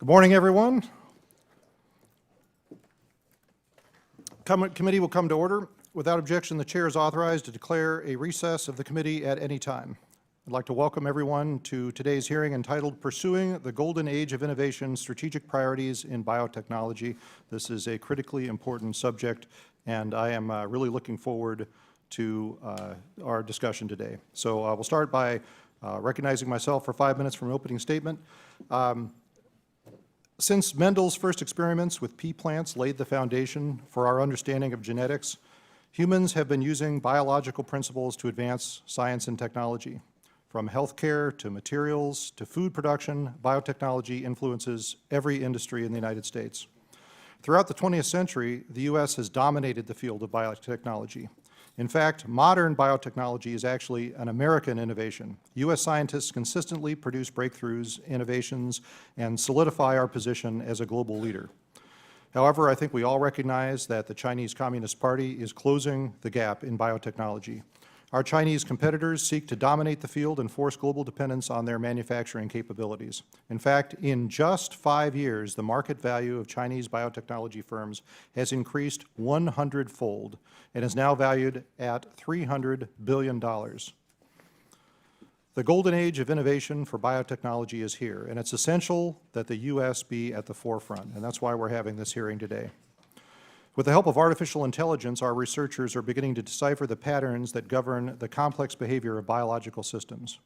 Good morning, everyone. Committee will come to order. Without objection, the chair is authorized to declare a recess of the committee at any time. I'd like to welcome everyone to today's hearing entitled Pursuing the Golden Age of Innovation, Strategic Priorities in Biotechnology. This is a critically important subject, and I am really looking forward to our discussion today. So we'll start by recognizing myself for 5 minutes for an opening statement. Since Mendel's first experiments with pea plants laid the foundation for our understanding of genetics, humans have been using biological principles to advance science and technology. From healthcare to materials to food production, biotechnology influences every industry in the United States. Throughout the 20th century, the U.S. has dominated the field of biotechnology. In fact, modern biotechnology is actually an American innovation. U.S. scientists consistently produce breakthroughs, innovations, and solidify our position as a global leader. However, I think we all recognize that the Chinese Communist Party is closing the gap in biotechnology. Our Chinese competitors seek to dominate the field and force global dependence on their manufacturing capabilities. In fact, in just 5 years, the market value of Chinese biotechnology firms has increased 100-fold and is now valued at $300 billion. The golden age of innovation for biotechnology is here, and it's essential that the U.S. be at the forefront, and that's why we're having this hearing today. With the help of artificial intelligence, our researchers are beginning to decipher the patterns that govern the complex behavior of biological systems.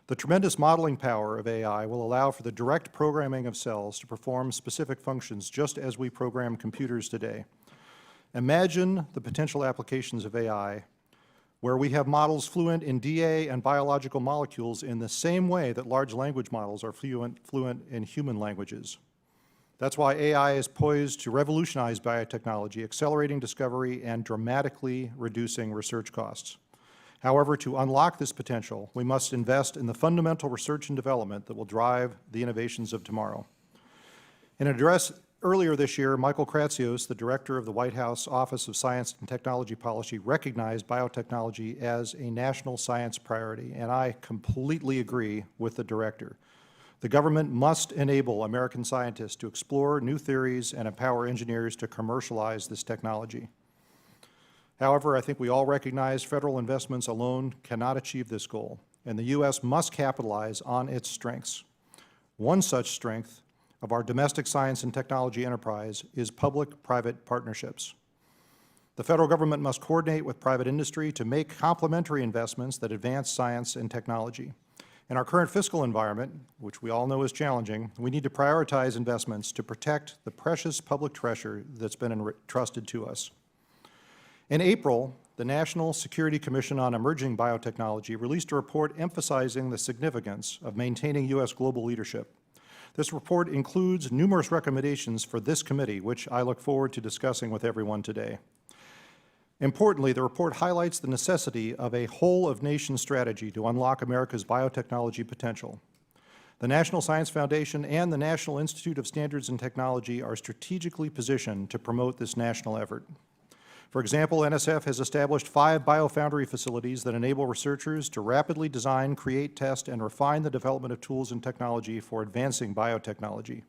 The tremendous modeling power of AI will allow for the direct programming of cells to perform specific functions just as we program computers today. Imagine the potential applications of AI where we have models fluent in DNA and biological molecules in the same way that large language models are fluent in human languages. That's why AI is poised to revolutionize biotechnology, accelerating discovery and dramatically reducing research costs. However, to unlock this potential, we must invest in the fundamental research and development that will drive the innovations of tomorrow. In an address earlier this year, Michael Gracio, the director of the White House Office of Science and Technology Policy, recognized biotechnology as a national science priority, and I completely agree with the director. The government must enable American scientists to explore new theories and empower engineers to commercialize this technology. However, I think we all recognize federal investments alone cannot achieve this goal, and the U.S. must capitalize on its strengths. One such strength of our domestic science and technology enterprise is public-private partnerships. The federal government must coordinate with private industry to make complementary investments that advance science and technology. In our current fiscal environment, which we all know is challenging, we need to prioritize investments to protect the precious public treasure that's been entrusted to us. In April, the National Security Commission on Emerging Biotechnology released a report emphasizing the significance of maintaining U.S. global leadership. This report includes numerous recommendations for this committee, which I look forward to discussing with everyone today. Importantly, the report highlights the necessity of a whole-of-nation strategy to unlock America's biotechnology potential. The National Science Foundation and the National Institute of Standards and Technology are strategically positioned to promote this national effort. For example, NSF has established 5 biofoundry facilities that enable researchers to rapidly design, create, test, and refine the development of tools and technology for advancing biotechnology.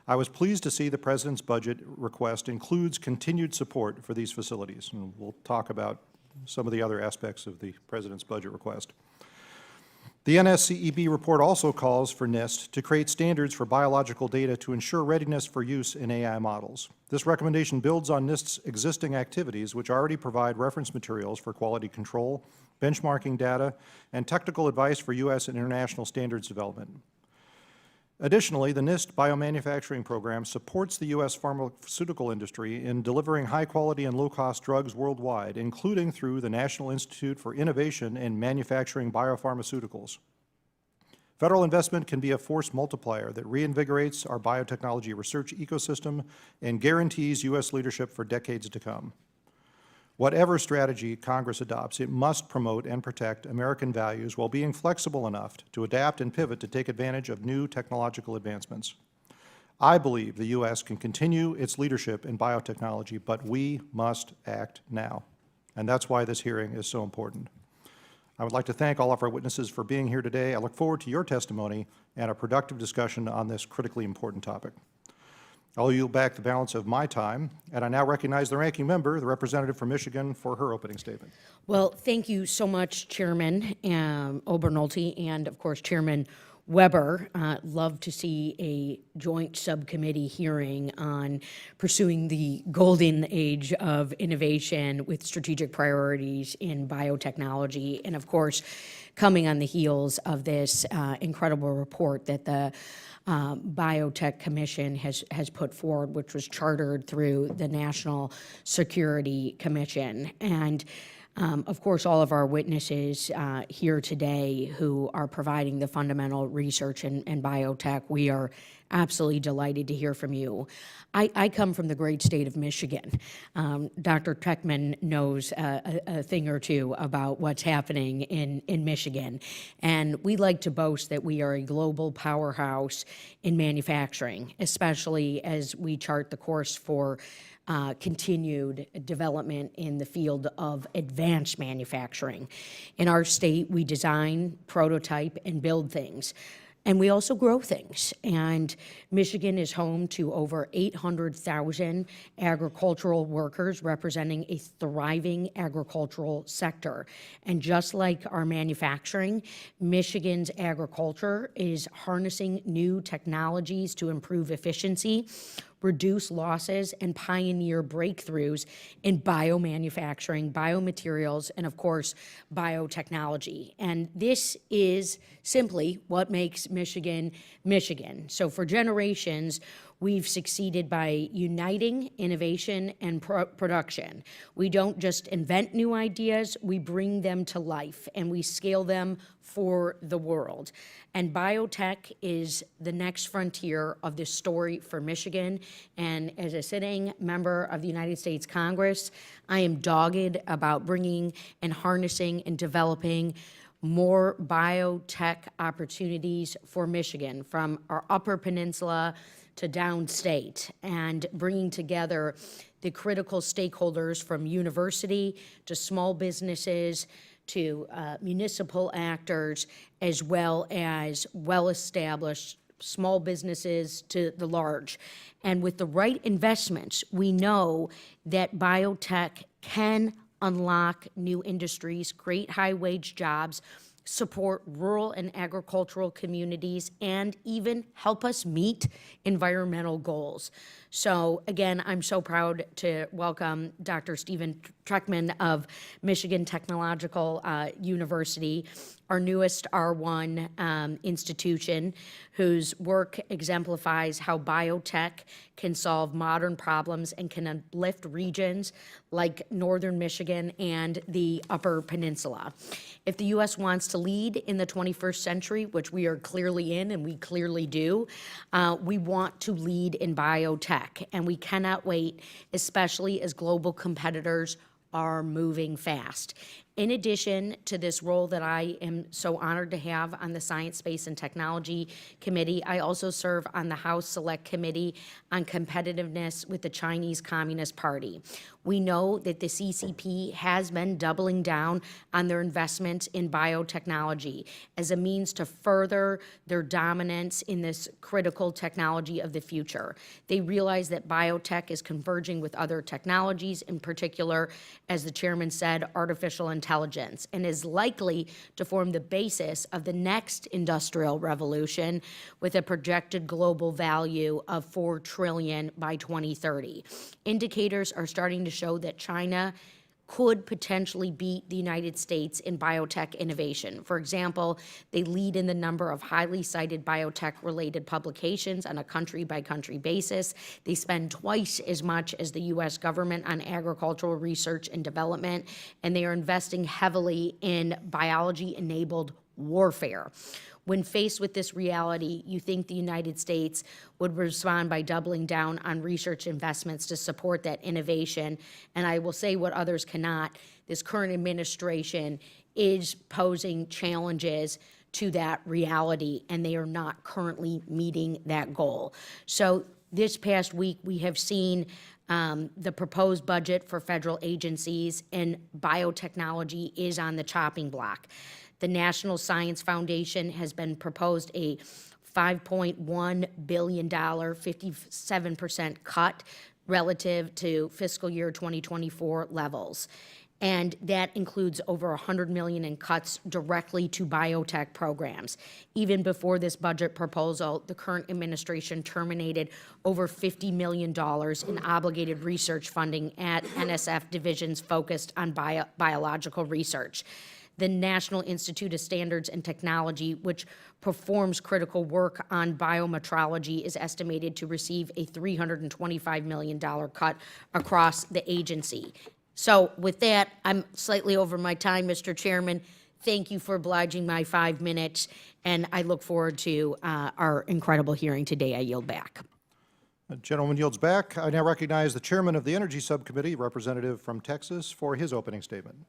I was pleased to see the President's budget request includes continued support for these facilities, and we'll talk about some of the other aspects of the President's budget request. The NSCEB report also calls for NIST to create standards for biological data to ensure readiness for use in AI models. This recommendation builds on NIST's existing activities, which already provide reference materials for quality control, benchmarking data, and technical advice for U.S. and international standards development. Additionally, the NIST biomanufacturing program supports the U.S. pharmaceutical industry in delivering high-quality and low-cost drugs worldwide, including through the National Institute for Innovation in Manufacturing Biopharmaceuticals. Federal investment can be a force multiplier that reinvigorates our biotechnology research ecosystem and guarantees U.S. leadership for decades to come. Whatever strategy Congress adopts, it must promote and protect American values while being flexible enough to adapt and pivot to take advantage of new technological advancements. I believe the U.S. can continue its leadership in biotechnology, but we must act now. And that's why this hearing is so important. I would like to thank all of our witnesses for being here today. I look forward to your testimony and a productive discussion on this critically important topic. I'll yield back the balance of my time, and I now recognize the ranking member, the representative from Michigan, for her opening statement. Well, thank you so much, Chairman Obernolte, and of course, Chairman Weber. Love to see a joint subcommittee hearing on pursuing the golden age of innovation with strategic priorities in biotechnology, and of course, coming on the heels of this incredible report that the Biotech Commission has put forward, which was chartered through the National Security Commission. And of course, all of our witnesses here today who are providing the fundamental research in biotech, we are absolutely delighted to hear from you. I come from the great state of Michigan. Dr. Techtmann knows a thing or two about what's happening in Michigan. And we like to boast that we are a global powerhouse in manufacturing, especially as we chart the course for continued development in the field of advanced manufacturing. In our state, we design, prototype, and build things. And we also grow things. And Michigan is home to over 800,000 agricultural workers representing a thriving agricultural sector. And just like our manufacturing, Michigan's agriculture is harnessing new technologies to improve efficiency, reduce losses, and pioneer breakthroughs in biomanufacturing, biomaterials, and of course, biotechnology. And this is simply what makes Michigan, Michigan. So for generations, we've succeeded by uniting innovation and production. We don't just invent new ideas, we bring them to life and we scale them for the world. And biotech is the next frontier of this story for Michigan. And as a sitting member of the United States Congress, I am dogged about bringing and harnessing and developing more biotech opportunities for Michigan, from our Upper Peninsula to downstate, and bringing together the critical stakeholders from university to small businesses to municipal actors, as well as well-established small businesses to the large. And with the right investments, we know that biotech can unlock new industries, create high-wage jobs, support rural and agricultural communities, and even help us meet environmental goals. So again, I'm so proud to welcome Dr. Stephen Techtmann of Michigan Technological University, our newest R1 institution, whose work exemplifies how biotech can solve modern problems and can uplift regions like northern Michigan and the Upper Peninsula. If the U.S. wants to lead in the 21st century, which we are clearly in and we clearly do, we want to lead in biotech, and we cannot wait, especially as global competitors are moving fast. In addition to this role that I am so honored to have on the Science, Space, and Technology Committee, I also serve on the House Select Committee on Competitiveness with the Chinese Communist Party. We know that the CCP has been doubling down on their investments in biotechnology as a means to further their dominance in this critical technology of the future. They realize that biotech is converging with other technologies, in particular, as the chairman said, artificial intelligence, and is likely to form the basis of the next industrial revolution with a projected global value of $4 trillion by 2030. Indicators are starting to show that China could potentially beat the United States in biotech innovation. For example, they lead in the number of highly cited biotech-related publications on a country-by-country basis. They spend twice as much as the U.S. government on agricultural research and development, and they are investing heavily in biology-enabled warfare. When faced with this reality, you think the United States would respond by doubling down on research investments to support that innovation. And I will say what others cannot, this current administration is posing challenges to that reality, and they are not currently meeting that goal. So this past week, we have seen the proposed budget for federal agencies, and biotechnology is on the chopping block. The National Science Foundation has been proposed a $5.1 billion, 57% cut relative to fiscal year 2024 levels. And that includes over $100 million in cuts directly to biotech programs. Even before this budget proposal, the current administration terminated over $50 million in obligated research funding at NSF divisions focused on biological research. The National Institute of Standards and Technology, which performs critical work on biometrology, is estimated to receive a $325 million cut across the agency. So with that, I'm slightly over my time, Mr. Chairman. Thank you for obliging my 5 minutes, and I look forward to our incredible hearing today. I yield back. The gentleman yields back. I now recognize the chairman of the Energy Subcommittee, representative from Texas, for his opening statement.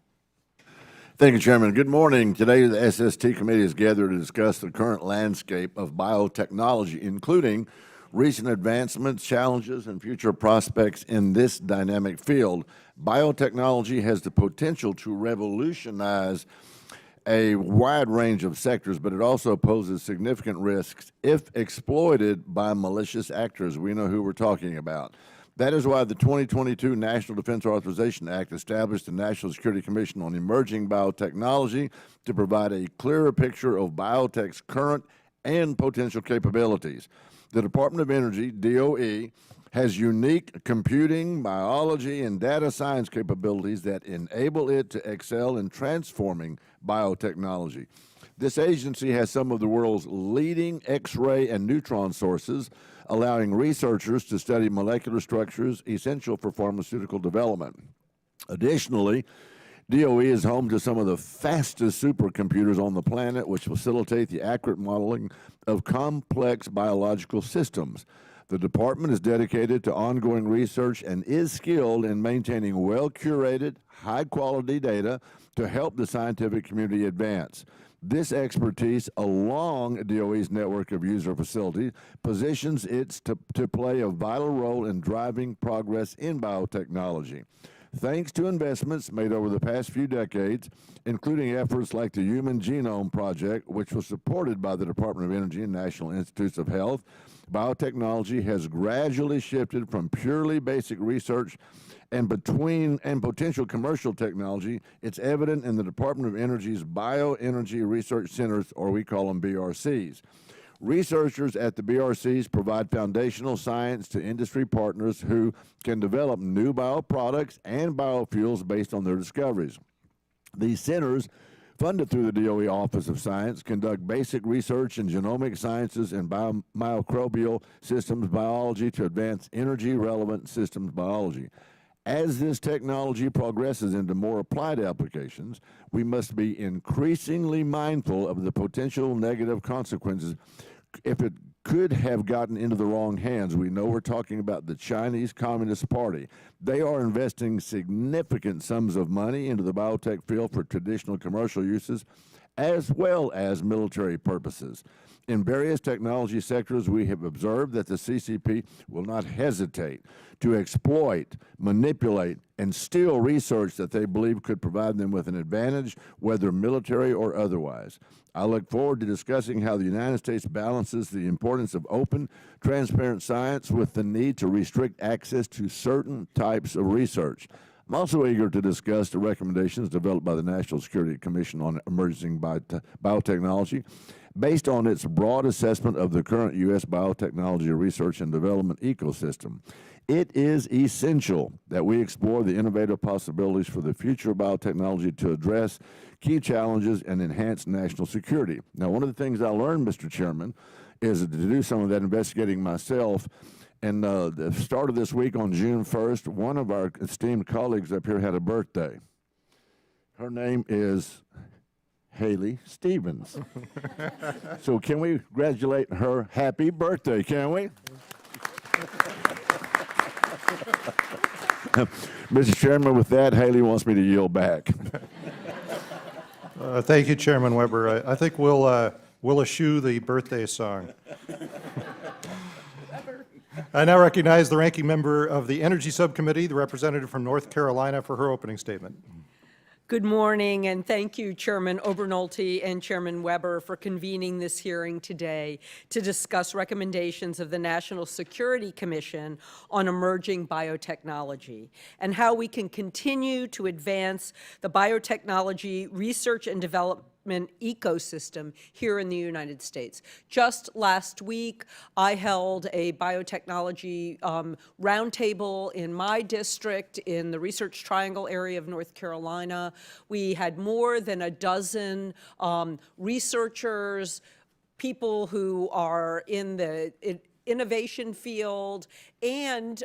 Thank you, Chairman. Good morning. Today, the SST Committee is gathered to discuss the current landscape of biotechnology, including recent advancements, challenges, and future prospects in this dynamic field. Biotechnology has the potential to revolutionize a wide range of sectors, but it also poses significant risks if exploited by malicious actors. We know who we're talking about. That is why the 2022 National Defense Authorization Act established the National Security Commission on Emerging Biotechnology to provide a clearer picture of biotech's current and potential capabilities. The Department of Energy, DOE, has unique computing, biology, and data science capabilities that enable it to excel in transforming biotechnology. This agency has some of the world's leading X-ray and neutron sources, allowing researchers to study molecular structures essential for pharmaceutical development. Additionally, DOE is home to some of the fastest supercomputers on the planet, which facilitate the accurate modeling of complex biological systems. The department is dedicated to ongoing research and is skilled in maintaining well-curated, high-quality data to help the scientific community advance. This expertise, along DOE's network of user facilities, positions it to play a vital role in driving progress in biotechnology. Thanks to investments made over the past few decades, including efforts like the Human Genome Project, which was supported by the Department of Energy and National Institutes of Health, biotechnology has gradually shifted from purely basic research and potential commercial technology. It's evident in the Department of Energy's Bioenergy Research Centers, or we call them BRCs. Researchers at the BRCs provide foundational science to industry partners who can develop new bioproducts and biofuels based on their discoveries. These centers, funded through the DOE Office of Science, conduct basic research in genomic sciences and microbial systems biology to advance energy-relevant systems biology. As this technology progresses into more applied applications, we must be increasingly mindful of the potential negative consequences if it could have gotten into the wrong hands. We know we're talking about the Chinese Communist Party. They are investing significant sums of money into the biotech field for traditional commercial uses as well as military purposes. In various technology sectors, we have observed that the CCP will not hesitate to exploit, manipulate, and steal research that they believe could provide them with an advantage, whether military or otherwise. I look forward to discussing how the United States balances the importance of open, transparent science with the need to restrict access to certain types of research. I'm also eager to discuss the recommendations developed by the National Security Commission on Emerging Biotechnology, based on its broad assessment of the current U.S. biotechnology research and development ecosystem. It is essential that we explore the innovative possibilities for the future of biotechnology to address key challenges and enhance national security. Now, one of the things I learned, Mr. Chairman, is to do some of that investigating myself. And the start of this week on June 1st, one of our esteemed colleagues up here had a birthday. Her name is Haley Stevens. So can we congratulate her? Happy birthday, can we? Mr. Chairman, with that, Haley wants me to yield back. Thank you, Chairman Weber. I think we'll eschew the birthday song. I now recognize the ranking member of the Energy Subcommittee, the representative from North Carolina, for her opening statement. Good morning, and thank you, Chairman Obernolte and Chairman Weber, for convening this hearing today to discuss recommendations of the National Security Commission on emerging biotechnology and how we can continue to advance the biotechnology research and development ecosystem here in the United States. Just last week, I held a biotechnology roundtable in my district in the Research Triangle area of North Carolina. We had more than a dozen researchers, people who are in the innovation field, and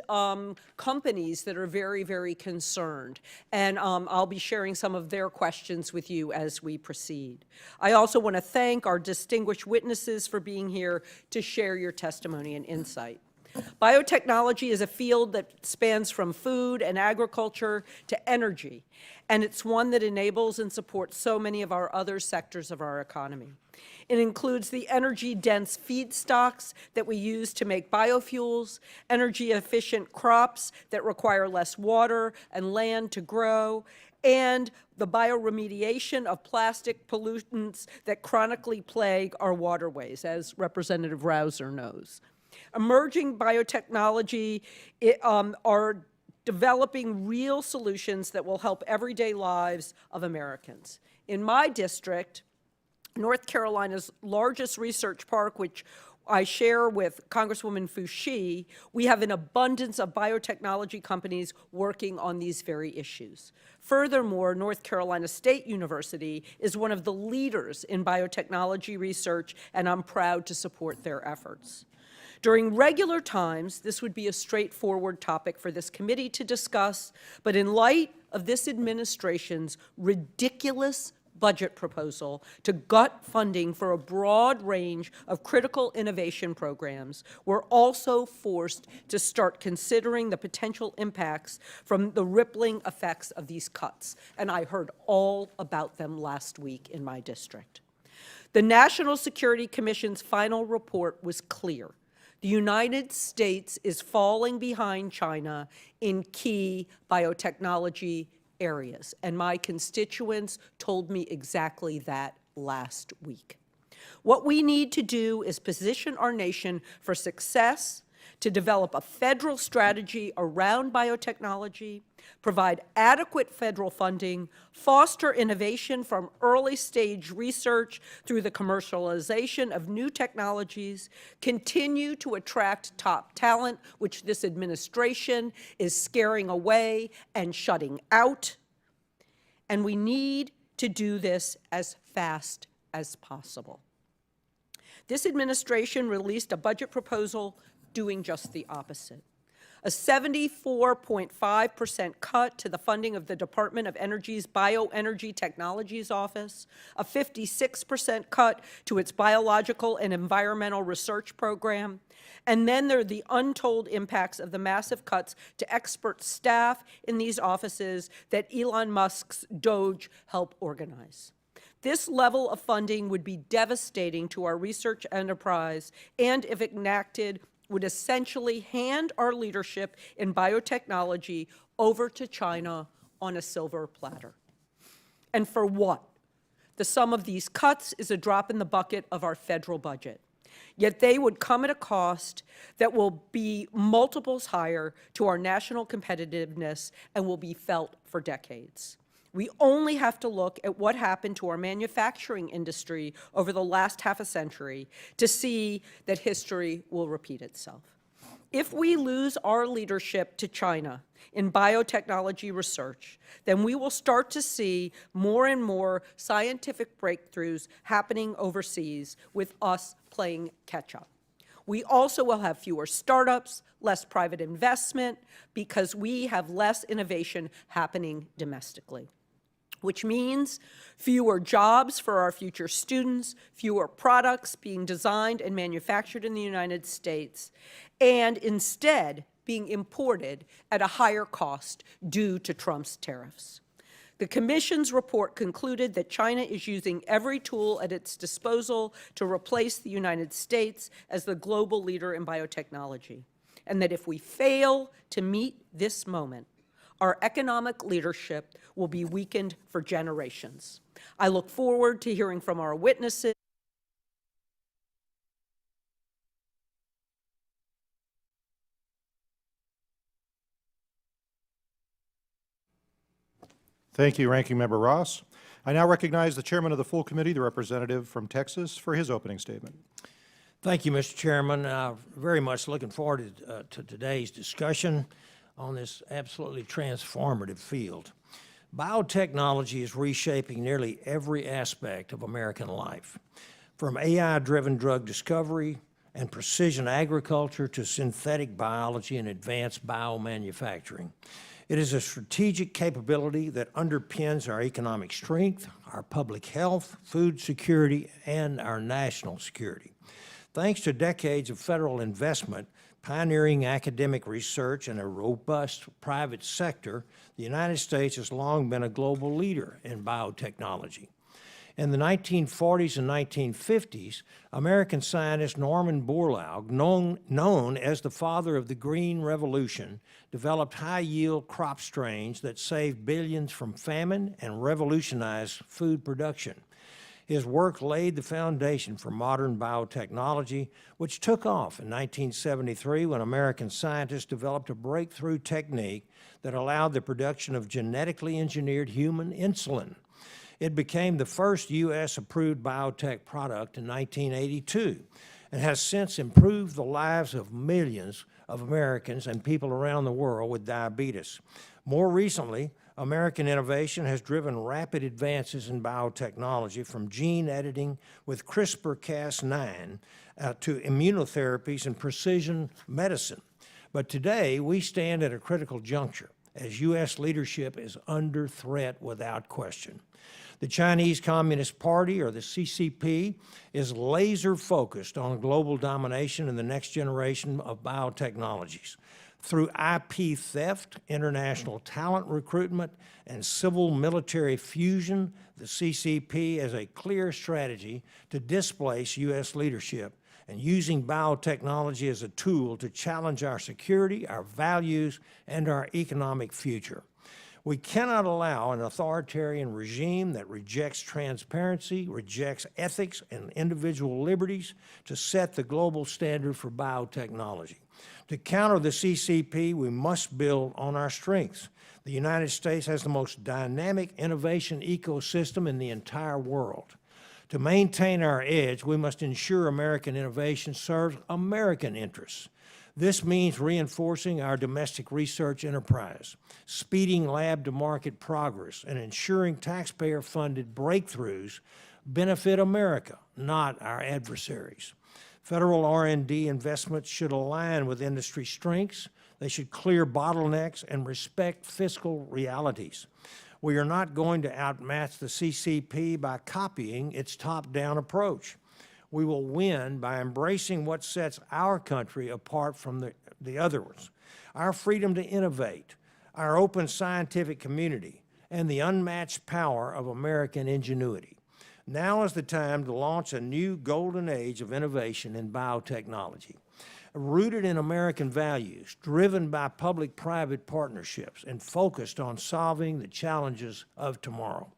companies that are very, very concerned. And I'll be sharing some of their questions with you as we proceed. I also want to thank our distinguished witnesses for being here to share your testimony and insight. Biotechnology is a field that spans from food and agriculture to energy, and it's one that enables and supports so many of our other sectors of our economy. It includes the energy-dense feedstocks that we use to make biofuels, energy-efficient crops that require less water and land to grow, and the bioremediation of plastic pollutants that chronically plague our waterways, as Representative Rouser knows. Emerging biotechnology are developing real solutions that will help everyday lives of Americans. In my district, North Carolina's largest research park, which I share with Congresswoman Foushee, we have an abundance of biotechnology companies working on these very issues. Furthermore, North Carolina State University is one of the leaders in biotechnology research, and I'm proud to support their efforts. During regular times, this would be a straightforward topic for this committee to discuss, but in light of this administration's ridiculous budget proposal to gut funding for a broad range of critical innovation programs, we're also forced to start considering the potential impacts from the rippling effects of these cuts. And I heard all about them last week in my district. The National Security Commission's final report was clear. The United States is falling behind China in key biotechnology areas, and my constituents told me exactly that last week. What we need to do is position our nation for success, to develop a federal strategy around biotechnology, provide adequate federal funding, foster innovation from early-stage research through the commercialization of new technologies, continue to attract top talent, which this administration is scaring away and shutting out, and we need to do this as fast as possible. This administration released a budget proposal doing just the opposite. A 74.5% cut to the funding of the Department of Energy's Bioenergy Technologies Office, a 56% cut to its biological and environmental research program, and then there are the untold impacts of the massive cuts to expert staff in these offices that Elon Musk's DOGE helped organize. This level of funding would be devastating to our research enterprise, and if enacted, would essentially hand our leadership in biotechnology over to China on a silver platter. And for what? The sum of these cuts is a drop in the bucket of our federal budget. Yet they would come at a cost that will be multiples higher to our national competitiveness and will be felt for decades. We only have to look at what happened to our manufacturing industry over the last half a century to see that history will repeat itself. If we lose our leadership to China in biotechnology research, then we will start to see more and more scientific breakthroughs happening overseas with us playing catch-up. We also will have fewer startups, less private investment, because we have less innovation happening domestically, which means fewer jobs for our future students, fewer products being designed and manufactured in the United States, and instead being imported at a higher cost due to Trump's tariffs. The Commission's report concluded that China is using every tool at its disposal to replace the United States as the global leader in biotechnology. and that if we fail to meet this moment, our economic leadership will be weakened for generations. I look forward to hearing from our witnesses. Thank you, Ranking Member Ross. I now recognize the chairman of the full committee, the representative from Texas, for his opening statement. Thank you, Mr. Chairman. Very much looking forward to today's discussion on this absolutely transformative field. Biotechnology is reshaping nearly every aspect of American life, from AI-driven drug discovery and precision agriculture to synthetic biology and advanced biomanufacturing. It is a strategic capability that underpins our economic strength, our public health, food security, and our national security. Thanks to decades of federal investment, pioneering academic research, and a robust private sector, the United States has long been a global leader in biotechnology. In the 1940s and 1950s, American scientist Norman Borlaug, known as the father of the Green Revolution, developed high-yield crop strains that saved billions from famine and revolutionized food production. His work laid the foundation for modern biotechnology, which took off in 1973 when American scientists developed a breakthrough technique that allowed the production of genetically engineered human insulin. It became the first U.S.-approved biotech product in 1982 and has since improved the lives of millions of Americans and people around the world with diabetes. More recently, American innovation has driven rapid advances in biotechnology, from gene editing with CRISPR-Cas9 to immunotherapies and precision medicine. But today, we stand at a critical juncture as U.S. leadership is under threat without question. The Chinese Communist Party, or the CCP, is laser-focused on global domination in the next generation of biotechnologies. Through IP theft, international talent recruitment, and civil-military fusion, the CCP has a clear strategy to displace U.S. leadership and using biotechnology as a tool to challenge our security, our values, and our economic future. We cannot allow an authoritarian regime that rejects transparency, rejects ethics and individual liberties to set the global standard for biotechnology. To counter the CCP, we must build on our strengths. The United States has the most dynamic innovation ecosystem in the entire world. To maintain our edge, we must ensure American innovation serves American interests. This means reinforcing our domestic research enterprise, speeding lab-to-market progress, and ensuring taxpayer-funded breakthroughs benefit America, not our adversaries. Federal R&D investments should align with industry strengths. They should clear bottlenecks and respect fiscal realities. We are not going to outmatch the CCP by copying its top-down approach. We will win by embracing what sets our country apart from the others: our freedom to innovate, our open scientific community, and the unmatched power of American ingenuity. Now is the time to launch a new golden age of innovation in biotechnology, rooted in American values, driven by public-private partnerships, and focused on solving the challenges of tomorrow.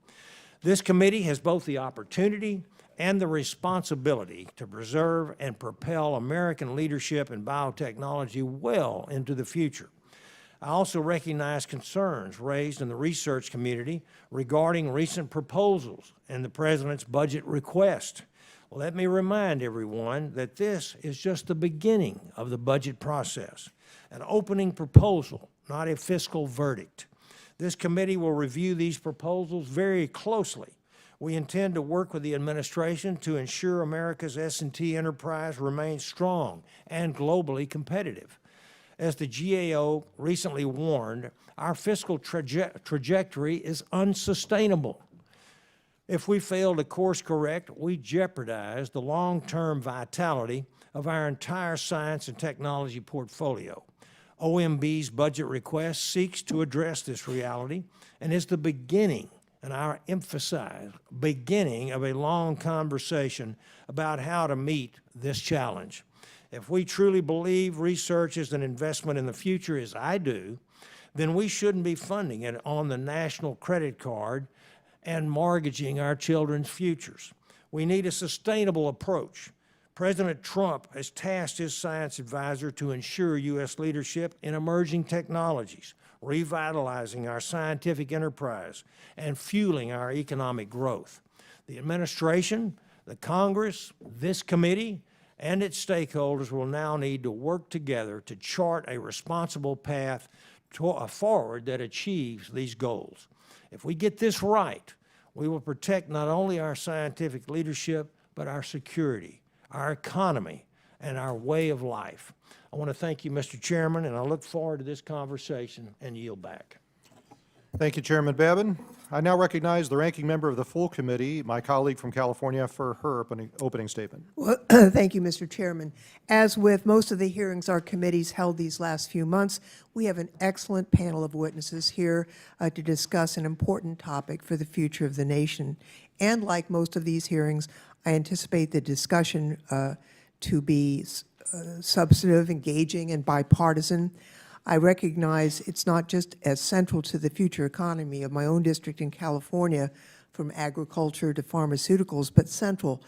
This committee has both the opportunity and the responsibility to preserve and propel American leadership in biotechnology well into the future. I also recognize concerns raised in the research community regarding recent proposals and the President's budget request. Let me remind everyone that this is just the beginning of the budget process, an opening proposal, not a fiscal verdict. This committee will review these proposals very closely. We intend to work with the administration to ensure America's S&T enterprise remains strong and globally competitive. As the GAO recently warned, our fiscal trajectory is unsustainable. If we fail to course correct, we jeopardize the long-term vitality of our entire science and technology portfolio. OMB's budget request seeks to address this reality and is the beginning, and I emphasize, beginning of a long conversation about how to meet this challenge. If we truly believe research is an investment in the future, as I do, then we shouldn't be funding it on the national credit card and mortgaging our children's futures. We need a sustainable approach. President Trump has tasked his science advisor to ensure U.S. leadership in emerging technologies, revitalizing our scientific enterprise, and fueling our economic growth. The administration, the Congress, this committee, and its stakeholders will now need to work together to chart a responsible path forward that achieves these goals. If we get this right, we will protect not only our scientific leadership, but our security, our economy, and our way of life. I want to thank you, Mr. Chairman, and I look forward to this conversation and yield back. Thank you, Chairman Babin. I now recognize the ranking member of the full committee, my colleague from California, for her opening statement. Well, thank you, Mr. Chairman. As with most of the hearings our committees held these last few months, we have an excellent panel of witnesses here to discuss an important topic for the future of the nation. And like most of these hearings, I anticipate the discussion to be substantive, engaging, and bipartisan. I recognize it's not just as central to the future economy of my own district in California, from agriculture to pharmaceuticals, but central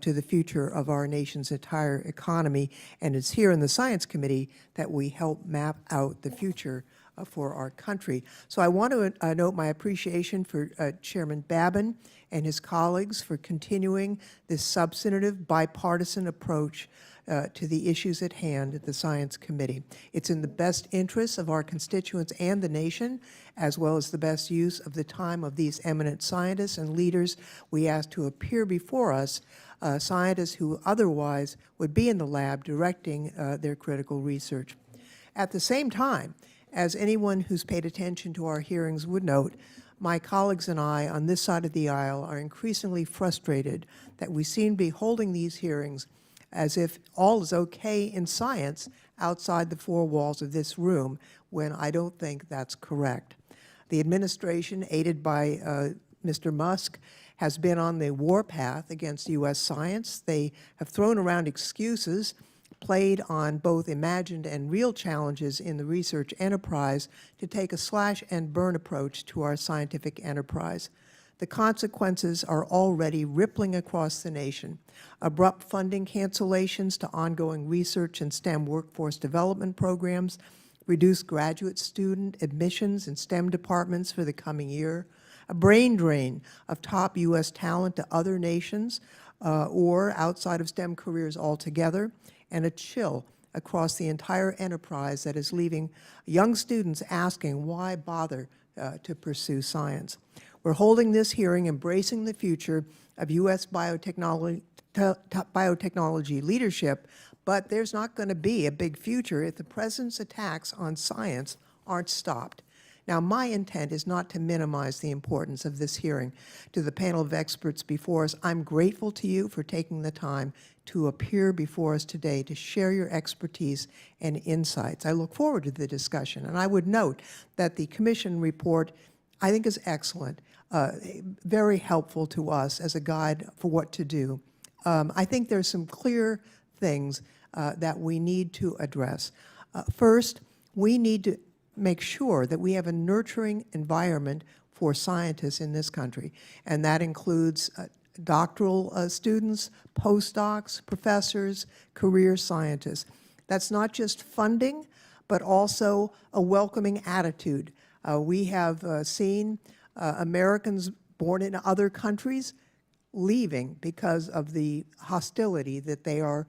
to the future of our nation's entire economy. And it's here in the Science Committee that we help map out the future for our country. So I want to note my appreciation for Chairman Babin and his colleagues for continuing this substantive bipartisan approach to the issues at hand at the Science Committee. It's in the best interests of our constituents and the nation, as well as the best use of the time of these eminent scientists and leaders we ask to appear before us, scientists who otherwise would be in the lab directing their critical research. At the same time, as anyone who's paid attention to our hearings would note, my colleagues and I on this side of the aisle are increasingly frustrated that we seem to be holding these hearings as if all is okay in science outside the four walls of this room, when I don't think that's correct. The administration, aided by Mr. Musk, has been on the warpath against U.S. science. They have thrown around excuses, played on both imagined and real challenges in the research enterprise to take a slash and burn approach to our scientific enterprise. The consequences are already rippling across the nation. Abrupt funding cancellations to ongoing research and STEM workforce development programs, reduced graduate student admissions in STEM departments for the coming year, a brain drain of top U.S. talent to other nations or outside of STEM careers altogether, and a chill across the entire enterprise that is leaving young students asking why bother to pursue science. We're holding this hearing embracing the future of U.S. biotechnology leadership, but there's not going to be a big future if the President's attacks on science aren't stopped. Now, my intent is not to minimize the importance of this hearing. To the panel of experts before us, I'm grateful to you for taking the time to appear before us today to share your expertise and insights. I look forward to the discussion, and I would note that the Commission report, I think, is excellent, very helpful to us as a guide for what to do. I think there's some clear things that we need to address. First, we need to make sure that we have a nurturing environment for scientists in this country, and that includes doctoral students, postdocs, professors, career scientists. That's not just funding, but also a welcoming attitude. We have seen Americans born in other countries leaving because of the hostility that they are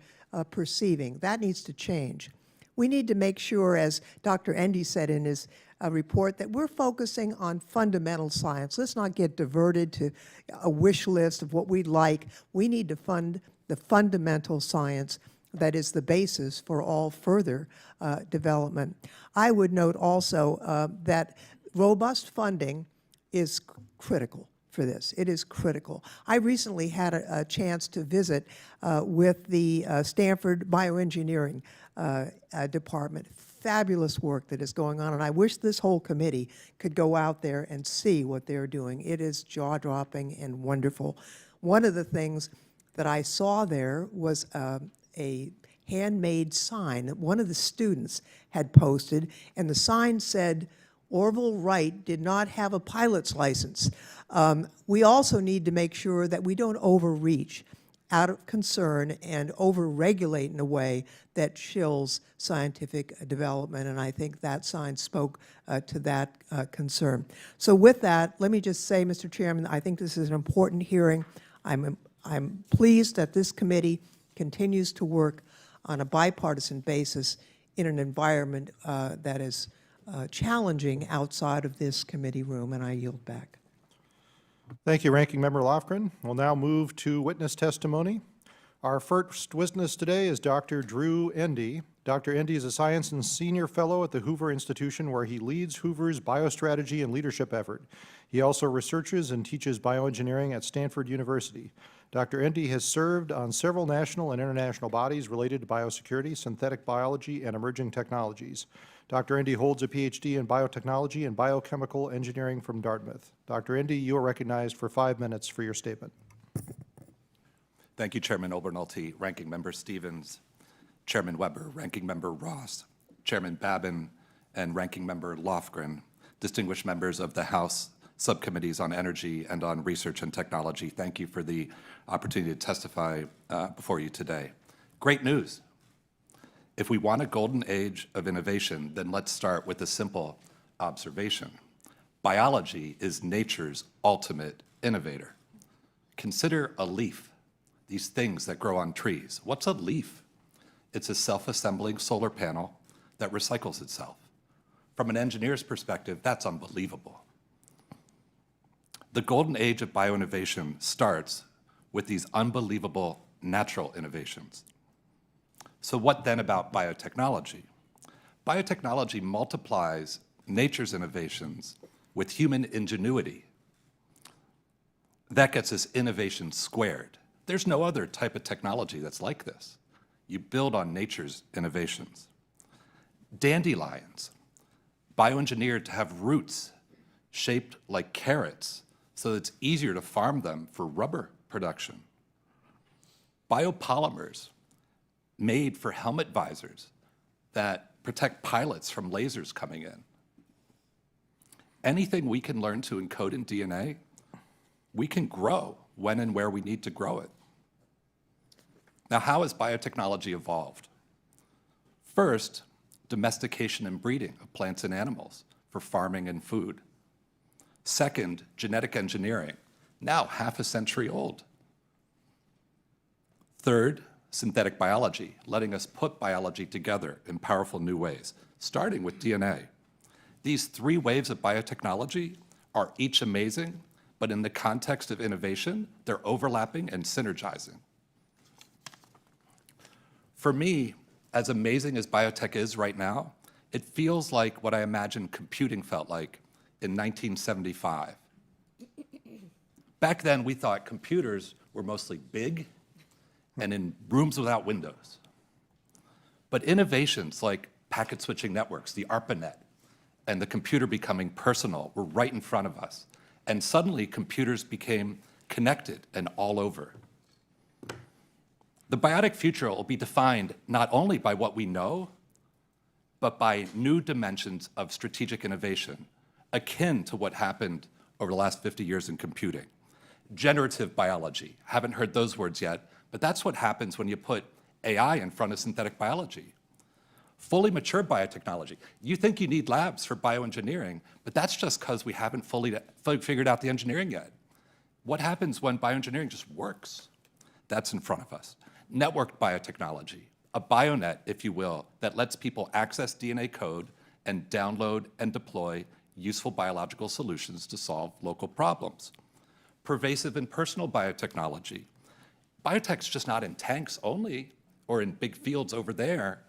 perceiving. That needs to change. We need to make sure, as Dr. Endy said in his report, that we're focusing on fundamental science. Let's not get diverted to a wish list of what we'd like. We need to fund the fundamental science that is the basis for all further development. I would note also that robust funding is critical for this. It is critical. I recently had a chance to visit with the Stanford Bioengineering department. Fabulous work that is going on, and I wish this whole committee could go out there and see what they're doing. It is jaw-dropping and wonderful. One of the things that I saw there was a handmade sign that one of the students had posted, and the sign said, Orville Wright did not have a pilot's license. We also need to make sure that we don't overreach out of concern and over-regulate in a way that chills scientific development, and I think that sign spoke to that concern. So with that, let me just say, Mr. Chairman, I think this is an important hearing. I'm pleased that this committee continues to work on a bipartisan basis in an environment that is challenging outside of this committee room, and I yield back. Thank you, Ranking Member Lofgren. We'll now move to witness testimony. Our first witness today is Dr. Drew Endy. Dr. Endy is a science and senior fellow at the Hoover Institution, where he leads Hoover's biostrategy and leadership effort. He also researches and teaches bioengineering at Stanford University. Dr. Endy has served on several national and international bodies related to biosecurity, synthetic biology, and emerging technologies. Dr. Endy holds a PhD in biotechnology and biochemical engineering from Dartmouth. Dr. Endy, you are recognized for 5 minutes for your statement. Thank you, Chairman Obernolte, Ranking Member Stevens, Chairman Weber, Ranking Member Ross, Chairman Babin, and Ranking Member Lofgren, distinguished members of the House Subcommittees on Energy and on Research and Technology. Thank you for the opportunity to testify before you today. Great news. If we want a golden age of innovation, then let's start with a simple observation. Biology is nature's ultimate innovator. Consider a leaf, these things that grow on trees. What's a leaf? It's a self-assembling solar panel that recycles itself. From an engineer's perspective, that's unbelievable. The golden age of bioinnovation starts with these unbelievable natural innovations. So what then about biotechnology? Biotechnology multiplies nature's innovations with human ingenuity. That gets us innovation squared. There's no other type of technology that's like this. You build on nature's innovations. Dandelions, bioengineered to have roots shaped like carrots so that it's easier to farm them for rubber production. Biopolymers, made for helmet visors that protect pilots from lasers coming in. Anything we can learn to encode in DNA, we can grow when and where we need to grow it. Now, how has biotechnology evolved? First, domestication and breeding of plants and animals for farming and food. Second, genetic engineering, now half a century old. Third, synthetic biology, letting us put biology together in powerful new ways, starting with DNA. These three waves of biotechnology are each amazing, but in the context of innovation, they're overlapping and synergizing. For me, as amazing as biotech is right now, it feels like what I imagine computing felt like in 1975. Back then, we thought computers were mostly big and in rooms without windows. But innovations like packet switching networks, the ARPANET, and the computer becoming personal were right in front of us. And suddenly, computers became connected and all over. The biotic future will be defined not only by what we know, but by new dimensions of strategic innovation, akin to what happened over the last 50 years in computing. Generative biology, haven't heard those words yet, but that's what happens when you put AI in front of synthetic biology. Fully mature biotechnology. You think you need labs for bioengineering, but that's just because we haven't fully figured out the engineering yet. What happens when bioengineering just works? That's in front of us. Networked biotechnology, a bionet, if you will, that lets people access DNA code and download and deploy useful biological solutions to solve local problems. Pervasive and personal biotechnology. Biotech's just not in tanks only or in big fields over there.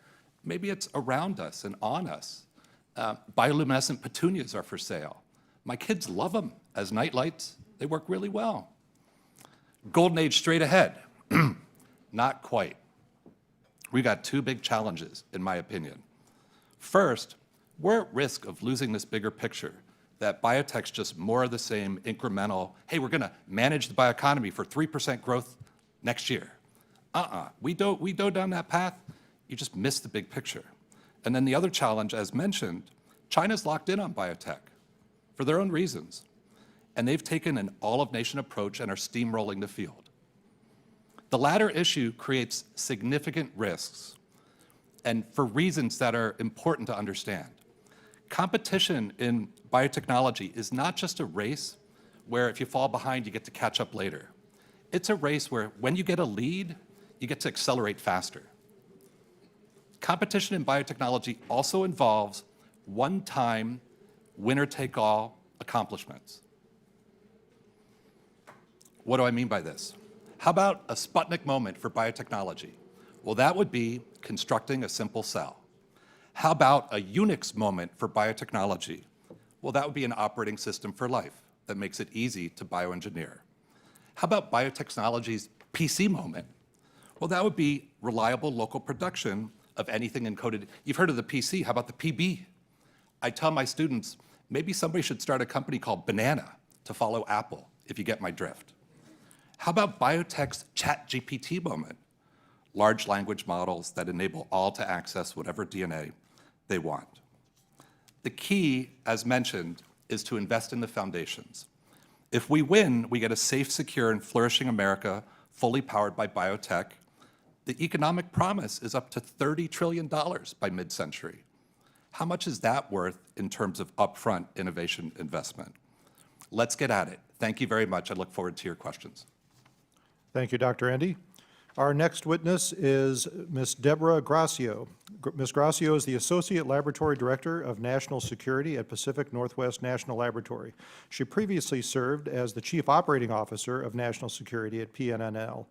Maybe it's around us and on us. Bioluminescent petunias are for sale. My kids love them as night lights. They work really well. Golden age straight ahead. Not quite. We got two big challenges, in my opinion. First, we're at risk of losing this bigger picture that biotech's just more of the same incremental, hey, we're gonna manage the bioeconomy for 3% growth next year. We go down that path, you just miss the big picture. And then the other challenge, as mentioned, China's locked in on biotech for their own reasons. And they've taken an all-of-nation approach and are steamrolling the field. The latter issue creates significant risks, and for reasons that are important to understand. Competition in biotechnology is not just a race where if you fall behind, you get to catch up later. It's a race where when you get a lead, you get to accelerate faster. Competition in biotechnology also involves one-time, winner-take-all accomplishments. What do I mean by this? How about a Sputnik moment for biotechnology? Well, that would be constructing a simple cell. How about a Unix moment for biotechnology? Well, that would be an operating system for life that makes it easy to bioengineer. How about biotechnology's PC moment? Well, that would be reliable local production of anything encoded. You've heard of the PC, how about the PB? I tell my students, maybe somebody should start a company called Banana to follow Apple, if you get my drift. How about biotech's ChatGPT moment? Large language models that enable all to access whatever DNA they want. The key, as mentioned, is to invest in the foundations. If we win, we get a safe, secure, and flourishing America fully powered by biotech. The economic promise is up to $30 trillion by mid-century. How much is that worth in terms of upfront innovation investment? Let's get at it. Thank you very much. I look forward to your questions. Thank you, Dr. Endy. Our next witness is Ms. Deborah Gracio. Ms. Gracio is the Associate Laboratory Director of National Security at Pacific Northwest National Laboratory. She previously served as the Chief Operating Officer of National Security at PNNL.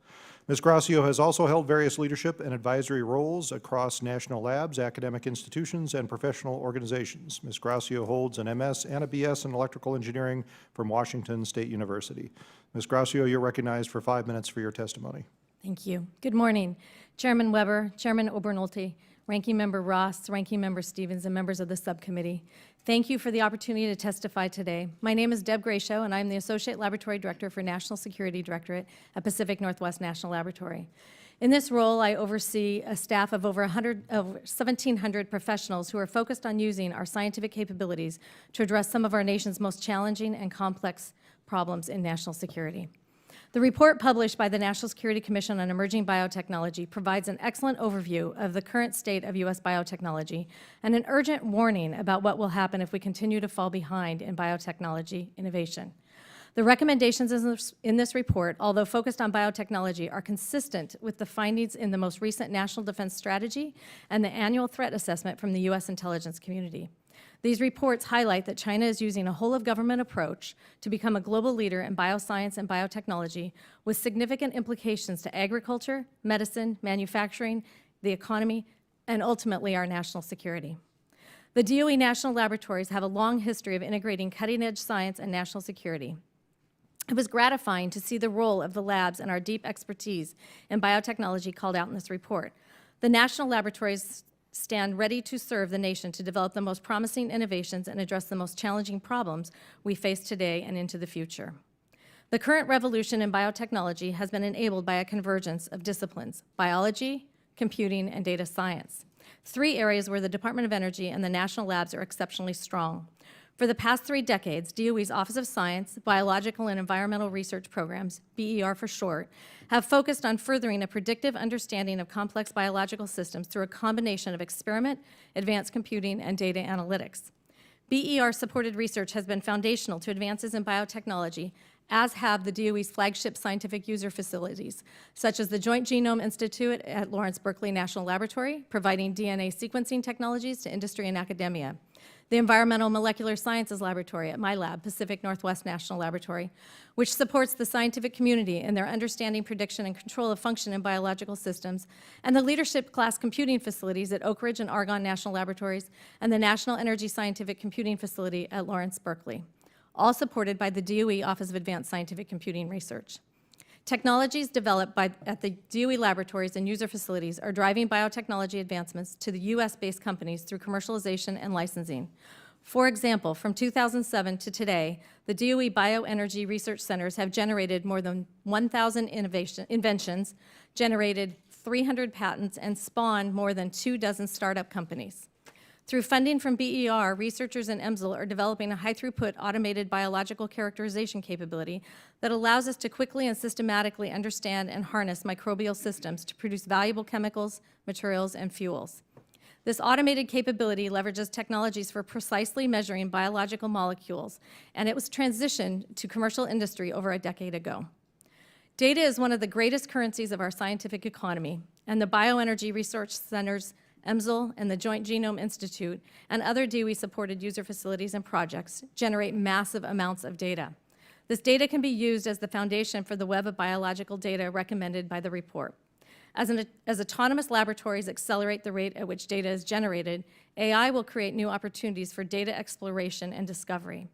Ms. Gracio has also held various leadership and advisory roles across national labs, academic institutions, and professional organizations. Ms. Gracio holds an MS and a BS in electrical engineering from Washington State University. Ms. Gracio, you're recognized for 5 minutes for your testimony. Thank you. Good morning, Chairman Weber, Chairman Obernolte, Ranking Member Ross, Ranking Member Stevens, and members of the subcommittee. Thank you for the opportunity to testify today. My name is Deb Gracio, and I'm the Associate Laboratory Director for National Security Directorate at Pacific Northwest National Laboratory. In this role, I oversee a staff of over 1,700 professionals who are focused on using our scientific capabilities to address some of our nation's most challenging and complex problems in national security. The report published by the National Security Commission on Emerging Biotechnology provides an excellent overview of the current state of U.S. biotechnology and an urgent warning about what will happen if we continue to fall behind in biotechnology innovation. The recommendations in this report, although focused on biotechnology, are consistent with the findings in the most recent National Defense Strategy and the annual threat assessment from the U.S. intelligence community. These reports highlight that China is using a whole-of-government approach to become a global leader in bioscience and biotechnology with significant implications to agriculture, medicine, manufacturing, the economy, and ultimately our national security. The DOE national laboratories have a long history of integrating cutting-edge science and national security. It was gratifying to see the role of the labs and our deep expertise in biotechnology called out in this report. The national laboratories stand ready to serve the nation to develop the most promising innovations and address the most challenging problems we face today and into the future. The current revolution in biotechnology has been enabled by a convergence of disciplines: biology, computing, and data science. 3 areas where the Department of Energy and the national labs are exceptionally strong. For the past 3 decades, DOE's Office of Science, Biological and Environmental Research Programs, BER for short, have focused on furthering a predictive understanding of complex biological systems through a combination of experiment, advanced computing, and data analytics. BER-supported research has been foundational to advances in biotechnology, as have the DOE's flagship scientific user facilities, such as the Joint Genome Institute at Lawrence Berkeley National Laboratory, providing DNA sequencing technologies to industry and academia. The Environmental Molecular Sciences Laboratory at my lab, Pacific Northwest National Laboratory, which supports the scientific community in their understanding, prediction, and control of function in biological systems, and the leadership class computing facilities at Oak Ridge and Argonne National Laboratories, and the National Energy Scientific Computing Facility at Lawrence Berkeley, all supported by the DOE Office of Advanced Scientific Computing Research. Technologies developed at the DOE laboratories and user facilities are driving biotechnology advancements to the U.S.-based companies through commercialization and licensing. For example, from 2007 to today, the DOE Bioenergy Research Centers have generated more than 1,000 inventions, generated 300 patents and spawned more than 24 startup companies. Through funding from BER, researchers in EMSL are developing a high-throughput automated biological characterization capability that allows us to quickly and systematically understand and harness microbial systems to produce valuable chemicals, materials, and fuels. This automated capability leverages technologies for precisely measuring biological molecules, and it was transitioned to commercial industry over a decade ago. Data is one of the greatest currencies of our scientific economy, and the Bioenergy Research Centers, EMSL, and the Joint Genome Institute, and other DOE-supported user facilities and projects generate massive amounts of data. This data can be used as the foundation for the web of biological data recommended by the report. As autonomous laboratories accelerate the rate at which data is generated, AI will create new opportunities for data exploration and discovery.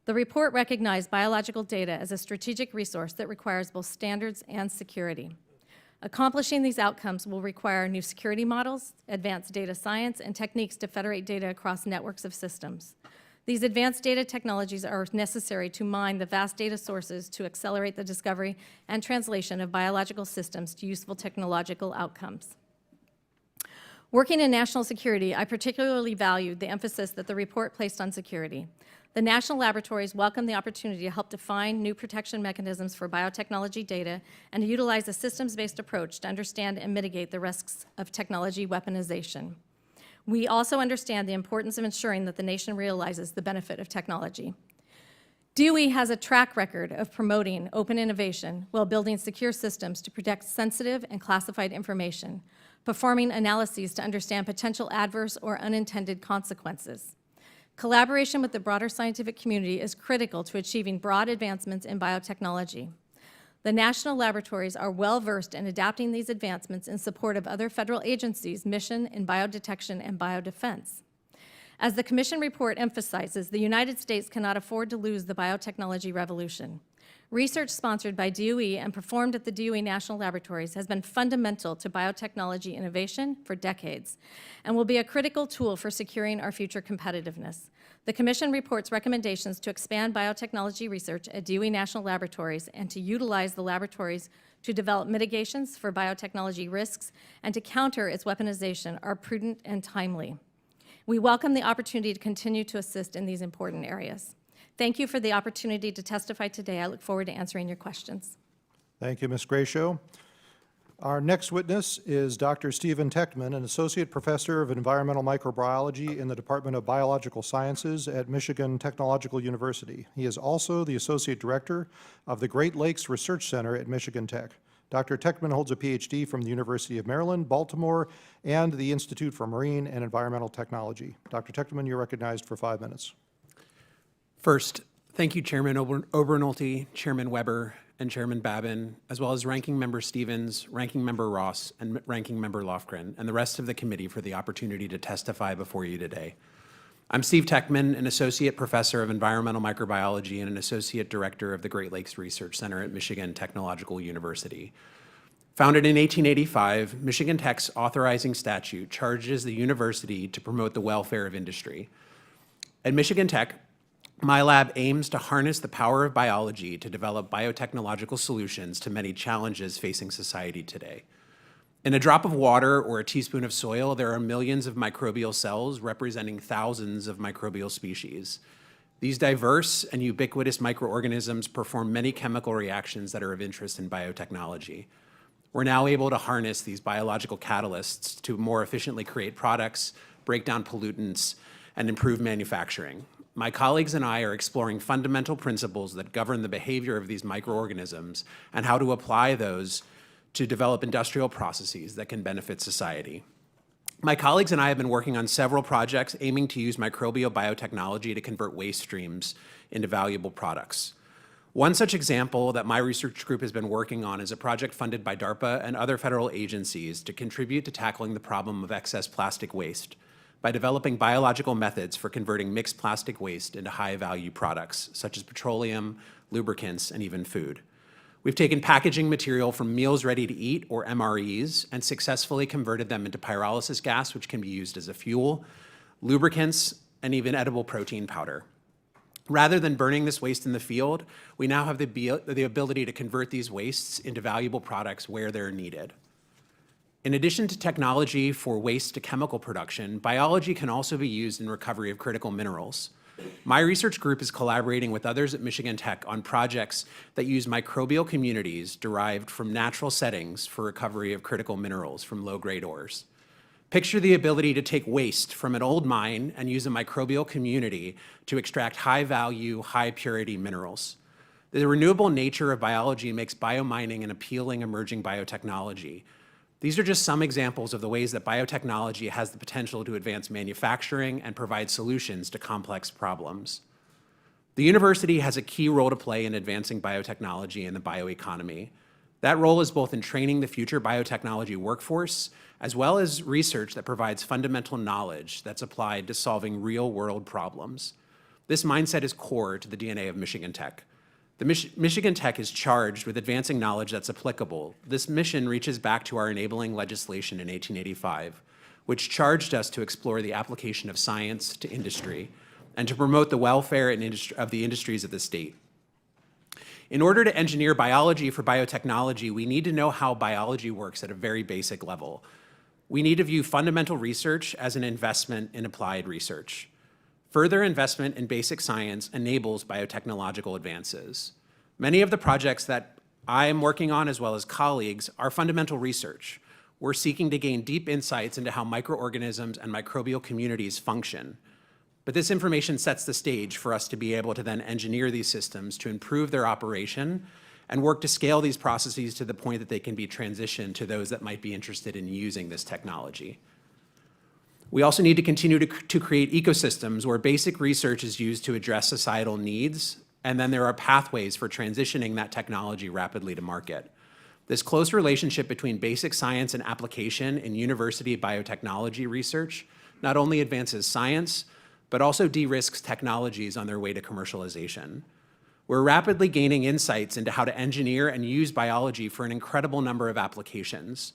The report recognized biological data as a strategic resource that requires both standards and security. Accomplishing these outcomes will require new security models, advanced data science, and techniques to federate data across networks of systems. These advanced data technologies are necessary to mine the vast data sources to accelerate the discovery and translation of biological systems to useful technological outcomes. Working in national security, I particularly valued the emphasis that the report placed on security. The national laboratories welcome the opportunity to help define new protection mechanisms for biotechnology data and to utilize a systems-based approach to understand and mitigate the risks of technology weaponization. We also understand the importance of ensuring that the nation realizes the benefit of technology. DOE has a track record of promoting open innovation while building secure systems to protect sensitive and classified information, performing analyses to understand potential adverse or unintended consequences. Collaboration with the broader scientific community is critical to achieving broad advancements in biotechnology. The national laboratories are well-versed in adapting these advancements in support of other federal agencies' mission in biodetection and biodefense. As the Commission report emphasizes, the United States cannot afford to lose the biotechnology revolution. Research sponsored by DOE and performed at the DOE National Laboratories has been fundamental to biotechnology innovation for decades and will be a critical tool for securing our future competitiveness. The Commission reports recommendations to expand biotechnology research at DOE National Laboratories and to utilize the laboratories to develop mitigations for biotechnology risks and to counter its weaponization are prudent and timely. We welcome the opportunity to continue to assist in these important areas. Thank you for the opportunity to testify today. I look forward to answering your questions. Thank you, Ms. Gracio. Our next witness is Dr. Stephen Techtmann, an associate professor of environmental microbiology in the Department of Biological Sciences at Michigan Technological University. He is also the associate director of the Great Lakes Research Center at Michigan Tech. Dr. Techtmann holds a PhD from the University of Maryland, Baltimore, and the Institute for Marine and Environmental Technology. Dr. Techtmann, you're recognized for 5 minutes. First, thank you, Chairman Obernolte, Chairman Weber, and Chairman Babin, as well as Ranking Member Stevens, Ranking Member Ross, and Ranking Member Lofgren, and the rest of the committee for the opportunity to testify before you today. I'm Steve Techtmann, an Associate Professor of Environmental Microbiology and an Associate Director of the Great Lakes Research Center at Michigan Technological University. Founded in 1885, Michigan Tech's authorizing statute charges the university to promote the welfare of industry. At Michigan Tech, my lab aims to harness the power of biology to develop biotechnological solutions to many challenges facing society today. In a drop of water or a teaspoon of soil, there are millions of microbial cells representing thousands of microbial species. These diverse and ubiquitous microorganisms perform many chemical reactions that are of interest in biotechnology. We're now able to harness these biological catalysts to more efficiently create products, break down pollutants, and improve manufacturing. My colleagues and I are exploring fundamental principles that govern the behavior of these microorganisms and how to apply those to develop industrial processes that can benefit society. My colleagues and I have been working on several projects aiming to use microbial biotechnology to convert waste streams into valuable products. One such example that my research group has been working on is a project funded by DARPA and other federal agencies to contribute to tackling the problem of excess plastic waste by developing biological methods for converting mixed plastic waste into high-value products, such as petroleum, lubricants, and even food. We've taken packaging material from meals ready to eat, or MREs, and successfully converted them into pyrolysis gas, which can be used as a fuel, lubricants, and even edible protein powder. Rather than burning this waste in the field, we now have the ability to convert these wastes into valuable products where they're needed. In addition to technology for waste to chemical production, biology can also be used in recovery of critical minerals. My research group is collaborating with others at Michigan Tech on projects that use microbial communities derived from natural settings for recovery of critical minerals from low-grade ores. Picture the ability to take waste from an old mine and use a microbial community to extract high-value, high-purity minerals. The renewable nature of biology makes biomining an appealing emerging biotechnology. These are just some examples of the ways that biotechnology has the potential to advance manufacturing and provide solutions to complex problems. The university has a key role to play in advancing biotechnology and the bioeconomy. That role is both in training the future biotechnology workforce, as well as research that provides fundamental knowledge that's applied to solving real-world problems. This mindset is core to the DNA of Michigan Tech. Michigan Tech is charged with advancing knowledge that's applicable. This mission reaches back to our enabling legislation in 1885, which charged us to explore the application of science to industry and to promote the welfare of the industries of the state. In order to engineer biology for biotechnology, we need to know how biology works at a very basic level. We need to view fundamental research as an investment in applied research. Further investment in basic science enables biotechnological advances. Many of the projects that I am working on, as well as colleagues, are fundamental research. We're seeking to gain deep insights into how microorganisms and microbial communities function. But this information sets the stage for us to be able to then engineer these systems to improve their operation and work to scale these processes to the point that they can be transitioned to those that might be interested in using this technology. We also need to continue to create ecosystems where basic research is used to address societal needs, and then there are pathways for transitioning that technology rapidly to market. This close relationship between basic science and application in university biotechnology research not only advances science, but also de-risks technologies on their way to commercialization. We're rapidly gaining insights into how to engineer and use biology for an incredible number of applications.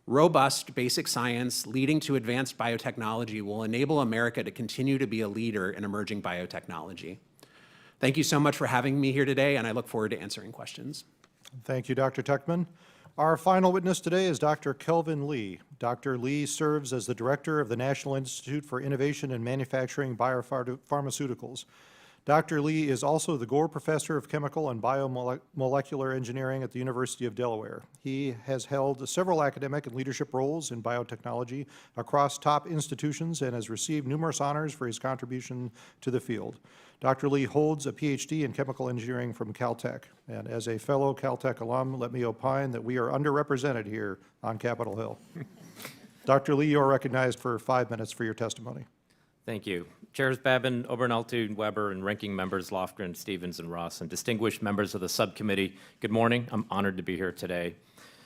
Robust basic science leading to advanced biotechnology will enable America to continue to be a leader in emerging biotechnology. Thank you so much for having me here today, and I look forward to answering questions. Thank you, Dr. Techtmann. Our final witness today is Dr. Kelvin Lee. Dr. Lee serves as the director of the National Institute for Innovation and Manufacturing Biopharmaceuticals. Dr. Lee is also the Gore Professor of Chemical and Biomolecular Engineering at the University of Delaware. He has held several academic and leadership roles in biotechnology across top institutions and has received numerous honors for his contribution to the field. Dr. Lee holds a PhD in chemical engineering from Caltech. And as a fellow Caltech alum, let me opine that we are underrepresented here on Capitol Hill. Dr. Lee, you are recognized for 5 minutes for your testimony. Thank you. Chairs Babin, Obernolte, Weber, and ranking members Lofgren, Stevens, and Ross, and distinguished members of the subcommittee, good morning. I'm honored to be here today.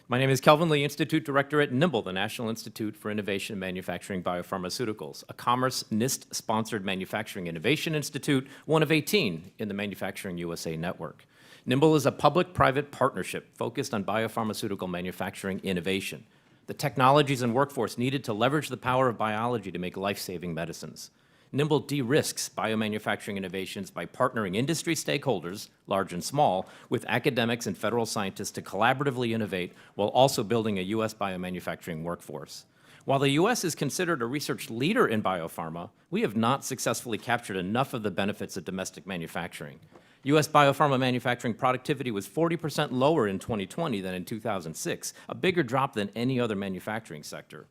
My name is Kelvin Lee, Institute Director at NIMBLE, the National Institute for Innovation and Manufacturing Biopharmaceuticals, a Commerce NIST-sponsored manufacturing innovation institute, one of 18 in the Manufacturing USA network. NIMBLE is a public-private partnership focused on biopharmaceutical manufacturing innovation, the technologies and workforce needed to leverage the power of biology to make life-saving medicines. NIMBLE de-risks biomanufacturing innovations by partnering industry stakeholders, large and small, with academics and federal scientists to collaboratively innovate while also building a U.S. biomanufacturing workforce. While the U.S. is considered a research leader in biopharma, we have not successfully captured enough of the benefits of domestic manufacturing. U.S. biopharma manufacturing productivity was 40% lower in 2020 than in 2006, a bigger drop than any other manufacturing sector.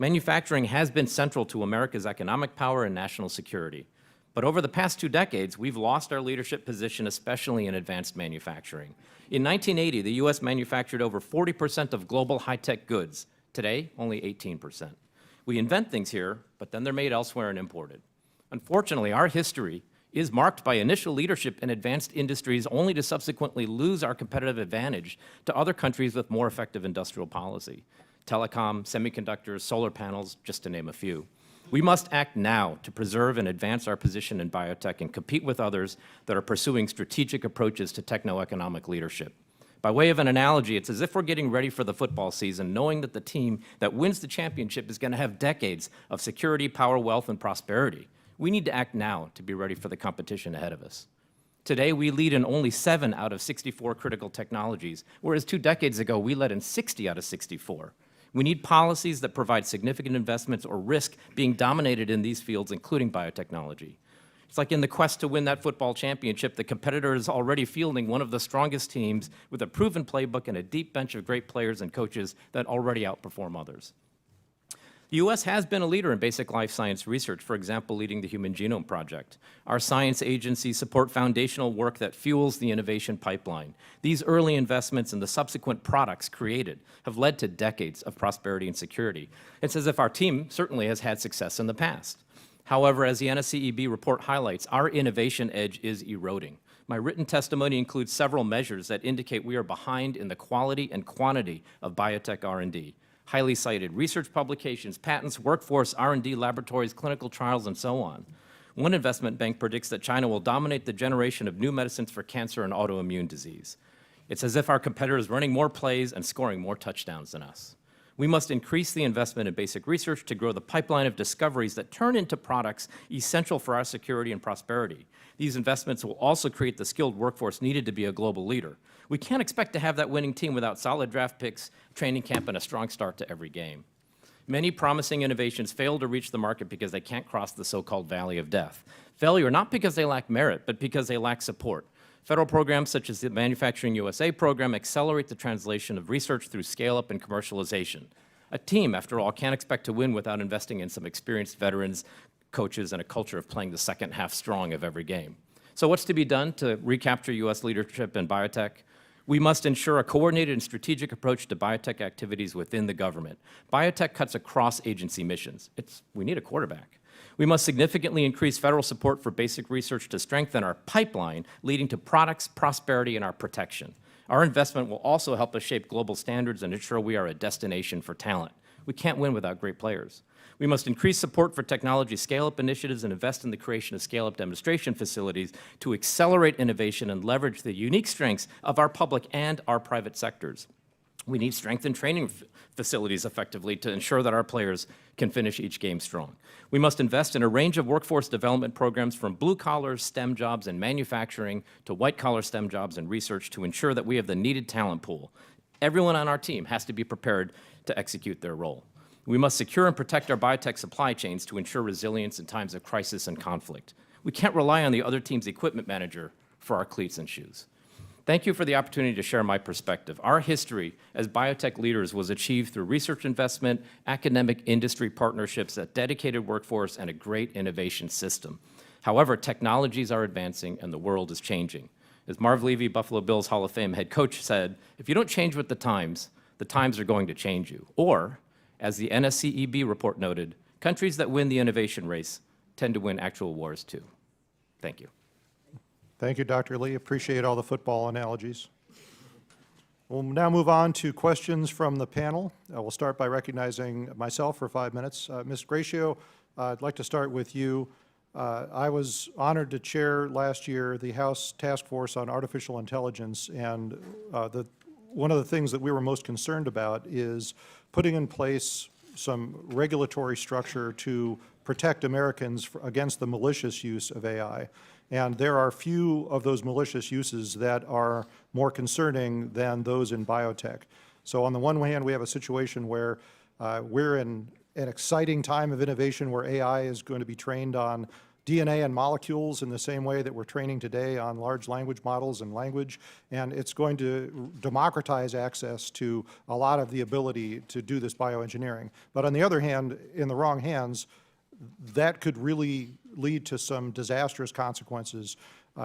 Manufacturing has been central to America's economic power and national security. But over the past 2 decades, we've lost our leadership position, especially in advanced manufacturing. In 1980, the U.S. manufactured over 40% of global high-tech goods. Today, only 18%. We invent things here, but then they're made elsewhere and imported. Unfortunately, our history is marked by initial leadership in advanced industries only to subsequently lose our competitive advantage to other countries with more effective industrial policy. Telecom, semiconductors, solar panels, just to name a few. We must act now to preserve and advance our position in biotech and compete with others that are pursuing strategic approaches to techno-economic leadership. By way of an analogy, it's as if we're getting ready for the football season, knowing that the team that wins the championship is going to have decades of security, power, wealth, and prosperity. We need to act now to be ready for the competition ahead of us. Today, we lead in only 7 out of 64 critical technologies, whereas 2 decades ago, we led in 60 out of 64. We need policies that provide significant investments or risk being dominated in these fields, including biotechnology. It's like in the quest to win that football championship, the competitor is already fielding one of the strongest teams with a proven playbook and a deep bench of great players and coaches that already outperform others. The U.S. has been a leader in basic life science research, for example, leading the Human Genome Project. Our science agencies support foundational work that fuels the innovation pipeline. These early investments and the subsequent products created have led to decades of prosperity and security. It's as if our team certainly has had success in the past. However, as the NSCEB report highlights, our innovation edge is eroding. My written testimony includes several measures that indicate we are behind in the quality and quantity of biotech R&D. Highly cited research publications, patents, workforce, R&D laboratories, clinical trials, and so on. One investment bank predicts that China will dominate the generation of new medicines for cancer and autoimmune disease. It's as if our competitor is running more plays and scoring more touchdowns than us. We must increase the investment in basic research to grow the pipeline of discoveries that turn into products essential for our security and prosperity. These investments will also create the skilled workforce needed to be a global leader. We can't expect to have that winning team without solid draft picks, training camp, and a strong start to every game. Many promising innovations fail to reach the market because they can't cross the so-called valley of death. Failure not because they lack merit, but because they lack support. Federal programs such as the Manufacturing USA program accelerate the translation of research through scale-up and commercialization. A team, after all, can't expect to win without investing in some experienced veterans, coaches, and a culture of playing the second half strong of every game. So what's to be done to recapture U.S. leadership in biotech? We must ensure a coordinated and strategic approach to biotech activities within the government. Biotech cuts across agency missions. We need a quarterback. We must significantly increase federal support for basic research to strengthen our pipeline, leading to products, prosperity, and our protection. Our investment will also help us shape global standards and ensure we are a destination for talent. We can't win without great players. We must increase support for technology scale-up initiatives and invest in the creation of scale-up demonstration facilities to accelerate innovation and leverage the unique strengths of our public and our private sectors. We need strengthened training facilities effectively to ensure that our players can finish each game strong. We must invest in a range of workforce development programs from blue-collar STEM jobs and manufacturing to white-collar STEM jobs and research to ensure that we have the needed talent pool. Everyone on our team has to be prepared to execute their role. We must secure and protect our biotech supply chains to ensure resilience in times of crisis and conflict. We can't rely on the other team's equipment manager for our cleats and shoes. Thank you for the opportunity to share my perspective. Our history as biotech leaders was achieved through research investment, academic industry partnerships, a dedicated workforce, and a great innovation system. However, technologies are advancing and the world is changing. As Marv Levy, Buffalo Bills Hall of Fame head coach, said, if you don't change with the times are going to change you. Or, as the NSCEB report noted, countries that win the innovation race tend to win actual wars too. Thank you. Thank you, Dr. Lee. Appreciate all the football analogies. We'll now move on to questions from the panel. We'll start by recognizing myself for 5 minutes. Ms. Gracio, I'd like to start with you. I was honored to chair last year the House Task Force on Artificial Intelligence, and one of the things that we were most concerned about is putting in place some regulatory structure to protect Americans against the malicious use of AI. And there are few of those malicious uses that are more concerning than those in biotech. So on the one hand, we have a situation where we're in an exciting time of innovation where AI is going to be trained on DNA and molecules in the same way that we're training today on large language models and language, and it's going to democratize access to a lot of the ability to do this bioengineering. But on the other hand, in the wrong hands, that could really lead to some disastrous consequences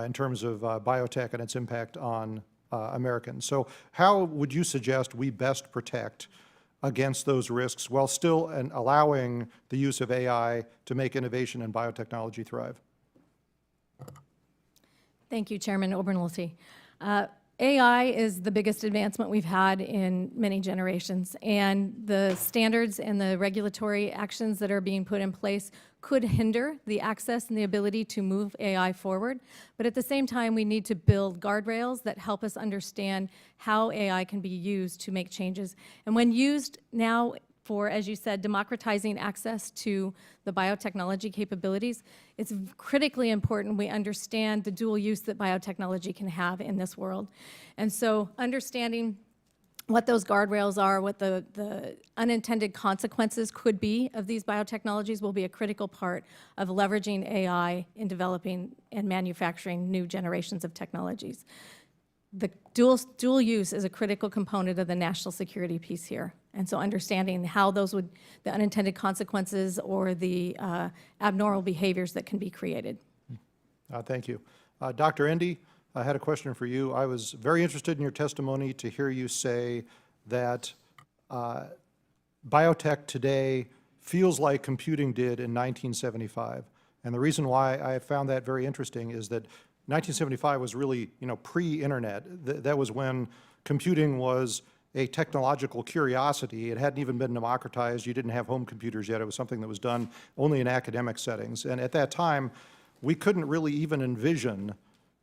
in terms of biotech and its impact on Americans. So how would you suggest we best protect against those risks while still allowing the use of AI to make innovation and biotechnology thrive? Thank you, Chairman Obernolte. AI is the biggest advancement we've had in many generations, and the standards and the regulatory actions that are being put in place could hinder the access and the ability to move AI forward. But at the same time, we need to build guardrails that help us understand how AI can be used to make changes. And when used now for, as you said, democratizing access to the biotechnology capabilities, it's critically important we understand the dual use that biotechnology can have in this world. And so understanding what those guardrails are, what the unintended consequences could be of these biotechnologies will be a critical part of leveraging AI in developing and manufacturing new generations of technologies. The dual use is a critical component of the national security piece here. And so understanding how those the unintended consequences or the abnormal behaviors that can be created. Thank you. Dr. Endy, I had a question for you. I was very interested in your testimony to hear you say that biotech today feels like computing did in 1975. And the reason why I found that very interesting is that 1975 was really, pre-internet. That was when computing was a technological curiosity. It hadn't even been democratized. You didn't have home computers yet. It was something that was done only in academic settings. And at that time, we couldn't really even envision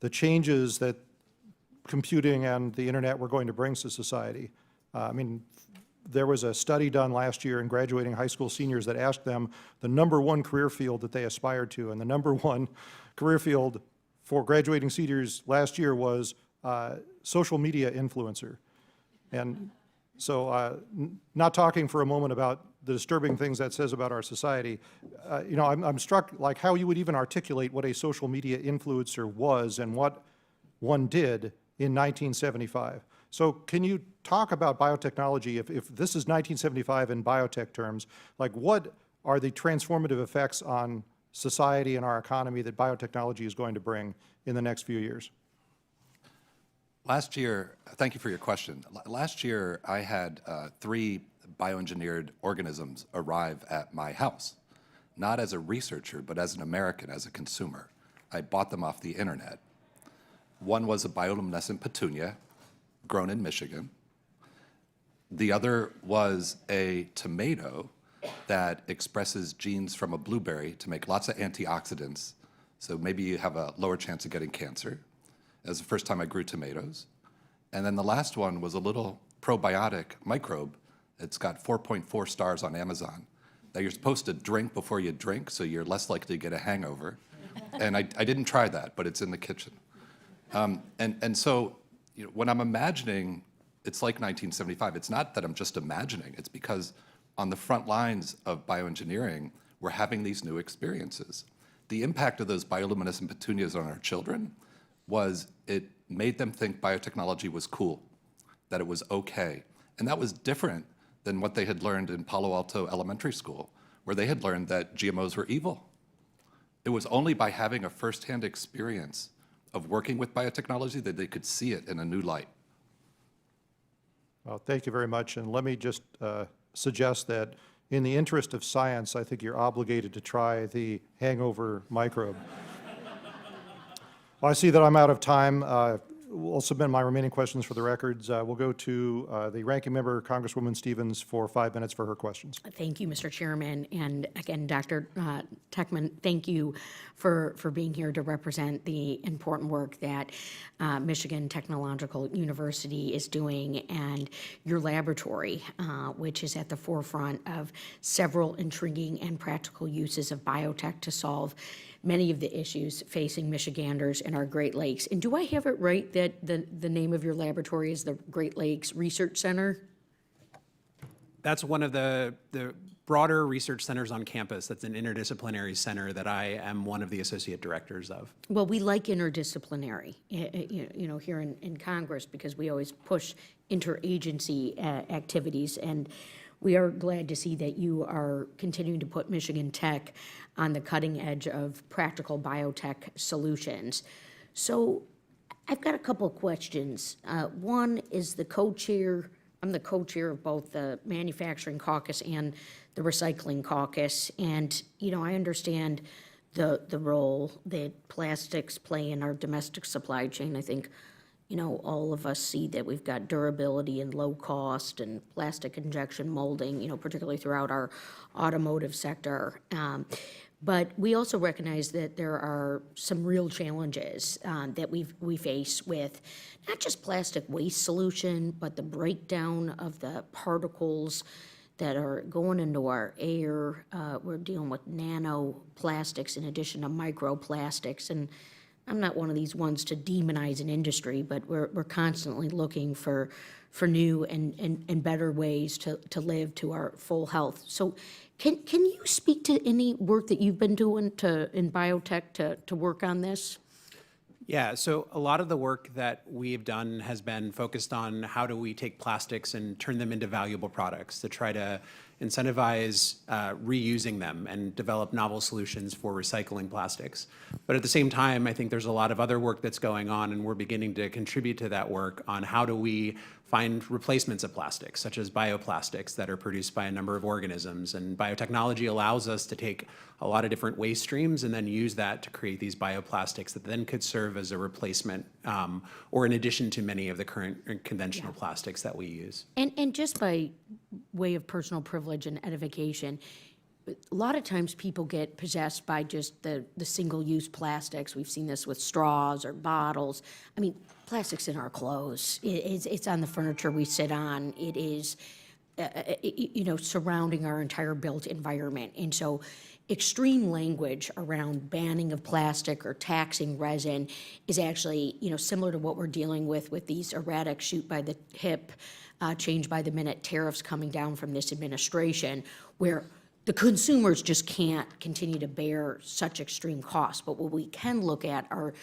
the changes that computing and the internet were going to bring to society. There was a study done last year in graduating high school seniors that asked them the #1 career field that they aspired to, and the #1 career field for graduating seniors last year was social media influencer. And so not talking for a moment about the disturbing things that says about our society, I'm struck like how you would even articulate what a social media influencer was and what one did in 1975. So can you talk about biotechnology, if this is 1975 in biotech terms, like what are the transformative effects on society and our economy that biotechnology is going to bring in the next few years? Last year, thank you for your question. Last year, I had 3 bioengineered organisms arrive at my house, not as a researcher, but as an American, as a consumer. I bought them off the internet. One was a bioluminescent petunia grown in Michigan. The other was a tomato that expresses genes from a blueberry to make lots of antioxidants, so maybe you have a lower chance of getting cancer. That was the first time I grew tomatoes. And then the last one was a little probiotic microbe. It's got 4.4 stars on Amazon that you're supposed to drink before you drink, so you're less likely to get a hangover. And I didn't try that, but it's in the kitchen. So when I'm imagining, it's like 1975. It's not that I'm just imagining. It's because on the front lines of bioengineering, we're having these new experiences. The impact of those bioluminescent petunias on our children was it made them think biotechnology was cool, that it was okay. And that was different than what they had learned in Palo Alto Elementary School, where they had learned that GMOs were evil. It was only by having a firsthand experience of working with biotechnology that they could see it in a new light. Well, thank you very much. And let me just suggest that in the interest of science, I think you're obligated to try the hangover microbe. Well, I see that I'm out of time. We'll submit my remaining questions for the records. We'll go to the ranking member, Congresswoman Stevens, for 5 minutes for her questions. Thank you, Mr. Chairman. And again, Dr. Techtmann, thank you for being here to represent the important work that Michigan Technological University is doing and your laboratory, which is at the forefront of several intriguing and practical uses of biotech to solve many of the issues facing Michiganders in our Great Lakes. And do I have it right that the name of your laboratory is the Great Lakes Research Center? That's one of the broader research centers on campus. That's an interdisciplinary center that I am one of the associate directors of. Well, we like interdisciplinary, here in Congress, because we always push interagency activities, and we are glad to see that you are continuing to put Michigan Tech on the cutting edge of practical biotech solutions. So I've got a couple of questions. One is I'm the co-chair of both the Manufacturing Caucus and the Recycling Caucus, and, I understand the role that plastics play in our domestic supply chain. I think, all of us see that we've got durability and low cost and plastic injection molding, particularly throughout our automotive sector. But we also recognize that there are some real challenges that we face with not just plastic waste solution, but the breakdown of the particles that are going into our air. We're dealing with nanoplastics in addition to microplastics. And I'm not one of these ones to demonize an industry, but we're constantly looking for new and better ways to live to our full health. So can you speak to any work that you've been doing in biotech to work on this? Yeah, so a lot of the work that we've done has been focused on how do we take plastics and turn them into valuable products to try to incentivize reusing them and develop novel solutions for recycling plastics. But at the same time, I think there's a lot of other work that's going on, and we're beginning to contribute to that work on how do we find replacements of plastics, such as bioplastics that are produced by a number of organisms. And biotechnology allows us to take a lot of different waste streams and then use that to create these bioplastics that then could serve as a replacement or in addition to many of the current conventional plastics that we use. And just by way of personal privilege and edification, a lot of times people get possessed by just the single-use plastics. We've seen this with straws or bottles. I mean, plastics in our clothes. It's on the furniture we sit on. It is, surrounding our entire built environment. And so extreme language around banning of plastic or taxing resin is actually, similar to what we're dealing with these erratic shoot by the hip, change by the minute tariffs coming down from this administration, where the consumers just can't continue to bear such extreme costs. But what we can look at are,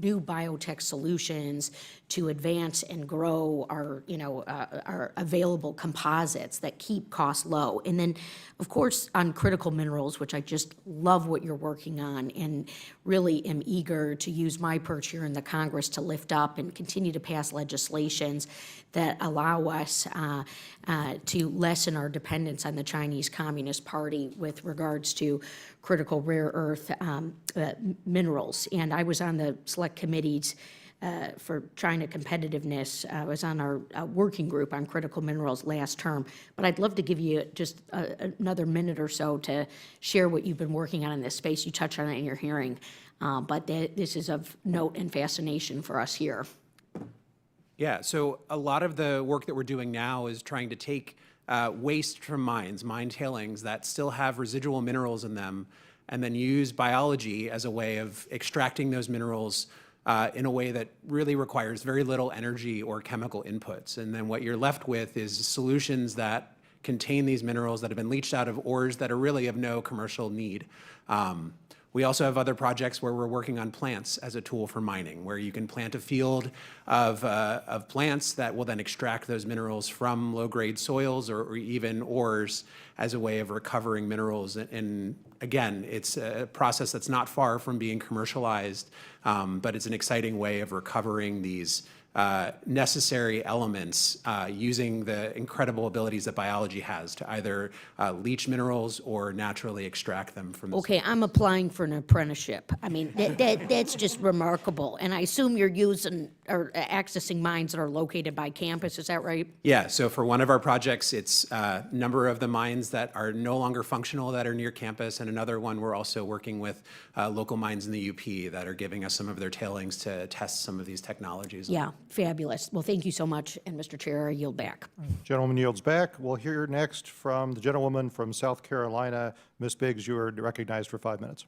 new biotech solutions to advance and grow our available composites that keep costs low. And then, of course, on critical minerals, which I just love what you're working on, and really am eager to use my perch here in the Congress to lift up and continue to pass legislations that allow us to lessen our dependence on the Chinese Communist Party with regards to critical rare earth minerals. And I was on the select committees for China competitiveness. I was on our working group on critical minerals last term. But I'd love to give you just another minute or so to share what you've been working on in this space. You touched on it in your hearing, but this is of note and fascination for us here. Yeah, so a lot of the work that we're doing now is trying to take waste from mine tailings that still have residual minerals in them, and then use biology as a way of extracting those minerals in a way that really requires very little energy or chemical inputs. And then what you're left with is solutions that contain these minerals that have been leached out of ores that are really of no commercial need. We also have other projects where we're working on plants as a tool for mining, where you can plant a field of plants that will then extract those minerals from low-grade soils or even ores as a way of recovering minerals. And again, it's a process that's not far from being commercialized, but it's an exciting way of recovering these necessary elements using the incredible abilities that biology has to either leach minerals or naturally extract them from the Okay, I'm applying for an apprenticeship. I mean, that's just remarkable. And I assume you're using or accessing mines that are located by campus, is that right? Yeah, so for one of our projects, it's a number of the mines that are no longer functional that are near campus, and another one we're also working with local mines in the UP that are giving us some of their tailings to test some of these technologies. Yeah, fabulous. Well, thank you so much, and Mr. Chair, I yield back. Gentleman yields back. We'll hear next from the gentlewoman from South Carolina. Ms. Biggs, you are recognized for 5 minutes.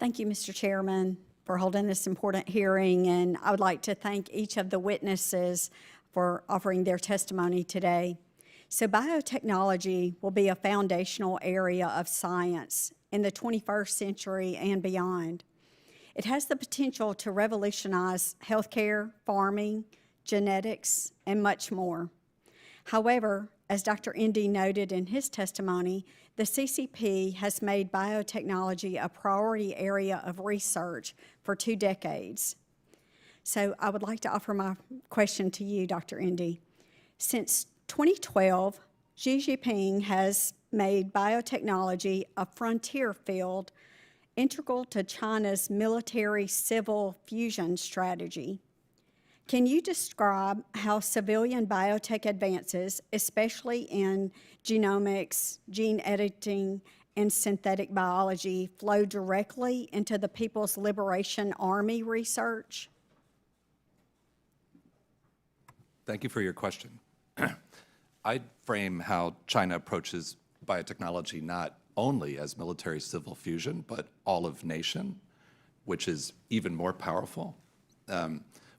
Thank you, Mr. Chairman, for holding this important hearing, and I would like to thank each of the witnesses for offering their testimony today. So biotechnology will be a foundational area of science in the 21st century and beyond. It has the potential to revolutionize healthcare, farming, genetics, and much more. However, as Dr. Endy noted in his testimony, the CCP has made biotechnology a priority area of research for 2 decades. So I would like to offer my question to you, Dr. Endy. Since 2012, Xi Jinping has made biotechnology a frontier field integral to China's military-civil fusion strategy. Can you describe how civilian biotech advances, especially in genomics, gene editing, and synthetic biology, flow directly into the People's Liberation Army research? Thank you for your question. I'd frame how China approaches biotechnology not only as military-civil fusion, but all of nation. which is even more powerful.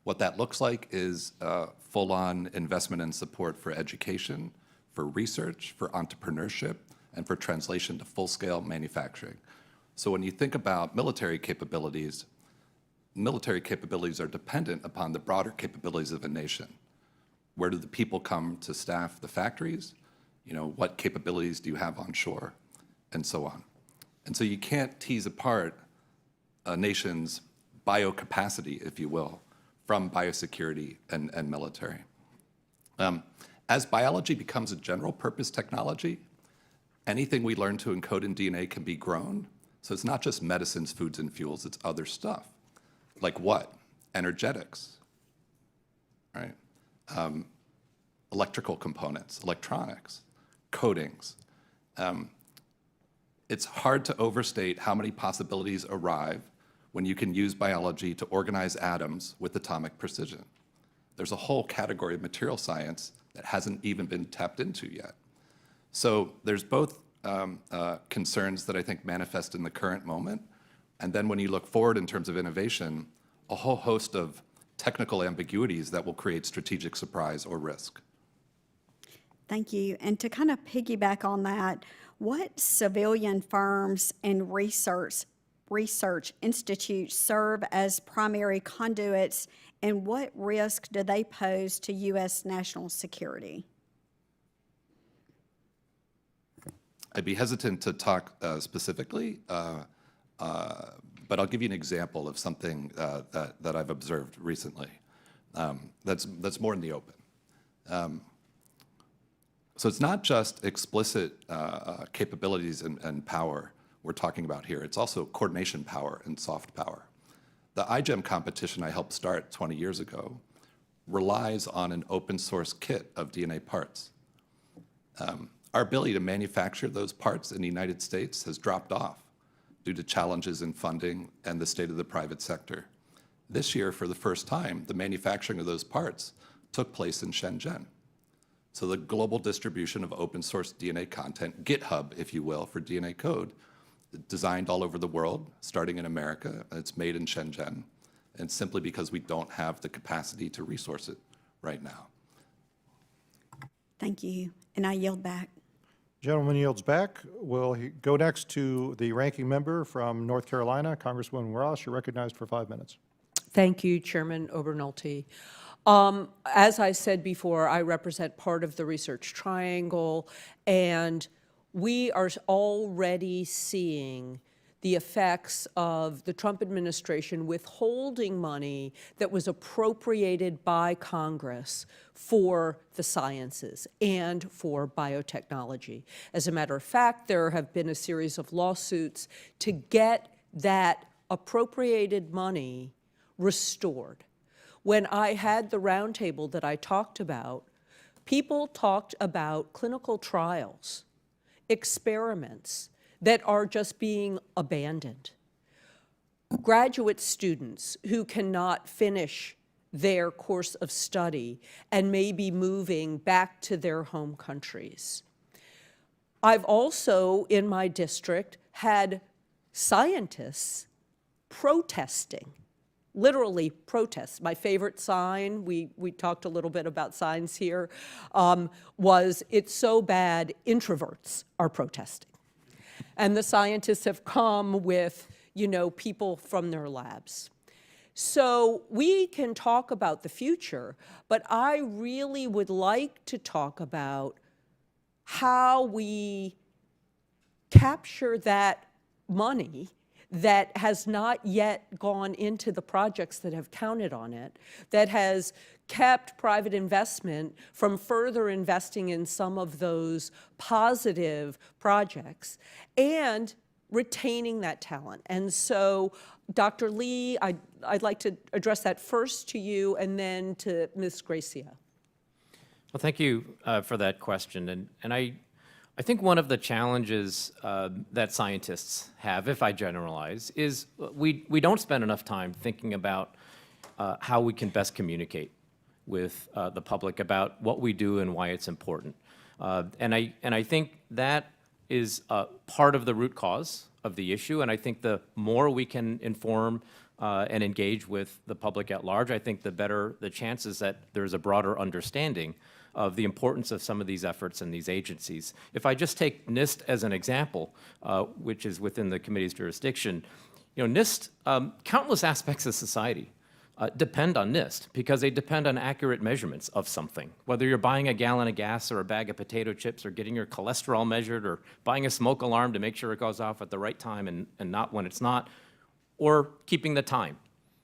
What that looks like is full-on investment and support for education, for research, for entrepreneurship, and for translation to full-scale manufacturing. So when you think about military capabilities are dependent upon the broader capabilities of a nation. Where do the people come to staff the factories? You know, what capabilities do you have on shore? And so on. And so you can't tease apart a nation's biocapacity, if you will, from biosecurity and military. As biology becomes a general purpose technology, anything we learn to encode in DNA can be grown. So it's not just medicines, foods, and fuels, it's other stuff. Like what? Energetics, right? Electrical components, electronics, coatings. It's hard to overstate how many possibilities arrive when you can use biology to organize atoms with atomic precision. There's a whole category of material science that hasn't even been tapped into yet. So there's both concerns that I think manifest in the current moment, and then when you look forward in terms of innovation, a whole host of technical ambiguities that will create strategic surprise or risk. Thank you. And to kind of piggyback on that, what civilian firms and research institutes serve as primary conduits, and what risk do they pose to U.S. national security? I'd be hesitant to talk specifically, but I'll give you an example of something that I've observed recently that's more in the open. So it's not just explicit capabilities and power we're talking about here. It's also coordination power and soft power. The iGEM competition I helped start 20 years ago relies on an open source kit of DNA parts. Our ability to manufacture those parts in the United States has dropped off due to challenges in funding and the state of the private sector. This year, for the first time, the manufacturing of those parts took place in Shenzhen. So the global distribution of open source DNA content, GitHub, if you will, for DNA code, designed all over the world, starting in America, and it's made in Shenzhen, and simply because we don't have the capacity to resource it right now. Thank you, and I yield back. Gentleman yields back. We'll go next to the ranking member from North Carolina, Congresswoman Ross. You're recognized for 5 minutes. Thank you, Chairman Obernolte. As I said before, I represent part of the Research Triangle, and we are already seeing the effects of the Trump administration withholding money that was appropriated by Congress for the sciences and for biotechnology. As a matter of fact, there have been a series of lawsuits to get that appropriated money restored. When I had the roundtable that I talked about, people talked about clinical trials, experiments that are just being abandoned. Graduate students who cannot finish their course of study and may be moving back to their home countries. I've also, in my district, had scientists protesting, literally protests. My favorite sign, we talked a little bit about signs here, was "It's so bad, introverts are protesting." And the scientists have come with, people from their labs. So we can talk about the future, but I really would like to talk about how we capture that money that has not yet gone into the projects that have counted on it, that has kept private investment from further investing in some of those positive projects, and retaining that talent. And so, Dr. Lee, I'd like to address that first to you and then to Ms. Gracio. Well, thank you for that question. And I think one of the challenges that scientists have, if I generalize, is we don't spend enough time thinking about how we can best communicate with the public about what we do and why it's important. And I think that is part of the root cause of the issue, and I think the more we can inform and engage with the public at large, I think the better the chances that there's a broader understanding of the importance of some of these efforts and these agencies. If I just take NIST as an example, which is within the committee's jurisdiction, NIST, countless aspects of society depend on NIST because they depend on accurate measurements of something. Whether you're buying a gallon of gas or a bag of potato chips or getting your cholesterol measured or buying a smoke alarm to make sure it goes off at the right time and not when it's not, or keeping the time,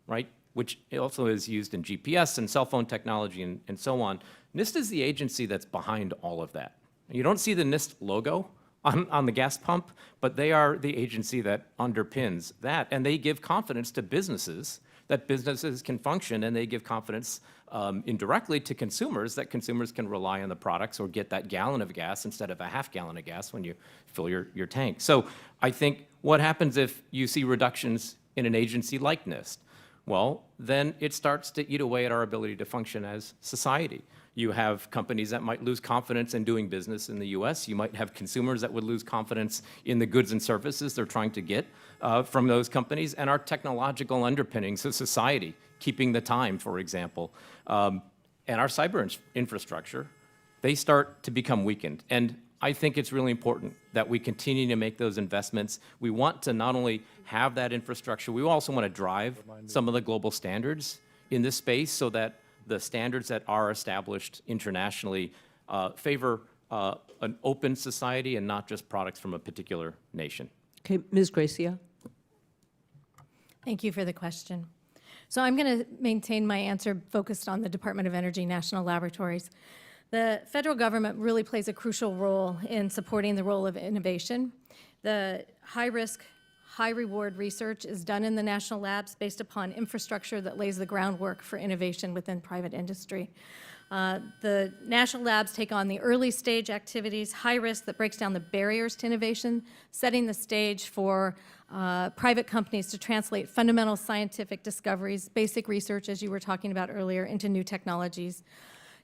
right? Which also is used in GPS and cell phone technology and so on. NIST is the agency that's behind all of that. You don't see the NIST logo on the gas pump, but they are the agency that underpins that, and they give confidence to businesses that businesses can function, and they give confidence indirectly to consumers that consumers can rely on the products or get that gallon of gas instead of a half gallon of gas when you fill your tank. So I think what happens if you see reductions in an agency like NIST? Well, then it starts to eat away at our ability to function as society. You have companies that might lose confidence in doing business in the U.S. You might have consumers that would lose confidence in the goods and services they're trying to get from those companies, and our technological underpinnings of society, keeping the time, for example, and our cyber infrastructure, they start to become weakened. And I think it's really important that we continue to make those investments. We want to not only have that infrastructure, we also want to drive some of the global standards in this space so that the standards that are established internationally favor an open society and not just products from a particular nation. Okay, Ms. Gracio. Thank you for the question. So I'm going to maintain my answer focused on the Department of Energy National Laboratories. The federal government really plays a crucial role in supporting the role of innovation. The high-risk, high-reward research is done in the national labs based upon infrastructure that lays the groundwork for innovation within private industry. The national labs take on the early stage activities, high risk that breaks down the barriers to innovation, setting the stage for private companies to translate fundamental scientific discoveries, basic research, as you were talking about earlier, into new technologies.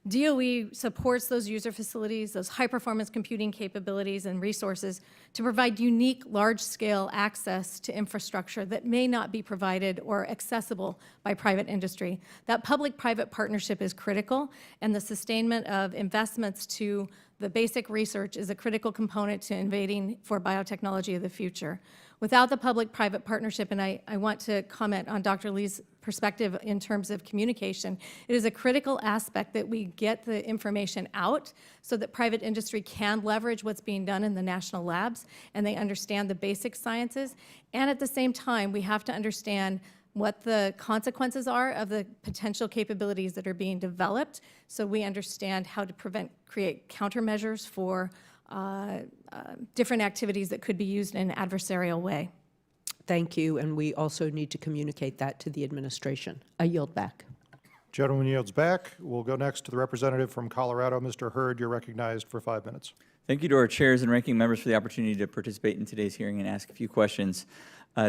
DOE supports those user facilities, those high-performance computing capabilities and resources to provide unique, large-scale access to infrastructure that may not be provided or accessible by private industry. That public-private partnership is critical, and the sustainment of investments to the basic research is a critical component to innovating for biotechnology of the future. Without the public-private partnership, and I want to comment on Dr. Lee's perspective in terms of communication, it is a critical aspect that we get the information out so that private industry can leverage what's being done in the national labs and they understand the basic sciences. And at the same time, we have to understand what the consequences are of the potential capabilities that are being developed so we understand how to create countermeasures for different activities that could be used in an adversarial way. Thank you, and we also need to communicate that to the administration. I yield back. Gentleman yields back. We'll go next to the representative from Colorado, Mr. Hurd. You're recognized for 5 minutes. Thank you to our chairs and ranking members for the opportunity to participate in today's hearing and ask a few questions.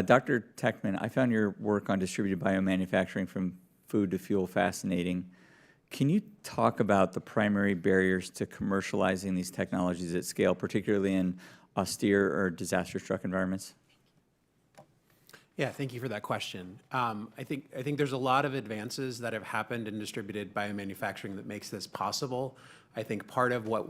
Dr. Techtmann, I found your work on distributed biomanufacturing from food to fuel fascinating. Can you talk about the primary barriers to commercializing these technologies at scale, particularly in austere or disaster-struck environments? Yeah, thank you for that question. I think there's a lot of advances that have happened in distributed biomanufacturing that makes this possible. I think part of what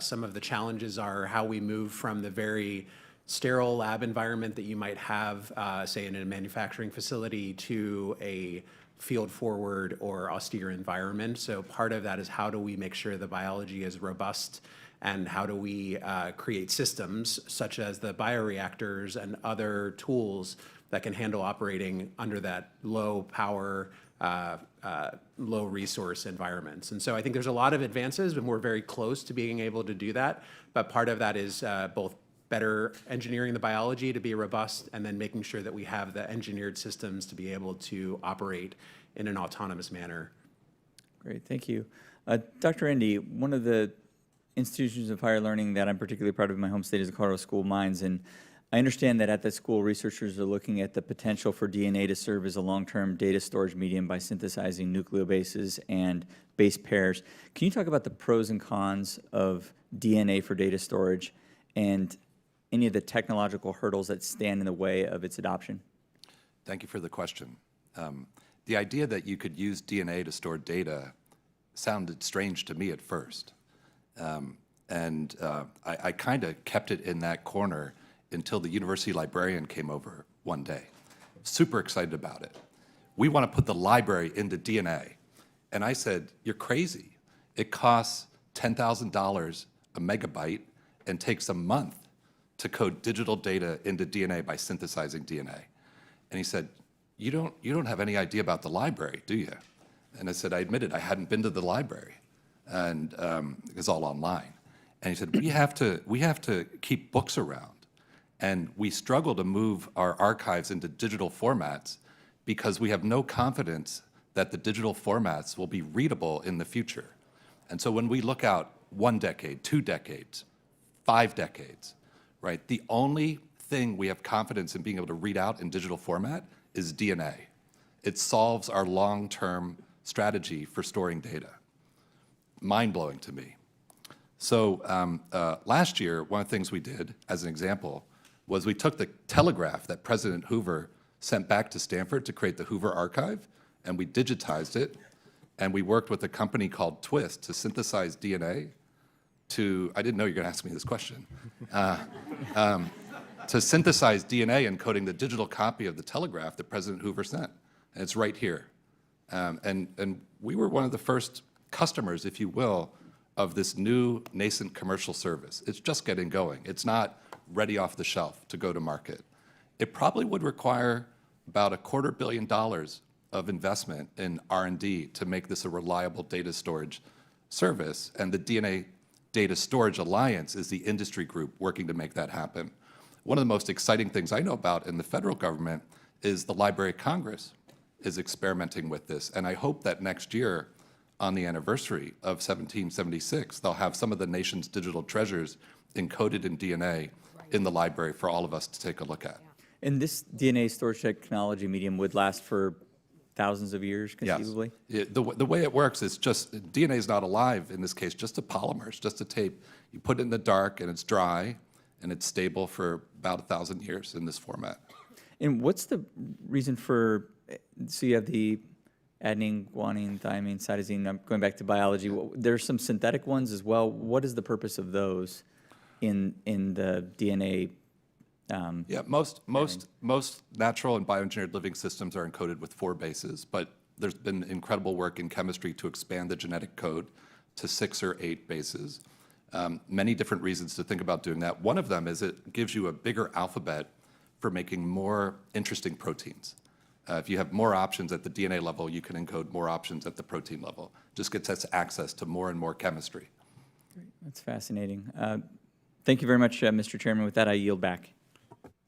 some of the challenges are how we move from the very sterile lab environment that you might have, say, in a manufacturing facility to a field forward or austere environment. So part of that is how do we make sure the biology is robust and how do we create systems such as the bioreactors and other tools that can handle operating under that low power, low resource environments. And so I think there's a lot of advances and we're very close to being able to do that. But part of that is both better engineering the biology to be robust and then making sure that we have the engineered systems to be able to operate in an autonomous manner. Great, thank you. Dr. Endy, one of the institutions of higher learning that I'm particularly proud of in my home state is the Colorado School of Mines. And I understand that at the school, researchers are looking at the potential for DNA to serve as a long-term data storage medium by synthesizing nucleobases and base pairs. Can you talk about the pros and cons of DNA for data storage? And any of the technological hurdles that stand in the way of its adoption? Thank you for the question. The idea that you could use DNA to store data sounded strange to me at first. I kind of kept it in that corner until the university librarian came over one day. Super excited about it. We want to put the library into DNA. And I said, you're crazy. It costs $10,000 a megabyte and takes a month to code digital data into DNA by synthesizing DNA. And he said, you don't have any idea about the library, do you? And I said, I admitted I hadn't been to the library, and it's all online. And he said, we have to keep books around. And we struggle to move our archives into digital formats because we have no confidence that the digital formats will be readable in the future. And so when we look out 1 decade, 2 decades, 5 decades, right, the only thing we have confidence in being able to read out in digital format is DNA. It solves our long-term strategy for storing data. Mind-blowing to me. So last year, one of the things we did, as an example, was we took the telegraph that President Hoover sent back to Stanford to create the Hoover archive, and we digitized it, and we worked with a company called Twist to synthesize DNA to, I didn't know you were going to ask me this question, to synthesize DNA encoding the digital copy of the telegraph that President Hoover sent. And it's right here. And we were one of the first customers, if you will, of this new nascent commercial service. It's just getting going. It's not ready off the shelf to go to market. It probably would require about $250 million of investment in R&D to make this a reliable data storage service, and the DNA Data Storage Alliance is the industry group working to make that happen. One of the most exciting things I know about in the federal government is the Library of Congress is experimenting with this, and I hope that next year, on the anniversary of 1776, they'll have some of the nation's digital treasures encoded in DNA in the library for all of us to take a look at. And this DNA storage technology medium would last for thousands of years, conceivably? Yes. The way it works is just, DNA is not alive in this case, just a polymer, it's just a tape. You put it in the dark and it's dry and it's stable for about 1,000 years in this format. And what's the reason for, so you have the adenine, guanine, thymine, cytosine, I'm going back to biology, there's some synthetic ones as well. What is the purpose of those in the DNA? Yeah, most natural and bioengineered living systems are encoded with 4 bases, but there's been incredible work in chemistry to expand the genetic code to 6 or 8 bases. Many different reasons to think about doing that. One of them is it gives you a bigger alphabet for making more interesting proteins. If you have more options at the DNA level, you can encode more options at the protein level. Just gets us access to more and more chemistry. Great. That's fascinating. Thank you very much, Mr. Chairman. With that, I yield back.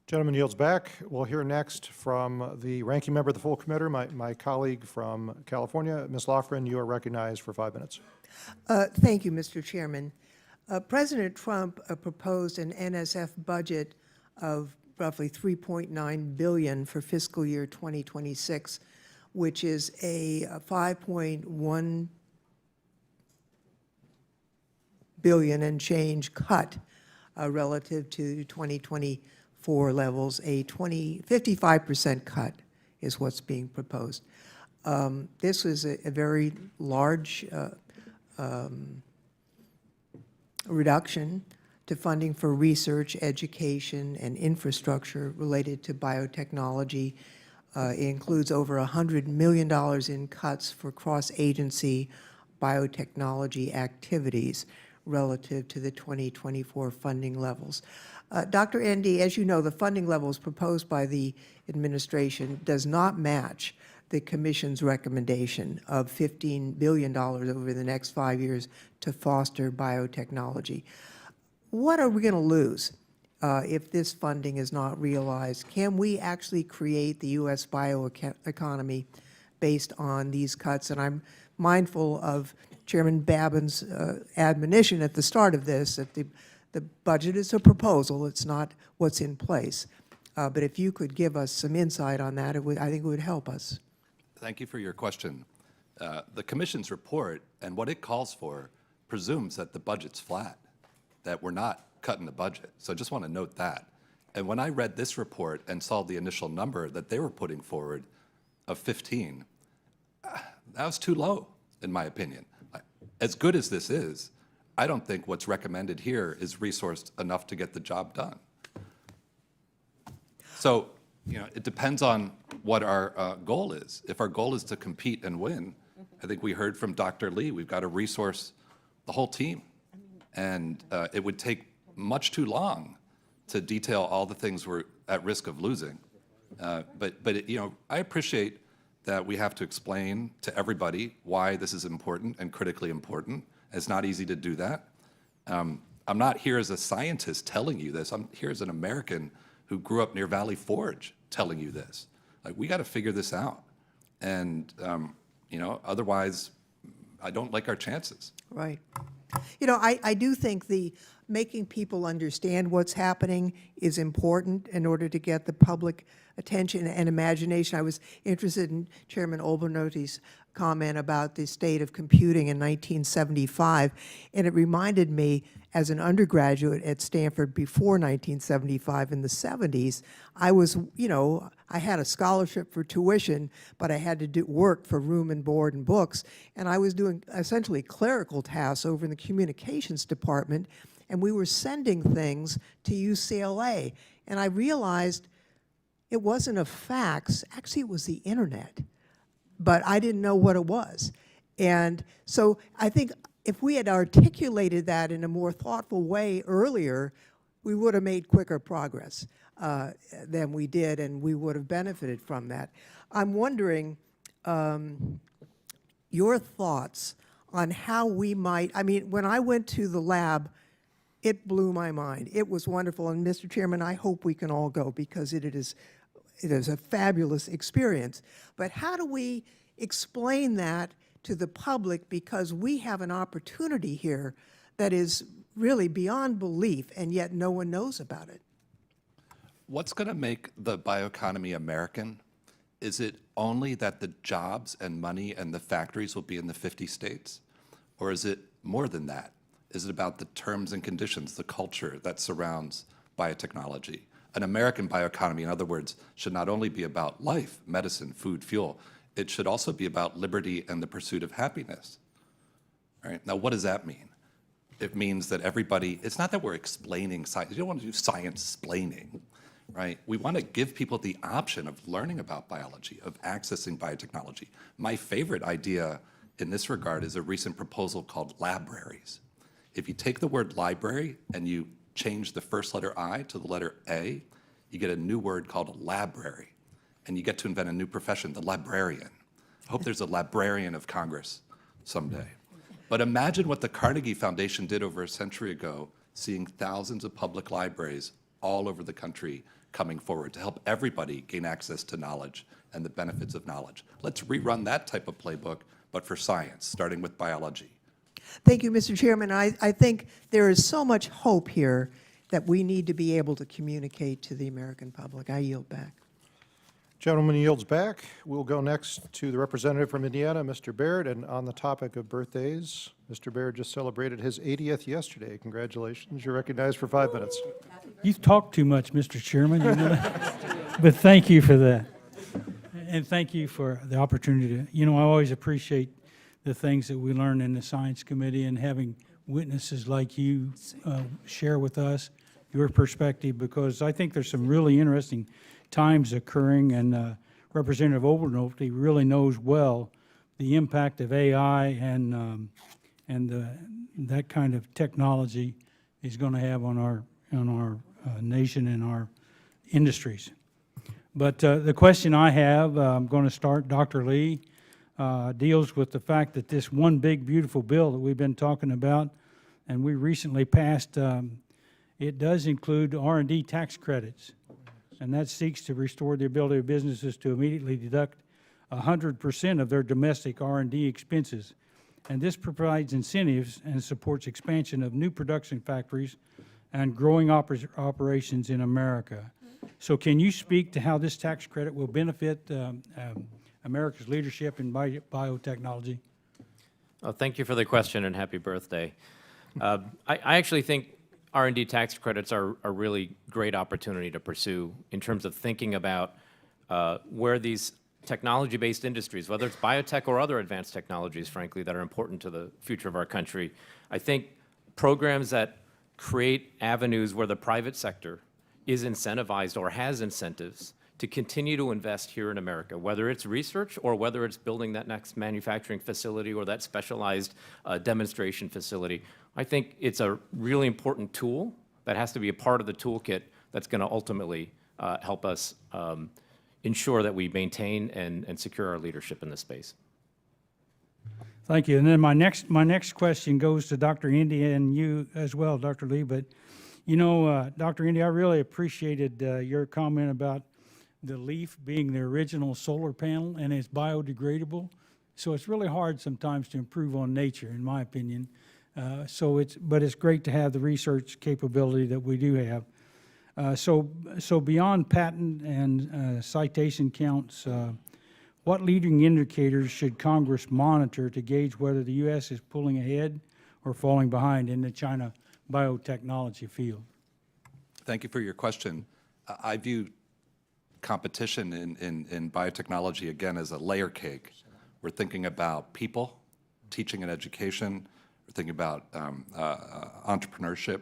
Gentleman yields back. We'll hear next from the ranking member of the full committee, my colleague from California. Ms. Lofgren, you are recognized for 5 minutes. Thank you, Mr. Chairman. President Trump proposed an NSF budget of roughly $3.9 billion for fiscal year 2026, which is a $5.1 billion and change cut relative to 2024 levels. A 55% cut is what's being proposed. This was a very large reduction to funding for research, education, and infrastructure related to biotechnology. It includes over $100 million in cuts for cross-agency biotechnology activities relative to the 2024 funding levels. Dr. Endy, as you know, the funding levels proposed by the administration does not match the Commission's recommendation of $15 billion over the next 5 years to foster biotechnology. What are we going to lose if this funding is not realized? Can we actually create the U.S. bioeconomy based on these cuts? And I'm mindful of Chairman Babin's admonition at the start of this, that the budget is a proposal, it's not what's in place. But if you could give us some insight on that, I think it would help us. Thank you for your question. The Commission's report and what it calls for presumes that the budget's flat, that we're not cutting the budget. So I just want to note that. And when I read this report and saw the initial number that they were putting forward of 15, that was too low, in my opinion. As good as this is, I don't think what's recommended here is resourced enough to get the job done. So, it depends on what our goal is. If our goal is to compete and win, I think we heard from Dr. Lee, we've got to resource the whole team. And it would take much too long to detail all the things we're at risk of losing. But I appreciate that we have to explain to everybody why this is important and critically important. It's not easy to do that. I'm not here as a scientist telling you this. I'm here as an American who grew up near Valley Forge telling you this. Like, we got to figure this out. And, otherwise, I don't like our chances. Right. I do think the making people understand what's happening is important in order to get the public attention and imagination. I was interested in Chairman Obernoti's comment about the state of computing in 1975, and it reminded me, as an undergraduate at Stanford before 1975 in the 70s, I had a scholarship for tuition, but I had to do work for room and board and books, and I was doing essentially clerical tasks over in the communications department, and we were sending things to UCLA, and I realized it wasn't a fax, actually it was the internet, but I didn't know what it was. And so I think if we had articulated that in a more thoughtful way earlier, we would have made quicker progress than we did, and we would have benefited from that. I'm wondering your thoughts on how we might, when I went to the lab, it blew my mind. It was wonderful, and Mr. Chairman, I hope we can all go because it is a fabulous experience. But how do we explain that to the public, because we have an opportunity here that is really beyond belief, and yet no one knows about it? What's going to make the bioeconomy American? Is it only that the jobs and money and the factories will be in the 50 states? Or is it more than that? Is it about the terms and conditions, the culture that surrounds biotechnology? An American bioeconomy, in other words, should not only be about life, medicine, food, fuel, it should also be about liberty and the pursuit of happiness. All right? Now, what does that mean? It means that everybody, it's not that we're explaining science. You don't want to do science-splaining, right? We want to give people the option of learning about biology, of accessing biotechnology. My favorite idea in this regard is a recent proposal called libraries. If you take the word library and you change the first letter I to the letter A, you get a new word called a library. And you get to invent a new profession, the librarian. I hope there's a librarian of Congress someday. But imagine what the Carnegie Foundation did over a century ago, seeing thousands of public libraries all over the country coming forward to help everybody gain access to knowledge and the benefits of knowledge. Let's rerun that type of playbook, but for science, starting with biology. Thank you, Mr. Chairman. I think there is so much hope here that we need to be able to communicate to the American public. I yield back. Gentleman yields back. We'll go next to the representative from Indiana, Mr. Baird. And on the topic of birthdays, Mr. Baird just celebrated his 80th yesterday. Congratulations. You're recognized for 5 minutes. You've talked too much, Mr. Chairman, but thank you for that. And thank you for the opportunity to, I always appreciate the things that we learn in the Science Committee, and having witnesses like you share with us your perspective, because I think there's some really interesting times occurring, and Representative Obernolte really knows well the impact of AI and that kind of technology is going to have on our nation and our industries. But the question I have, I'm going to start, Dr. Lee, deals with the fact that this one big beautiful bill that we've been talking about, and we recently passed, it does include R&D tax credits. And that seeks to restore the ability of businesses to immediately deduct 100% of their domestic R&D expenses. And this provides incentives and supports expansion of new production factories and growing operations in America. So can you speak to how this tax credit will benefit America's leadership in biotechnology? Well, thank you for the question, and happy birthday. I actually think R&D tax credits are a really great opportunity to pursue in terms of thinking about where these technology-based industries, whether it's biotech or other advanced technologies, frankly, that are important to the future of our country. I think programs that create avenues where the private sector is incentivized or has incentives to continue to invest here in America, whether it's research or whether it's building that next manufacturing facility or that specialized demonstration facility. I think it's a really important tool that has to be a part of the toolkit that's going to ultimately help us ensure that we maintain and secure our leadership in this space. Thank you. And then my next question goes to Dr. Endy and you as well, Dr. Lee. But, you know, Dr. Endy, I really appreciated your comment about the leaf being the original solar panel and it's biodegradable. So it's really hard sometimes to improve on nature, in my opinion. But it's great to have the research capability that we do have. So beyond patent and citation counts, what leading indicators should Congress monitor to gauge whether the U.S. is pulling ahead or falling behind in the China biotechnology field? Thank you for your question. I view competition in biotechnology, again, as a layer cake. We're thinking about people, teaching and education. We're thinking about entrepreneurship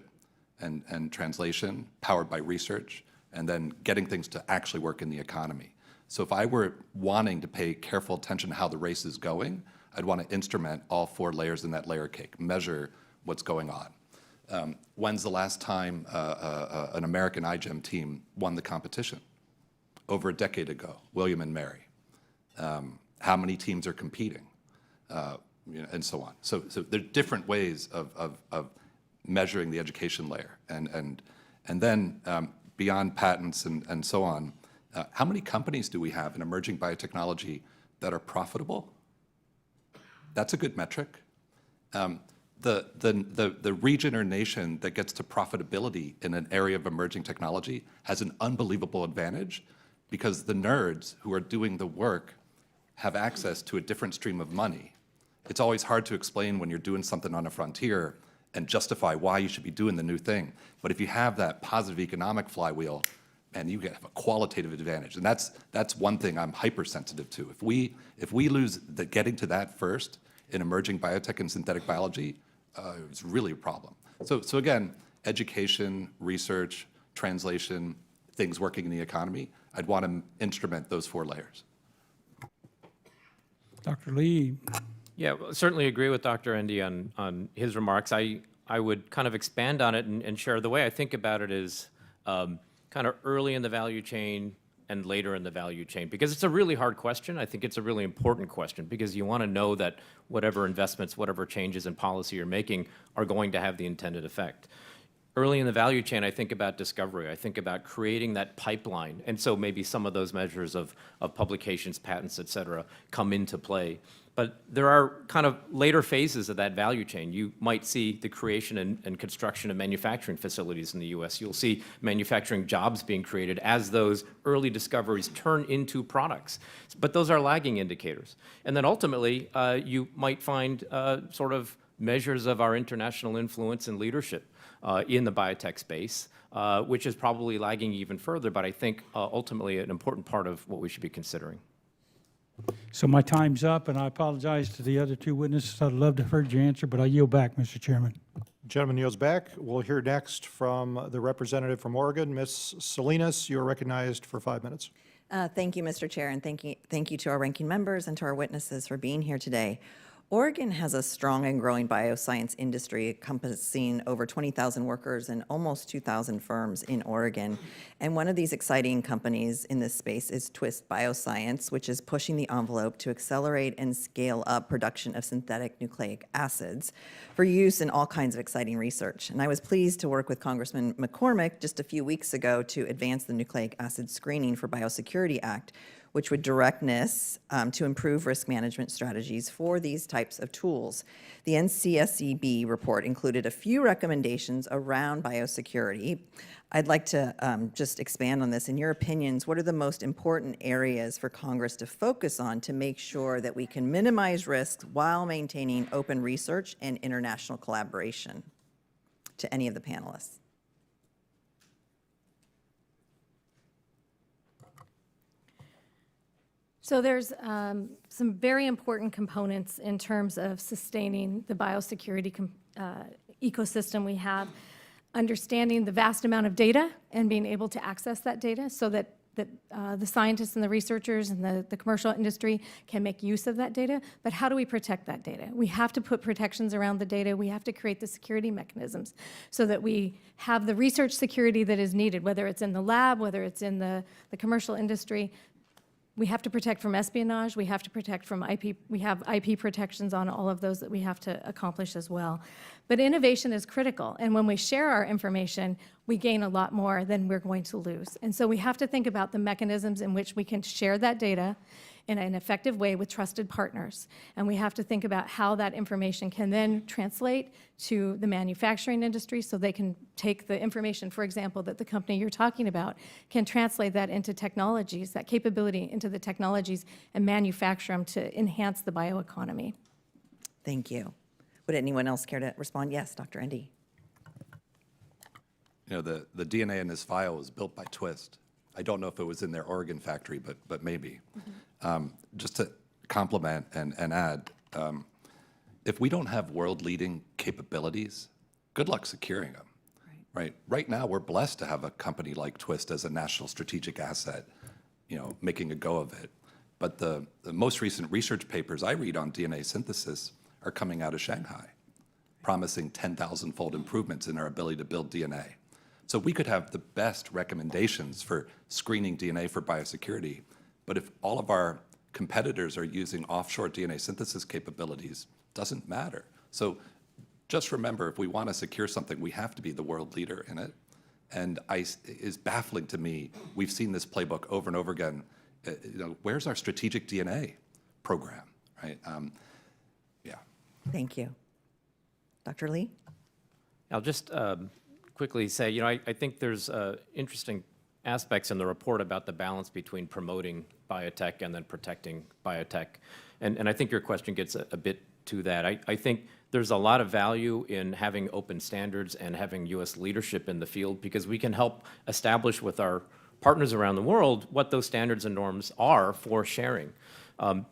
and translation powered by research, and then getting things to actually work in the economy. So if I were wanting to pay careful attention to how the race is going, I'd want to instrument all 4 layers in that layer cake, measure what's going on. When's the last time an American iGEM team won the competition? Over a decade ago, William and Mary. How many teams are competing? And so on. So there are different ways of measuring the education layer. And then beyond patents and so on, how many companies do we have in emerging biotechnology that are profitable? That's a good metric. The region or nation that gets to profitability in an area of emerging technology has an unbelievable advantage because the nerds who are doing the work have access to a different stream of money. It's always hard to explain when you're doing something on a frontier and justify why you should be doing the new thing. But if you have that positive economic flywheel, and you have a qualitative advantage. And that's one thing I'm hypersensitive to. If we lose getting to that first in emerging biotech and synthetic biology, it's really a problem. So again, education, research, translation, things working in the economy, I'd want to instrument those 4 layers. Dr. Lee. Yeah, well, certainly agree with Dr. Endy on his remarks. I would kind of expand on it and share the way I think about it is kind of early in the value chain and later in the value chain, because it's a really hard question. I think it's a really important question because you want to know that whatever investments, whatever changes in policy you're making are going to have the intended effect. Early in the value chain, I think about discovery. I think about creating that pipeline. And so maybe some of those measures of publications, patents, et cetera, come into play. But there are kind of later phases of that value chain. You might see the creation and construction of manufacturing facilities in the U.S. You'll see manufacturing jobs being created as those early discoveries turn into products. But those are lagging indicators. And then ultimately, you might find sort of measures of our international influence and leadership in the biotech space, which is probably lagging even further, but I think ultimately an important part of what we should be considering. So my time's up, and I apologize to the other 2 witnesses. I'd love to have heard your answer, but I yield back, Mr. Chairman. Gentleman yields back. We'll hear next from the representative from Oregon, Ms. Salinas. You are recognized for 5 minutes. Thank you, Mr. Chair, and thank you to our ranking members and to our witnesses for being here today. Oregon has a strong and growing bioscience industry encompassing over 20,000 workers and almost 2,000 firms in Oregon. And one of these exciting companies in this space is Twist Bioscience, which is pushing the envelope to accelerate and scale up production of synthetic nucleic acids for use in all kinds of exciting research. And I was pleased to work with Congressman McCormick just a few weeks ago to advance the Nucleic Acid Screening for Biosecurity Act, which would direct NIST to improve risk management strategies for these types of tools. The NCSEB report included a few recommendations around biosecurity. I'd like to just expand on this. In your opinions, what are the most important areas for Congress to focus on to make sure that we can minimize risks while maintaining open research and international collaboration? to any of the panelists? So there's some very important components in terms of sustaining the biosecurity ecosystem we have, understanding the vast amount of data and being able to access that data so that the scientists and the researchers and the commercial industry can make use of that data. But how do we protect that data? We have to put protections around the data. We have to create the security mechanisms so that we have the research security that is needed, whether it's in the lab, whether it's in the commercial industry. We have to protect from espionage. We have to protect from IP. We have IP protections on all of those that we have to accomplish as well. But innovation is critical. And when we share our information, we gain a lot more than we're going to lose. And so we have to think about the mechanisms in which we can share that data in an effective way with trusted partners. And we have to think about how that information can then translate to the manufacturing industry so they can take the information, for example, that the company you're talking about can translate that into technologies, that capability into the technologies and manufacture them to enhance the bioeconomy. Thank you. Would anyone else care to respond? Yes, Dr. Endy. You know, the DNA in this vial was built by Twist. I don't know if it was in their Oregon factory, but maybe. Just to complement and add, if we don't have world-leading capabilities, good luck securing them. Right. Right now, we're blessed to have a company like Twist as a national strategic asset, you know, making a go of it. But the most recent research papers I read on DNA synthesis are coming out of Shanghai, promising 10,000-fold improvements in our ability to build DNA. So we could have the best recommendations for screening DNA for biosecurity, but if all of our competitors are using offshore DNA synthesis capabilities, it doesn't matter. So just remember, if we want to secure something, we have to be the world leader in it. And is baffling to me. We've seen this playbook over and over again. You know, where's our strategic DNA program, right? Yeah. Thank you. Dr. Lee? I'll just quickly say, you know, I think there's interesting aspects in the report about the balance between promoting biotech and then protecting biotech. And I think your question gets a bit to that. I think there's a lot of value in having open standards and having U.S. leadership in the field because we can help establish with our partners around the world what those standards and norms are for sharing.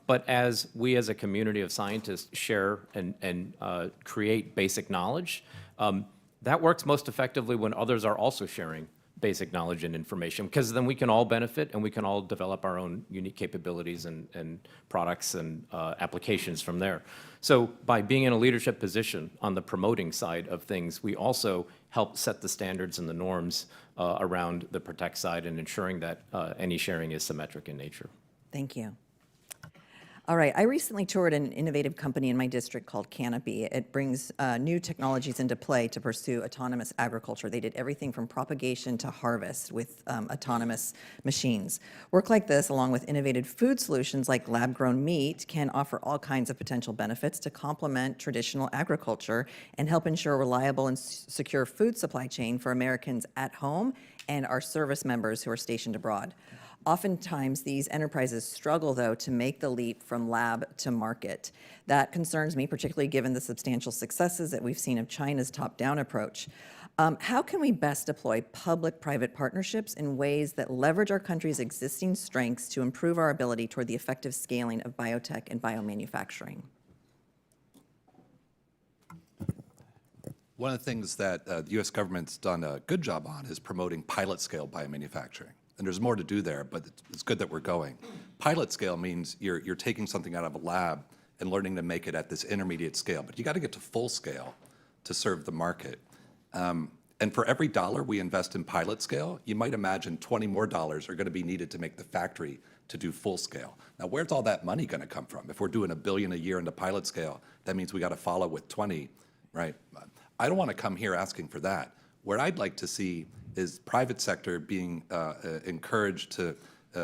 But as we as a community of scientists share and create basic knowledge, that works most effectively when others are also sharing basic knowledge and information, because then we can all benefit and we can all develop our own unique capabilities and products and applications from there. So by being in a leadership position on the promoting side of things, we also help set the standards and the norms around the protect side and ensuring that any sharing is symmetric in nature. Thank you. All right, I recently toured an innovative company in my district called Canopy. It brings new technologies into play to pursue autonomous agriculture. They did everything from propagation to harvest with autonomous machines. Work like this, along with innovative food solutions like lab-grown meat, can offer all kinds of potential benefits to complement traditional agriculture and help ensure a reliable and secure food supply chain for Americans at home and our service members who are stationed abroad. Oftentimes, these enterprises struggle, though, to make the leap from lab to market. That concerns me, particularly given the substantial successes that we've seen of China's top-down approach. How can we best deploy public-private partnerships in ways that leverage our country's existing strengths to improve our ability toward the effective scaling of biotech and biomanufacturing? One of the things that the U.S. government's done a good job on is promoting pilot-scale biomanufacturing. And there's more to do there, but it's good that we're going. Pilot scale means you're taking something out of a lab and learning to make it at this intermediate scale, but you got to get to full scale to serve the market. And for every dollar we invest in pilot scale, you might imagine 20 more dollars are going to be needed to make the factory to do full scale. Now, where's all that money going to come from? If we're doing $1 billion a year into pilot scale, that means we got to follow with 20, right? I don't want to come here asking for that. Where I'd like to see is private sector being encouraged to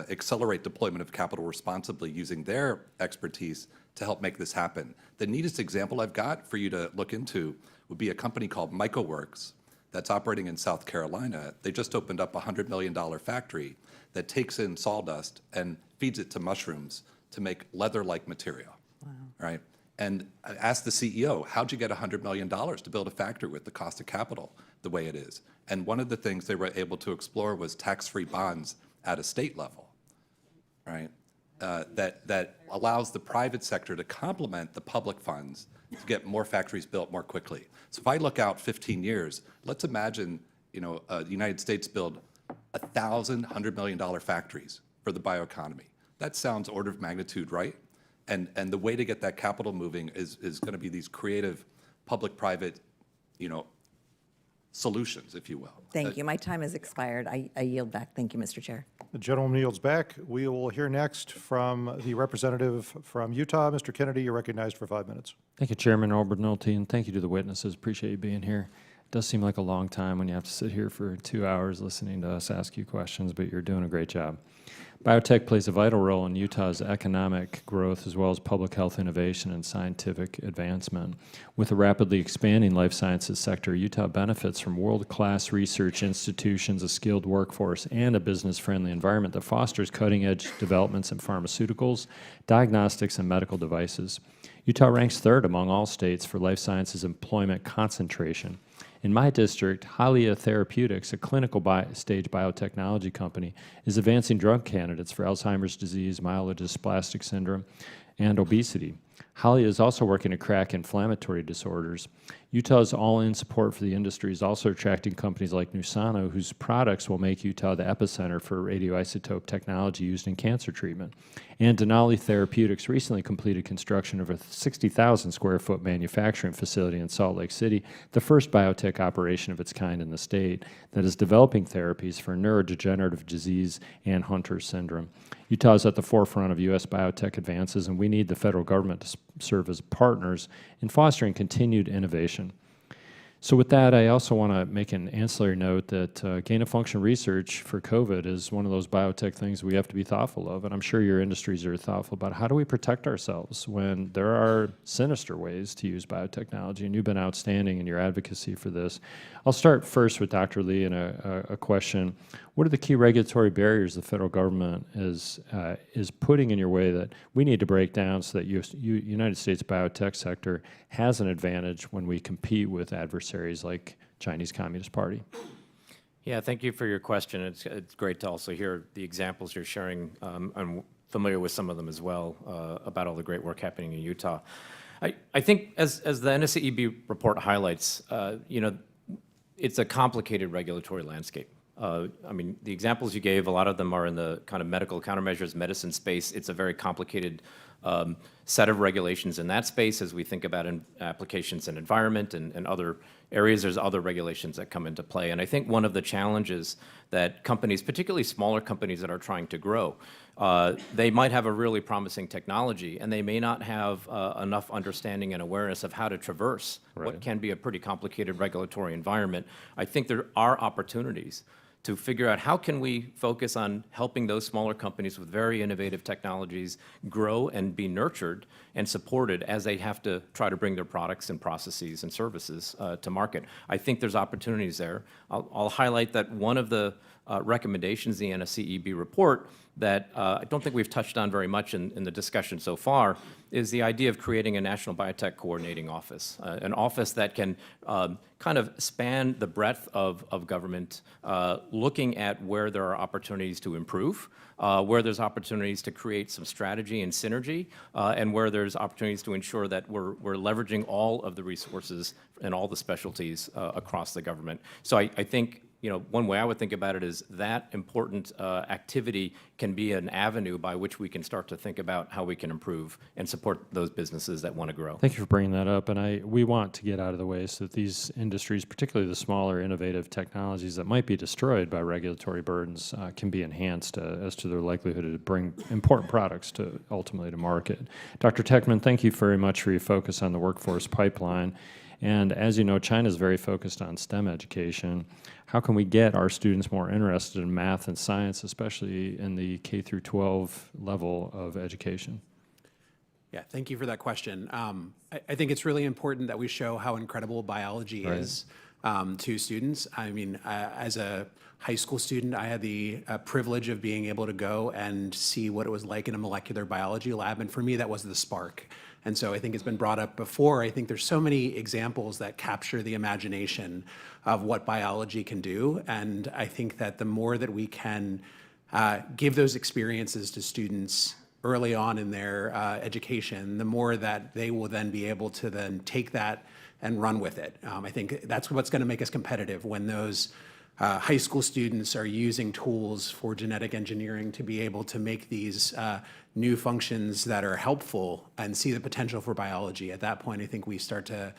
accelerate deployment of capital responsibly using their expertise to help make this happen. The neatest example I've got for you to look into would be a company called MycoWorks that's operating in South Carolina. They just opened up a $100 million factory that takes in sawdust and feeds it to mushrooms to make leather-like material, right? And I asked the CEO, how'd you get $100 million to build a factory with the cost of capital the way it is? And one of the things they were able to explore was tax-free bonds at a state level, right? That allows the private sector to complement the public funds to get more factories built more quickly. So if I look out 15 years, let's imagine, the United States build 1,000 $100 million factories for the bioeconomy. That sounds order of magnitude, right? And the way to get that capital moving is going to be these creative public-private, solutions, if you will. Thank you. My time has expired. I yield back. Thank you, Mr. Chair. The gentleman yields back. We will hear next from the representative from Utah. Mr. Kennedy, you're recognized for 5 minutes. Thank you, Chairman Obernolte, and thank you to the witnesses. Appreciate you being here. It does seem like a long time when you have to sit here for 2 hours listening to us ask you questions, but you're doing a great job. Biotech plays a vital role in Utah's economic growth as well as public health innovation and scientific advancement. With a rapidly expanding life sciences sector, Utah benefits from world-class research institutions, a skilled workforce, and a business-friendly environment that fosters cutting-edge developments in pharmaceuticals, diagnostics, and medical devices. Utah ranks third among all states for life sciences employment concentration. In my district, Halia Therapeutics, a clinical stage biotechnology company, is advancing drug candidates for Alzheimer's disease, myelodysplastic syndrome, and obesity. Halia is also working to crack inflammatory disorders. Utah's all-in support for the industry is also attracting companies like Nusano, whose products will make Utah the epicenter for radioisotope technology used in cancer treatment. And Denali Therapeutics recently completed construction of a 60,000 square foot manufacturing facility in Salt Lake City, the first biotech operation of its kind in the state that is developing therapies for neurodegenerative disease and Hunter syndrome. Utah is at the forefront of U.S. biotech advances, and we need the federal government to serve as partners in fostering continued innovation. So with that, I also want to make an ancillary note that gain-of-function research for COVID is one of those biotech things we have to be thoughtful of, and I'm sure your industries are thoughtful about how do we protect ourselves when there are sinister ways to use biotechnology, and you've been outstanding in your advocacy for this. I'll start first with Dr. Lee and a question. What are the key regulatory barriers the federal government is putting in your way that we need to break down so that United States biotech sector has an advantage when we compete with adversaries like Chinese Communist Party? Yeah, thank you for your question. It's great to also hear the examples you're sharing. I'm familiar with some of them as well about all the great work happening in Utah. I think as the NSCEB report highlights, it's a complicated regulatory landscape. I mean, the examples you gave, a lot of them are in the kind of medical countermeasures medicine space. It's a very complicated set of regulations in that space as we think about applications in environment and other areas. There's other regulations that come into play. And I think one of the challenges that companies, particularly smaller companies that are trying to grow, they might have a really promising technology, and they may not have enough understanding and awareness of how to traverse what can be a pretty complicated regulatory environment. I think there are opportunities to figure out how can we focus on helping those smaller companies with very innovative technologies grow and be nurtured and supported as they have to try to bring their products and processes and services to market. I think there's opportunities there. I'll highlight that one of the recommendations in the NSCEB report that I don't think we've touched on very much in the discussion so far is the idea of creating a National Biotech Coordinating Office, an office that can kind of span the breadth of government, looking at where there are opportunities to improve, where there's opportunities to create some strategy and synergy, and where there's opportunities to ensure that we're leveraging all of the resources and all the specialties across the government. So I think one way I would think about it is that important activity can be an avenue by which we can start to think about how we can improve and support those businesses that want to grow. Thank you for bringing that up, and we want to get out of the way so that these industries, particularly the smaller innovative technologies that might be destroyed by regulatory burdens, can be enhanced as to their likelihood to bring important products ultimately to market. Dr. Techtmann, thank you very much for your focus on the workforce pipeline. And as you know, China is very focused on STEM education. How can we get our students more interested in math and science, especially in the K through 12 level of education? Yeah, thank you for that question. I think it's really important that we show how incredible biology is to students. I mean, as a high school student, I had the privilege of being able to go and see what it was like in a molecular biology lab, and for me, that was the spark. And so I think it's been brought up before. I think there's so many examples that capture the imagination of what biology can do, and I think that the more that we can give those experiences to students early on in their education, the more that they will then be able to then take that and run with it. I think that's what's going to make us competitive when those high school students are using tools for genetic engineering to be able to make these new functions that are helpful and see the potential for biology. At that point, I think we start to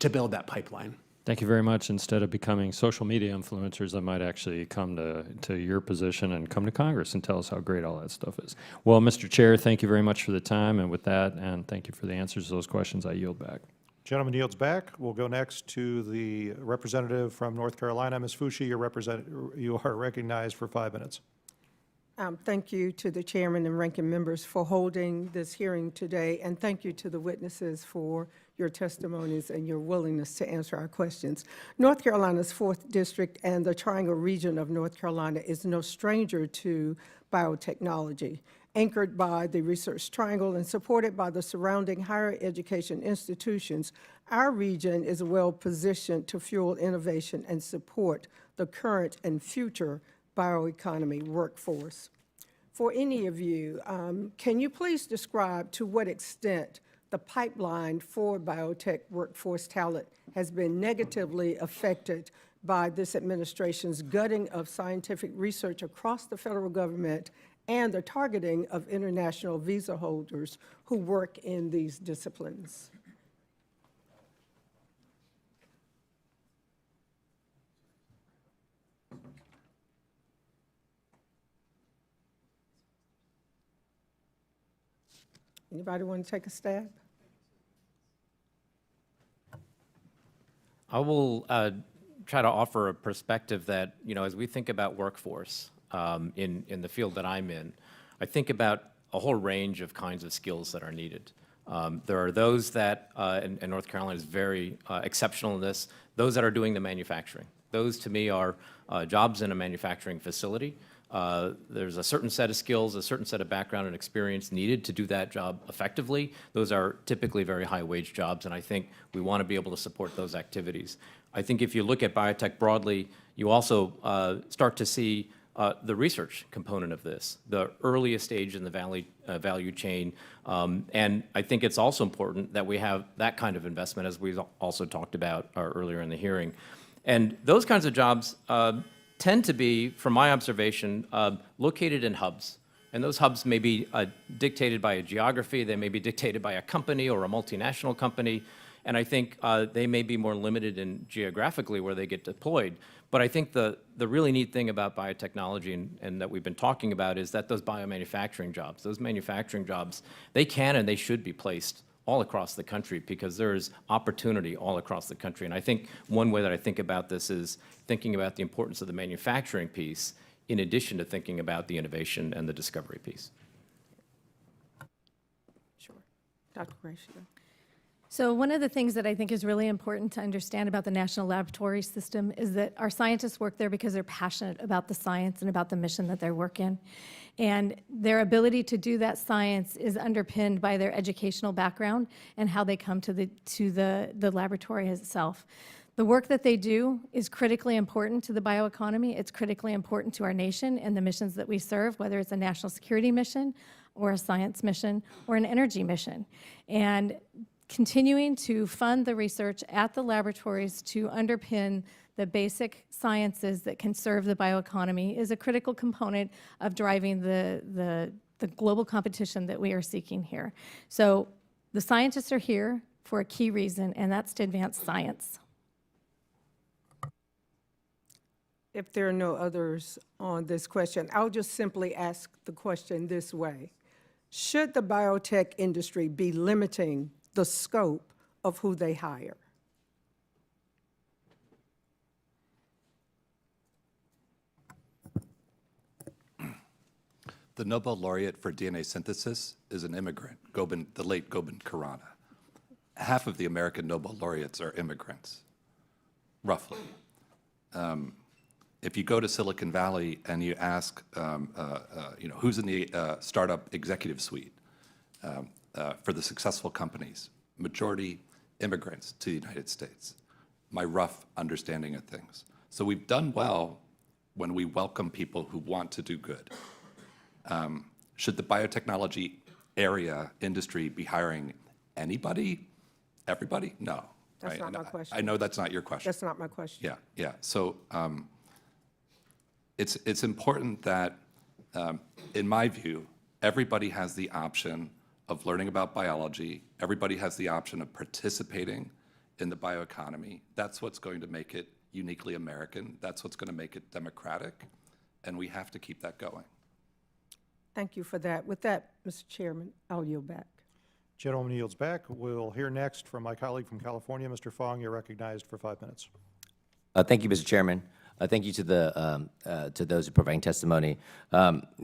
build that pipeline. Thank you very much. Instead of becoming social media influencers, I might actually come to your position and come to Congress and tell us how great all that stuff is. Well, Mr. Chair, thank you very much for the time, and with that, and thank you for the answers to those questions, I yield back. Gentleman yields back. We'll go next to the representative from North Carolina. Ms. Fushi, you are recognized for 5 minutes. Thank you to the chairman and ranking members for holding this hearing today, and thank you to the witnesses for your testimonies and your willingness to answer our questions. North Carolina's 4th District and the Triangle region of North Carolina is no stranger to biotechnology. Anchored by the Research Triangle and supported by the surrounding higher education institutions, our region is well positioned to fuel innovation and support the current and future bioeconomy workforce. For any of you, can you please describe to what extent the pipeline for biotech workforce talent has been negatively affected by this administration's gutting of scientific research across the federal government and the targeting of international visa holders who work in these disciplines? Anybody want to take a stab? I will try to offer a perspective that, as we think about workforce in the field that I'm in, I think about a whole range of kinds of skills that are needed. There are those that, and North Carolina is very exceptional in this, those that are doing the manufacturing. Those, to me, are jobs in a manufacturing facility. There's a certain set of skills, a certain set of background and experience needed to do that job effectively. Those are typically very high-wage jobs, and I think we want to be able to support those activities. I think if you look at biotech broadly, you also start to see the research component of this, the earliest stage in the value chain, and I think it's also important that we have that kind of investment, as we've also talked about earlier in the hearing. And those kinds of jobs tend to be, from my observation, located in hubs. And those hubs may be dictated by a geography, they may be dictated by a company or a multinational company, and I think they may be more limited in geographically where they get deployed. But I think the really neat thing about biotechnology and that we've been talking about is that those biomanufacturing jobs, those manufacturing jobs, they can and they should be placed all across the country because there is opportunity all across the country. And I think one way that I think about this is thinking about the importance of the manufacturing piece in addition to thinking about the innovation and the discovery piece. Sure. Dr. Gracio. So one of the things that I think is really important to understand about the National Laboratory System is that our scientists work there because they're passionate about the science and about the mission that they work in. And their ability to do that science is underpinned by their educational background and how they come to the laboratory itself. The work that they do is critically important to the bioeconomy. It's critically important to our nation and the missions that we serve, whether it's a national security mission or a science mission or an energy mission. And continuing to fund the research at the laboratories to underpin the basic sciences that can serve the bioeconomy is a critical component of driving the global competition that we are seeking here. So the scientists are here for a key reason, and that's to advance science. If there are no others on this question, I'll just simply ask the question this way. Should the biotech industry be limiting the scope of who they hire? The Nobel laureate for DNA synthesis is an immigrant, the late Gobind Khorana. Half of the American Nobel laureates are immigrants. roughly. If you go to Silicon Valley and you ask, who's in the startup executive suite for the successful companies, majority immigrants to the United States, my rough understanding of things. So we've done well when we welcome people who want to do good. Should the biotechnology industry be hiring anybody, everybody? No. That's right? not And my question. I know that's not your question. That's not my question. Yeah. So it's important that, in my view, everybody has the option of learning about biology. Everybody has the option of participating in the bioeconomy. That's what's going to make it uniquely American. That's what's going to make it democratic. And we have to keep that going. Thank you for that. With that, Mr. Chairman, I'll yield back. Gentleman yields back. We'll hear next from my colleague from California, Mr. Fong. You're recognized for 5 minutes. Thank you, Mr. Chairman. Thank you to to those who are providing testimony.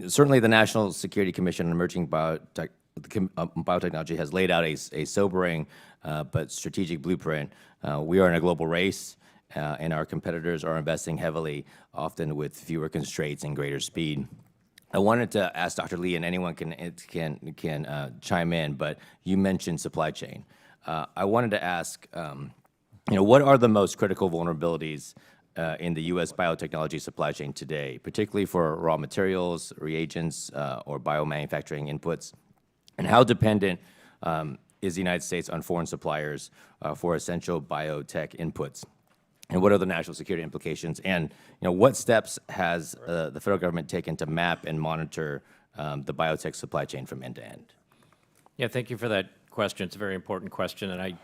Certainly, the National Security Commission on Emerging Biotechnology has laid out a sobering but strategic blueprint. We are in a global race, and our competitors are investing heavily, often with fewer constraints and greater speed. I wanted to ask Dr. Lee, and anyone can chime in, but you mentioned supply chain. I wanted to ask, what are the most critical vulnerabilities in the U.S. biotechnology supply chain today, particularly for raw materials, reagents, or biomanufacturing inputs? And how dependent is the United States on foreign suppliers for essential biotech inputs? And what are the national security implications? And what steps has the federal government taken to map and monitor the biotech supply chain from end to end? Yeah, thank you for that question. It's a very important question, and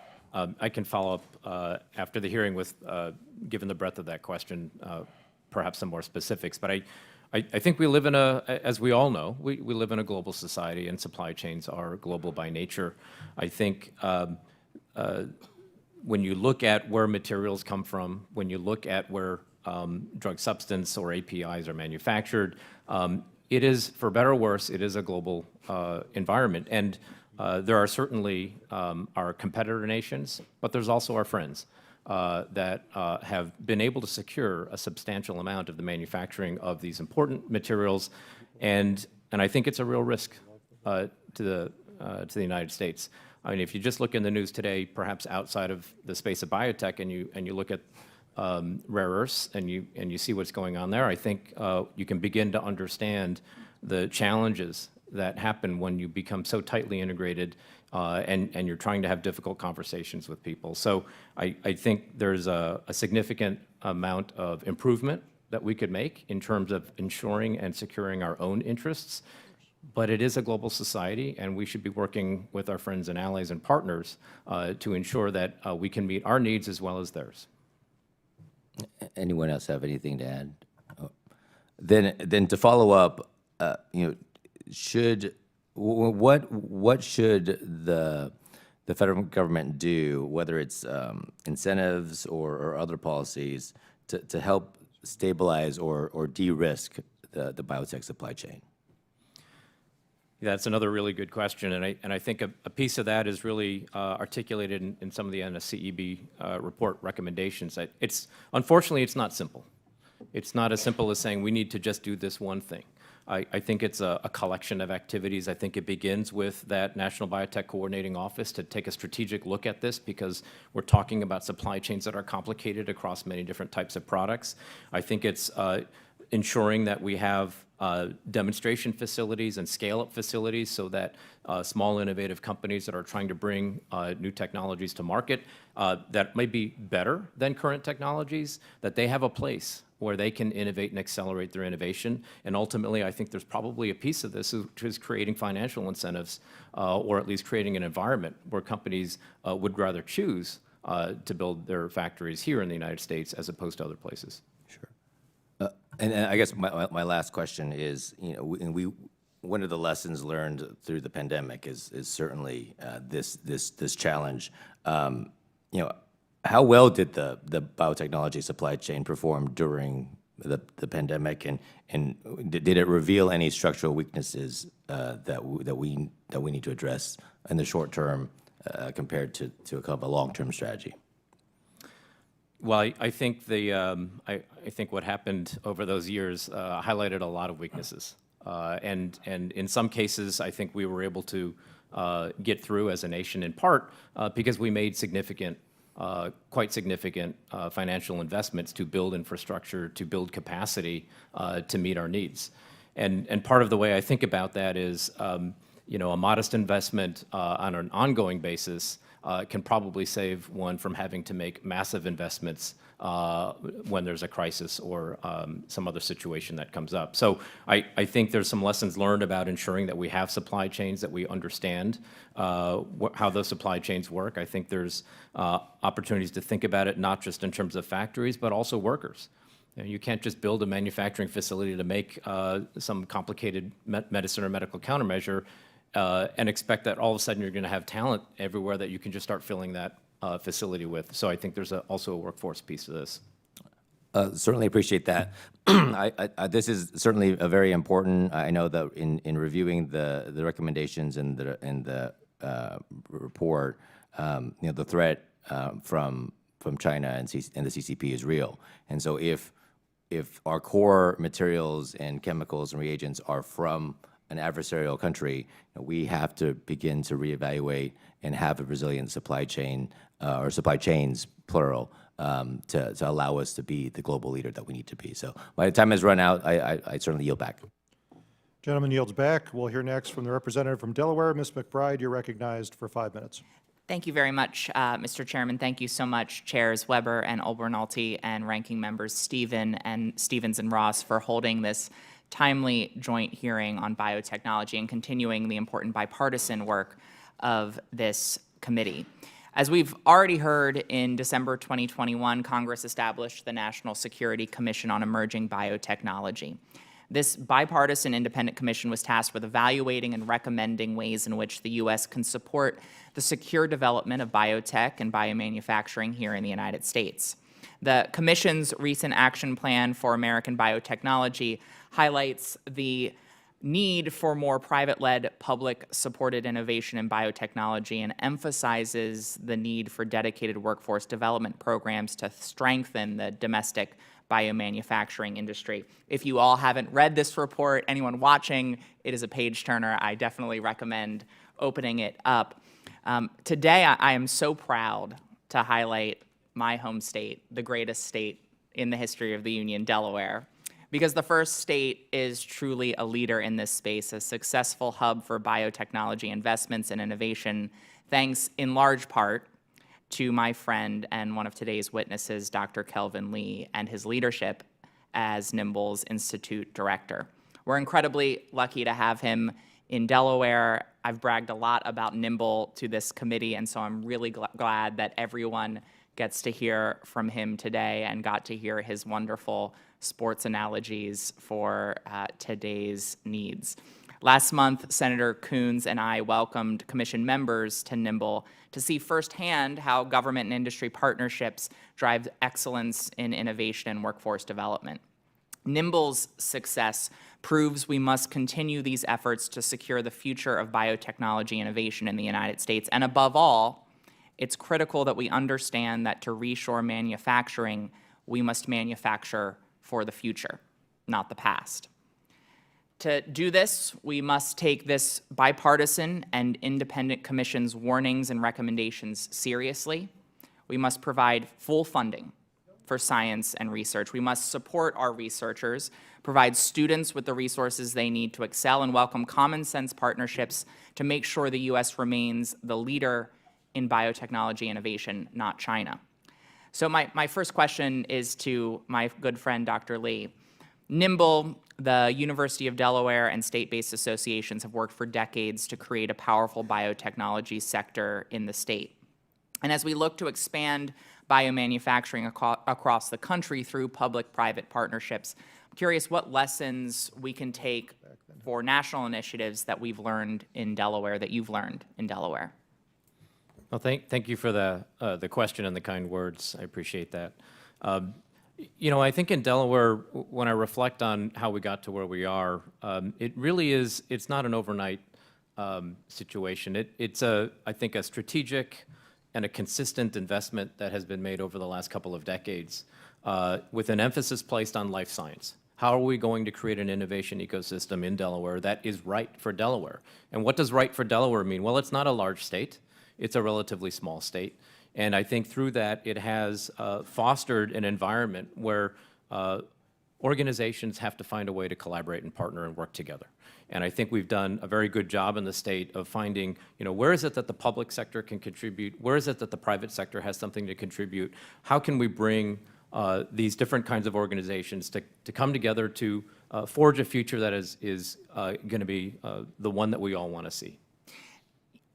I can follow up after the hearing with, given the breadth of that question, perhaps some more specifics. But I think we live in as we all know, we live in a global society, and supply chains are global by nature. I think when you look at where materials come from, when you look at where drug substance or APIs are manufactured, it is, for better or worse, it is a global environment. And there are certainly our competitor nations, but there's also our friends that have been able to secure a substantial amount of the manufacturing of these important materials. And I think it's a real risk to the United States. I mean, if you just look in the news today, perhaps outside of the space of biotech, and you look at rare earths and you see what's going on there, I think you can begin to understand the challenges that happen when you become so tightly integrated and you're trying to have difficult conversations with people. So I think there's a significant amount of improvement that we could make in terms of ensuring and securing our own interests. But it is a global society, and we should be working with our friends and allies and partners to ensure that we can meet our needs as well as theirs. Anyone else have anything to add? Oh. Then to follow up, what should the federal government do, whether it's incentives or other policies, to help stabilize or de-risk the biotech supply chain? Yeah, that's another really good question, and I think a piece of that is really articulated in some of the NSCEB report recommendations. Unfortunately, it's not simple. It's not as simple as saying we need to just do this one thing. I think it's a collection of activities. I think it begins with that National Biotech Coordinating Office to take a strategic look at this, because we're talking about supply chains that are complicated across many different types of products. I think it's ensuring that we have demonstration facilities and scale-up facilities so that small innovative companies that are trying to bring new technologies to market that may be better than current technologies, that they have a place where they can innovate and accelerate their innovation. And ultimately, I think there's probably a piece of this which is creating financial incentives or at least creating an environment where companies would rather choose to build their factories here in the United States as opposed to other places. Sure. And I guess my last question is, one of the lessons learned through the pandemic is certainly this challenge. How well did the biotechnology supply chain perform during the pandemic, and did it reveal any structural weaknesses that we need to address in the short term compared to a kind of a long-term strategy? Well, I think I think what happened over those years highlighted a lot of weaknesses, and in some cases, I think we were able to get through as a nation in part because we made quite significant financial investments to build infrastructure, to build capacity to meet our needs, and part of the way I think about that is, you know, a modest investment on an ongoing basis can probably save one from having to make massive investments when there's a crisis or some other situation that comes up. So I think there's some lessons learned about ensuring that we have supply chains, that we understand how those supply chains work. I think there's opportunities to think about it not just in terms of factories, but also workers. You can't just build a manufacturing facility to make some complicated medicine or medical countermeasure and expect that all of a sudden you're going to have talent everywhere that you can just start filling that facility with. So I think there's also a workforce piece to this. Certainly appreciate that. This is certainly a very important. I know that in reviewing the recommendations in the report, you know, the threat from China and the CCP is real. And so if our core materials and chemicals and reagents are from an adversarial country, we have to begin to reevaluate and have a resilient supply chain or supply chains, plural, to allow us to be the global leader that we need to be. So my time has run out. I certainly yield back. Gentleman yields back. We'll hear next from the representative from Delaware. Ms. McBride, you're recognized for 5 minutes. Thank you very much, Mr. Chairman. Thank you so much, Chairs Weber and Obernolte and Ranking Members Stevens and Ross for holding this timely joint hearing on biotechnology and continuing the important bipartisan work of this committee. As we've already heard, in December 2021, Congress established the National Security Commission on Emerging Biotechnology. This bipartisan independent commission was tasked with evaluating and recommending ways in which the U.S. can support the secure development of biotech and biomanufacturing here in the United States. The commission's recent action plan for American biotechnology highlights the need for more private-led, public-supported innovation in biotechnology and emphasizes the need for dedicated workforce development programs to strengthen the domestic biomanufacturing industry. If you all haven't read this report, anyone watching, it is a page-turner. I definitely recommend opening it up. Today, I am so proud to highlight my home state, the greatest state in the history of the Union, Delaware, because the first state is truly a leader in this space, a successful hub for biotechnology investments and innovation, thanks in large part to my friend and one of today's witnesses, Dr. Kelvin Lee, and his leadership as NIMBL's Institute Director. We're incredibly lucky to have him in Delaware. I've bragged a lot about NIMBL to this committee, and so I'm really glad that everyone gets to hear from him today and got to hear his wonderful sports analogies for today's needs. Last month, Senator Coons and I welcomed commission members to NIMBL to see firsthand how government and industry partnerships drive excellence in innovation and workforce development. NIMBL's success proves we must continue these efforts to secure the future of biotechnology innovation in the United States. And above all, it's critical that we understand that to reshore manufacturing, we must manufacture for the future, not the past. To do this, we must take this bipartisan and independent commission's warnings and recommendations seriously. We must provide full funding for science and research. We must support our researchers, provide students with the resources they need to excel, and welcome common sense partnerships to make sure the U.S. remains the leader in biotechnology innovation, not China. So my first question is to my good friend, Dr. Lee. NIMBL, the University of Delaware, and state-based associations have worked for decades to create a powerful biotechnology sector in the state. And as we look to expand biomanufacturing across the country through public-private partnerships, I'm curious what lessons we can take for national initiatives that we've learned in Delaware, that you've learned in Delaware. Well, thank you for the question and the kind words. I appreciate that. You know, I think in Delaware, when I reflect on how we got to where we are, it really is, it's not an overnight situation. It's I think, a strategic and a consistent investment that has been made over the last couple of decades with an emphasis placed on life science. How are we going to create an innovation ecosystem in Delaware that is right for Delaware? And what does right for Delaware mean? Well, it's not a large state. It's a relatively small state. And I think through that, it has fostered an environment where organizations have to find a way to collaborate and partner and work together. And I think we've done a very good job in the state of finding, where is it that the public sector can contribute? Where is it that the private sector has something to contribute? How can we bring these different kinds of organizations to come together to forge a future that is going to be the one that we all want to see?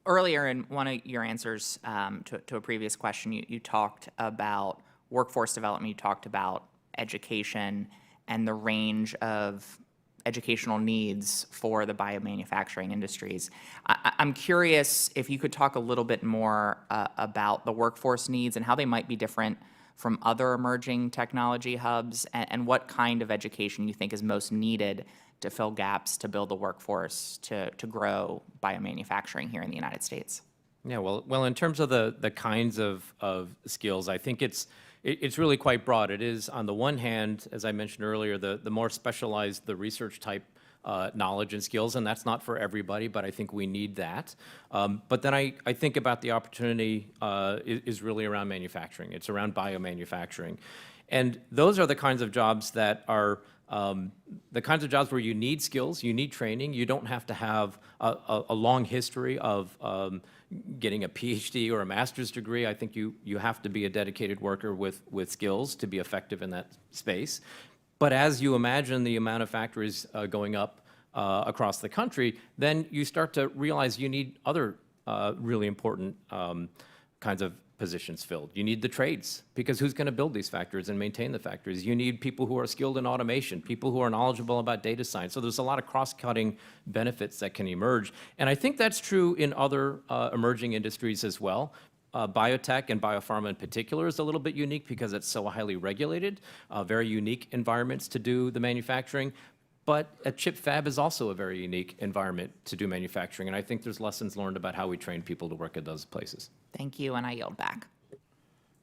Earlier in one of your answers to a previous question, you talked about workforce development, you talked about education and the range of educational needs for the biomanufacturing industries. I'm curious if you could talk a little bit more about the workforce needs and how they might be different from other emerging technology hubs, and what kind of education you think is most needed to fill gaps, to build the workforce, to grow biomanufacturing here in the United States. Yeah, well, in terms of the kinds of skills, I think it's really quite broad. It is, on the one hand, as I mentioned earlier, the more specialized, the research type knowledge and skills, and that's not for everybody, but I think we need that. But then I think about the opportunity is really around manufacturing. It's around biomanufacturing. And those are the kinds of jobs that are the kinds of jobs where you need skills, you need training. You don't have to have a long history of getting a PhD or a master's degree. I think you have to be a dedicated worker with skills to be effective in that space. But as you imagine the amount of factories going up across the country, then you start to realize you need other really important kinds of positions filled. You need the trades, because who's going to build these factories and maintain the factories? You need people who are skilled in automation, people who are knowledgeable about data science. So there's a lot of cross-cutting benefits that can emerge. And I think that's true in other emerging industries as well. Biotech and biopharma in particular is a little bit unique because it's so highly regulated, very unique environments to do the manufacturing. But a chip fab is also a very unique environment to do manufacturing, and I think there's lessons learned about how we train people to work at those places. Thank you, and I yield back.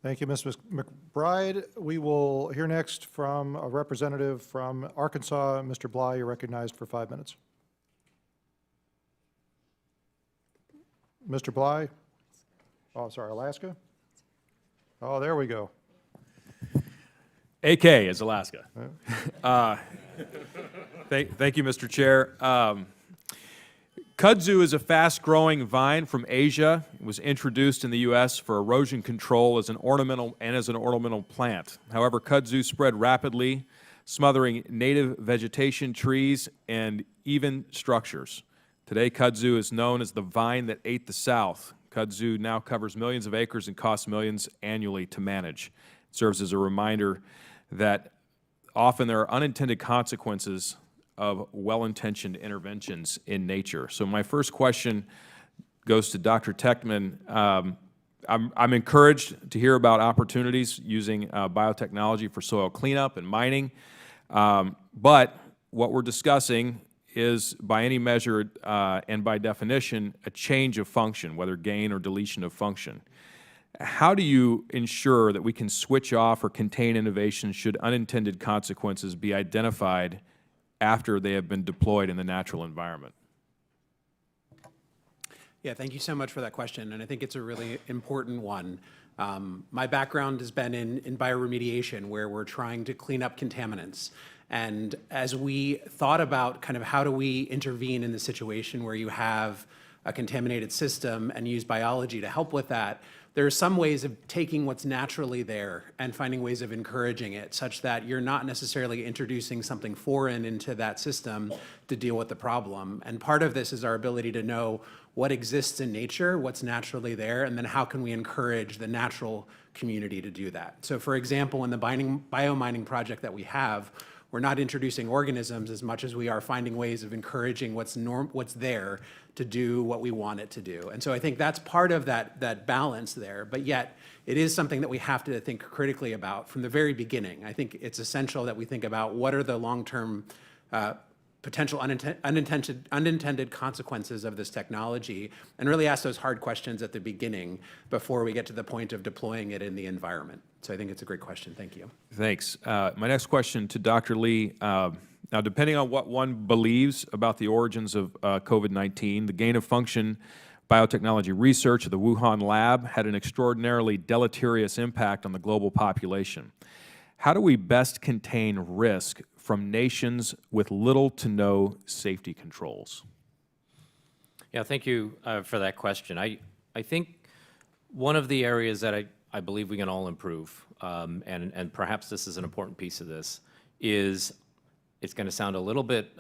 Thank you, Ms. McBride. We will hear next from a representative from Arkansas. Mr. Bly, you're recognized for 5 minutes. Mr. Bly? Oh, sorry, Alaska? Oh, there we go. AK is Alaska. Thank you, Mr. Chair. Kudzu is a fast-growing vine from Asia. It was introduced in the U.S. for erosion control as an ornamental plant. However, kudzu spread rapidly, smothering native vegetation, trees, and even structures. Today, kudzu is known as the vine that ate the South. Kudzu now covers millions of acres and costs millions annually to manage. It serves as a reminder that often there are unintended consequences of well-intentioned interventions in nature. So my first question goes to Dr. Techtmann. I'm encouraged to hear about opportunities using biotechnology for soil cleanup and mining, but what we're discussing is, by any measure and by definition, a change of function, whether gain or deletion of function. How do you ensure that we can switch off or contain innovation should unintended consequences be identified after they have been deployed in the natural environment? Yeah, thank you so much for that question, and I think it's a really important one. My background has been in bioremediation, where we're trying to clean up contaminants. And as we thought about kind of how do we intervene in the situation where you have a contaminated system and use biology to help with that, there are some ways of taking what's naturally there and finding ways of encouraging it, such that you're not necessarily introducing something foreign into that system to deal with the problem. And part of this is our ability to know what exists in nature, what's naturally there, and then how can we encourage the natural community to do that. So for example, in the biomining project that we have, we're not introducing organisms as much as we are finding ways of encouraging what's there to do what we want it to do. And so I think that's part of that balance there, but yet it is something that we have to think critically about from the very beginning. I think it's essential that we think about what are the long-term potential unintended consequences of this technology, and really ask those hard questions at the beginning before we get to the point of deploying it in the environment. So I think it's a great question. Thank you. Thanks. My next question to Dr. Lee. Now, depending on what one believes about the origins of COVID-19, the gain-of-function biotechnology research of the Wuhan lab had an extraordinarily deleterious impact on the global population. How do we best contain risk from nations with little to no safety controls? Yeah, thank you for that question. I think one of the areas that I believe we can all improve, and perhaps this is an important piece of this, is it's going to sound a little bit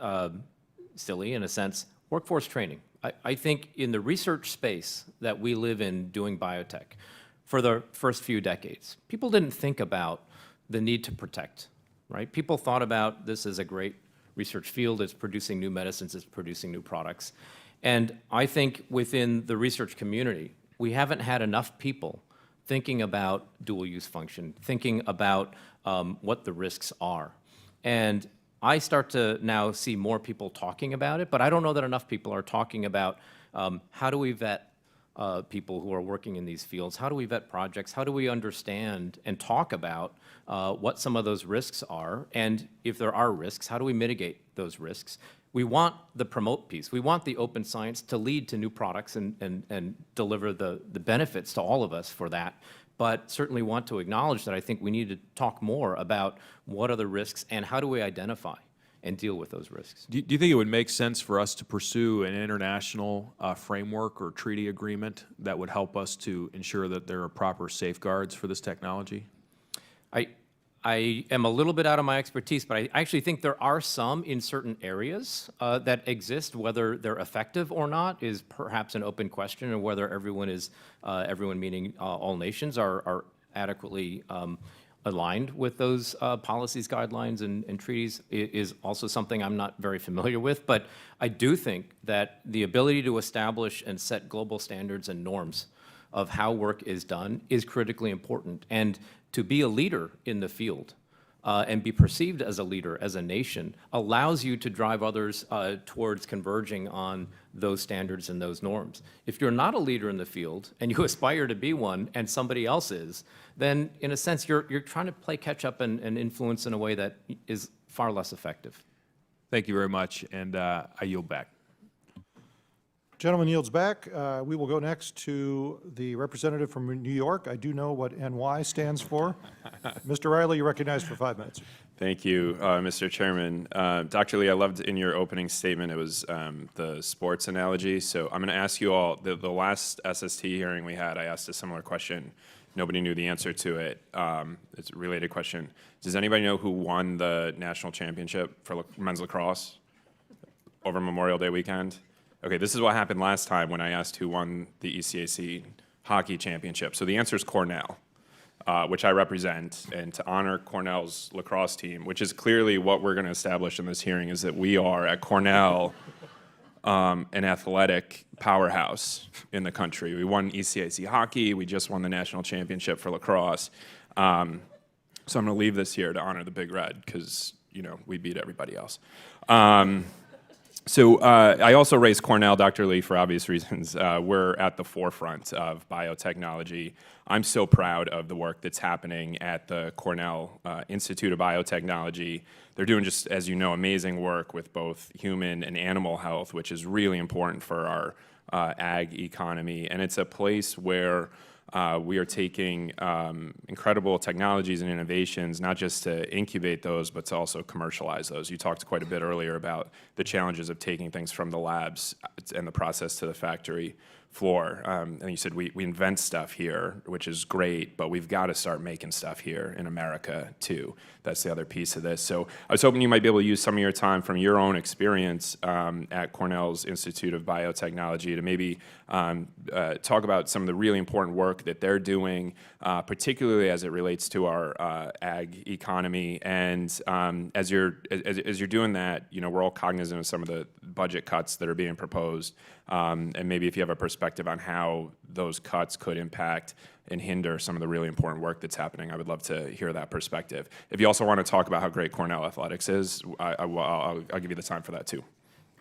silly in a sense, workforce training. I think in the research space that we live in doing biotech, for the first few decades, people didn't think about the need to protect, right? People thought about this as a great research field. It's producing new medicines. It's producing new products. And I think within the research community, we haven't had enough people thinking about dual-use function, thinking about what the risks are. And I start to now see more people talking about it, but I don't know that enough people are talking about how do we vet people who are working in these fields? How do we vet projects? How do we understand and talk about what some of those risks are? And if there are risks, how do we mitigate those risks? We want the promote piece. We want the open science to lead to new products and deliver the benefits to all of us for that. But certainly want to acknowledge that I think we need to talk more about what are the risks and how do we identify and deal with those risks. Do you think it would make sense for us to pursue an international framework or treaty agreement that would help us to ensure that there are proper safeguards for this technology? I am a little bit out of my expertise, but I actually think there are some in certain areas that exist. Whether they're effective or not is perhaps an open question, and whether everyone is, everyone meaning all nations, are adequately aligned with those policies, guidelines, and treaties is also something I'm not very familiar with. But I do think that the ability to establish and set global standards and norms of how work is done is critically important. And to be a leader in the field and be perceived as a leader, as a nation, allows you to drive others towards converging on those standards and those norms. If you're not a leader in the field and you aspire to be one and somebody else is, then in a sense you're trying to play catch up and influence in a way that is far less effective. Thank you very much, and I yield back. Gentleman yields back. We will go next to the representative from New York. I do know what NY stands for. Mr. Riley, you're recognized for 5 minutes. Thank you, Mr. Chairman. Dr. Lee, I loved in your opening statement, it was the sports analogy. So I'm going to ask you all, the last SST hearing we had, I asked a similar question. Nobody knew the answer to it. It's a related question. Does anybody know who won the national championship for men's lacrosse over Memorial Day weekend? Okay, this is what happened last time when I asked who won the ECAC hockey championship. So the answer is Cornell, which I represent, and to honor Cornell's lacrosse team, which is clearly what we're going to establish in this hearing, is that we are at Cornell an athletic powerhouse in the country. We won ECAC hockey. We just won the national championship for lacrosse. So I'm going to leave this here to honor the Big Red because, you know, we beat everybody else. So I also raised Cornell, Dr. Lee, for obvious reasons. We're at the forefront of biotechnology. I'm so proud of the work that's happening at the Cornell Institute of Biotechnology. They're doing, just as you know, amazing work with both human and animal health, which is really important for our ag economy. And it's a place where we are taking incredible technologies and innovations, not just to incubate those, but to also commercialize those. You talked quite a bit earlier about the challenges of taking things from the labs and the process to the factory floor. And you said we invent stuff here, which is great, but we've got to start making stuff here in America too. That's the other piece of this. So I was hoping you might be able to use some of your time from your own experience at Cornell's Institute of Biotechnology to maybe talk about some of the really important work that they're doing, particularly as it relates to our ag economy. And as you're doing that, you know, we're all cognizant of some of the budget cuts that are being proposed. And maybe if you have a perspective perspective on how those cuts could impact and hinder some of the really important work that's happening. I would love to hear that perspective. If you also want to talk about how great Cornell athletics is, I'll give you the time for that too.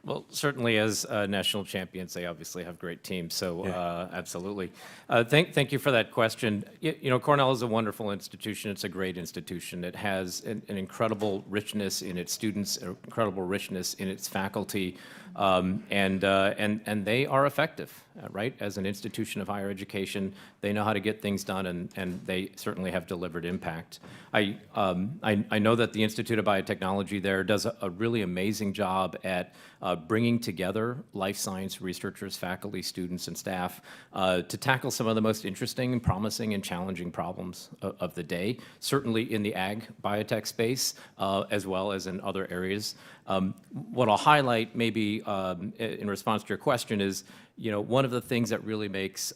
Well, certainly as national champions, they obviously have great teams, so absolutely. Thank you for that question. You know, Cornell is a wonderful institution. It's a great institution. It has an incredible richness in its students, incredible richness in its faculty, and they are effective, right? As an institution of higher education, they know how to get things done, and they certainly have delivered impact. I know that the Institute of Biotechnology there does a really amazing job at bringing together life science researchers, faculty, students, and staff to tackle some of the most interesting and promising and challenging problems of the day, certainly in the ag biotech space, as well as in other areas. What I'll highlight maybe in response to your question is, you know, one of the things that really makes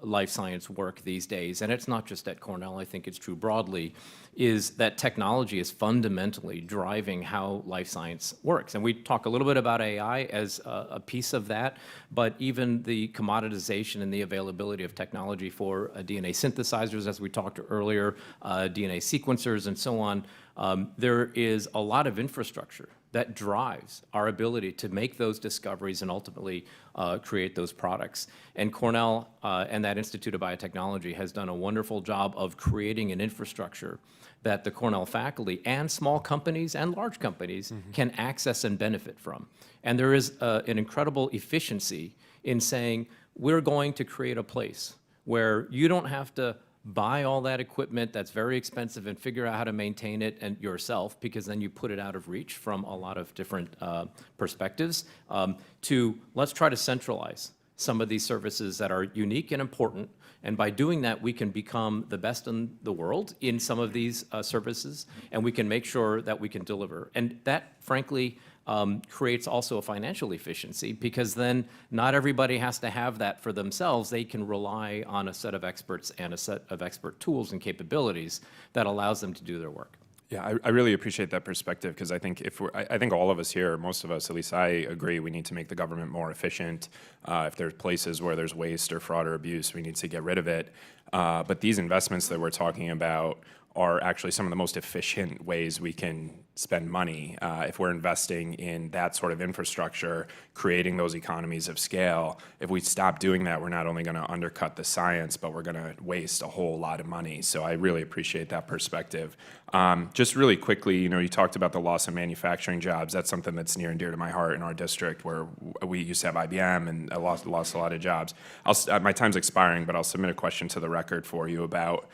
life science work these days, and it's not just at Cornell, I think it's true broadly, is that technology is fundamentally driving how life science works. And we talk a little bit about AI as a piece of that, but even the commoditization and the availability of technology for DNA synthesizers, as we talked earlier, DNA sequencers, and so on, there is a lot of infrastructure that drives our ability to make those discoveries and ultimately create those products. And Cornell and that Institute of Biotechnology has done a wonderful job of creating an infrastructure that the Cornell faculty and small companies and large companies can access and benefit from. And there is an incredible efficiency in saying, we're going to create a place where you don't have to buy all that equipment that's very expensive and figure out how to maintain it and yourself, because then you put it out of reach from a lot of different perspectives, to let's try to centralize some of these services that are unique and important. And by doing that, we can become the best in the world in some of these services, and we can make sure that we can deliver. And that, frankly, creates also a financial efficiency, because then not everybody has to have that for themselves. They can rely on a set of experts and a set of expert tools and capabilities that allows them to do their work. Yeah, I really appreciate that perspective, because I think I think all of us here, most of us, at least I agree, we need to make the government more efficient. If there's places where there's waste or fraud or abuse, we need to get rid of it. But these investments that we're talking about are actually some of the most efficient ways we can spend money. If we're investing in that sort of infrastructure, creating those economies of scale, if we stop doing that, we're not only going to undercut the science, but we're going to waste a whole lot of money. So I really appreciate that perspective. Just really quickly, you know, you talked about the loss of manufacturing jobs. That's something that's near and dear to my heart in our district, where we used to have IBM and I lost a lot of jobs. My time's expiring, but I'll submit a question to the record for you about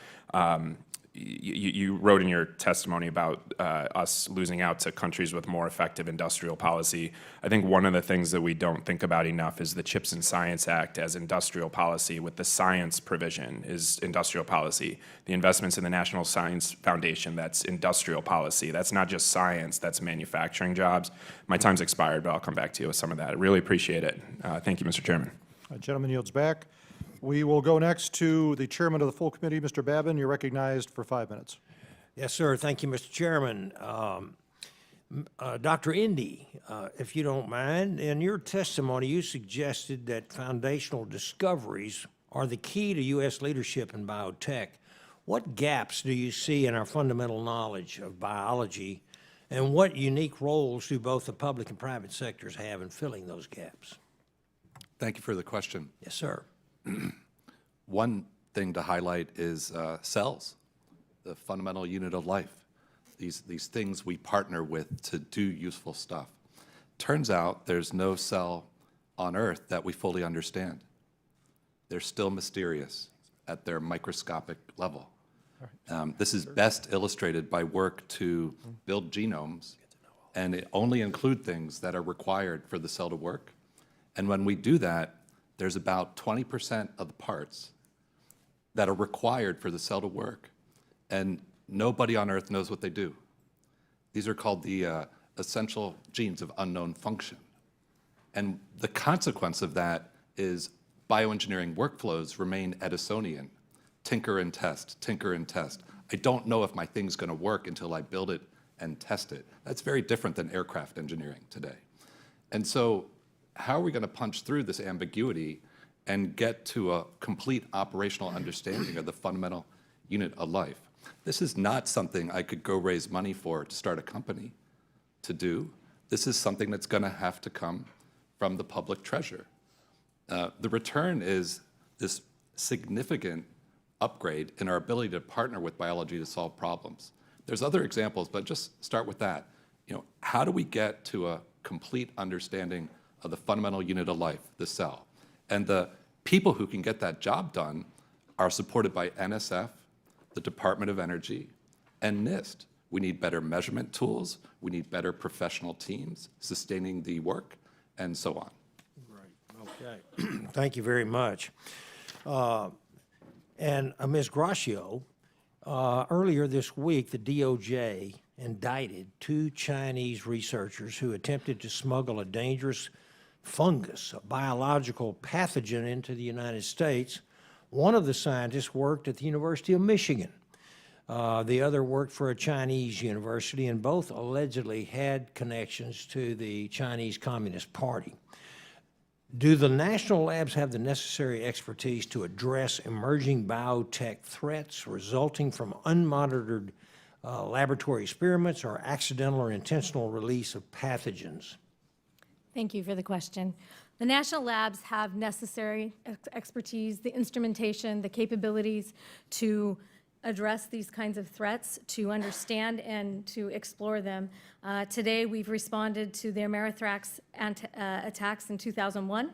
you wrote in your testimony about us losing out to countries with more effective industrial policy. I think one of the things that we don't think about enough is the CHIPS and Science Act as industrial policy, with the science provision is industrial policy. The investments in the National Science Foundation, that's industrial policy. That's not just science, that's manufacturing jobs. My time's expired, but I'll come back to you with some of that. I really appreciate it. Thank you, Mr. Chairman. Gentleman yields back. We will go next to the chairman of the full committee, Mr. Babin. You're recognized for 5 minutes. Yes, sir. Thank you, Mr. Chairman. Dr. Endy, if you don't mind, in your testimony, you suggested that foundational discoveries are the key to U.S. leadership in biotech. What gaps do you see in our fundamental knowledge of biology, and what unique roles do both the public and private sectors have in filling those gaps? Thank you for the question. Yes, sir. One thing to highlight is cells, the fundamental unit of life. These things we partner with to do useful stuff. Turns out there's no cell on Earth that we fully understand. They're still mysterious at their microscopic level. This is best illustrated by work to build genomes, and it only include things that are required for the cell to work. And when we do that, there's about 20% of the parts that are required for the cell to work, and nobody on Earth knows what they do. These are called the essential genes of unknown function. And the consequence of that is bioengineering workflows remain Edisonian. Tinker and test, tinker and test. I don't know if my thing's going to work until I build it and test it. That's very different than aircraft engineering today. And so how are we going to punch through this ambiguity and get to a complete operational understanding of the fundamental unit of life. This is not something I could go raise money for to start a company to do. This is something that's going to have to come from the public treasure. The return is this significant upgrade in our ability to partner with biology to solve problems. There's other examples, but just start with that. How do we get to a complete understanding of the fundamental unit of life, the cell? And the people who can get that job done are supported by NSF, the Department of Energy, and NIST. We need better measurement tools. We need better professional teams sustaining the work, and so on. Okay, thank you very much. And Ms. Gracio, earlier this week, the DOJ indicted 2 Chinese researchers who attempted to smuggle a dangerous fungus, a biological pathogen, into the United States. One of the scientists worked at the University of Michigan. The other worked for a Chinese university, and both allegedly had connections to the Chinese Communist Party. Do the national labs have the necessary expertise to address emerging biotech threats resulting from unmonitored laboratory experiments or accidental or intentional release of pathogens? Thank you for the question. The national labs have necessary expertise, the instrumentation, the capabilities to address these kinds of threats, to understand and to explore them. Today, we've responded to the Amerithrax attacks in 2001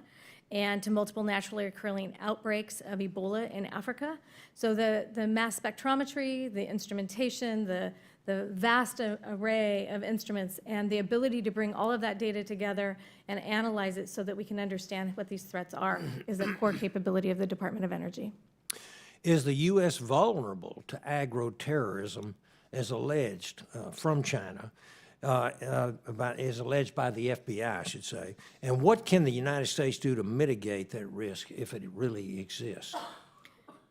and to multiple naturally occurring outbreaks of Ebola in Africa. So the mass spectrometry, the instrumentation, the vast array of instruments, and the ability to bring all of that data together and analyze it so that we can understand what these threats are is a core capability of the Department of Energy. Is the U.S. vulnerable to agro-terrorism as alleged from China, as alleged by the FBI, I should say? And what can the United States do to mitigate that risk if it really exists?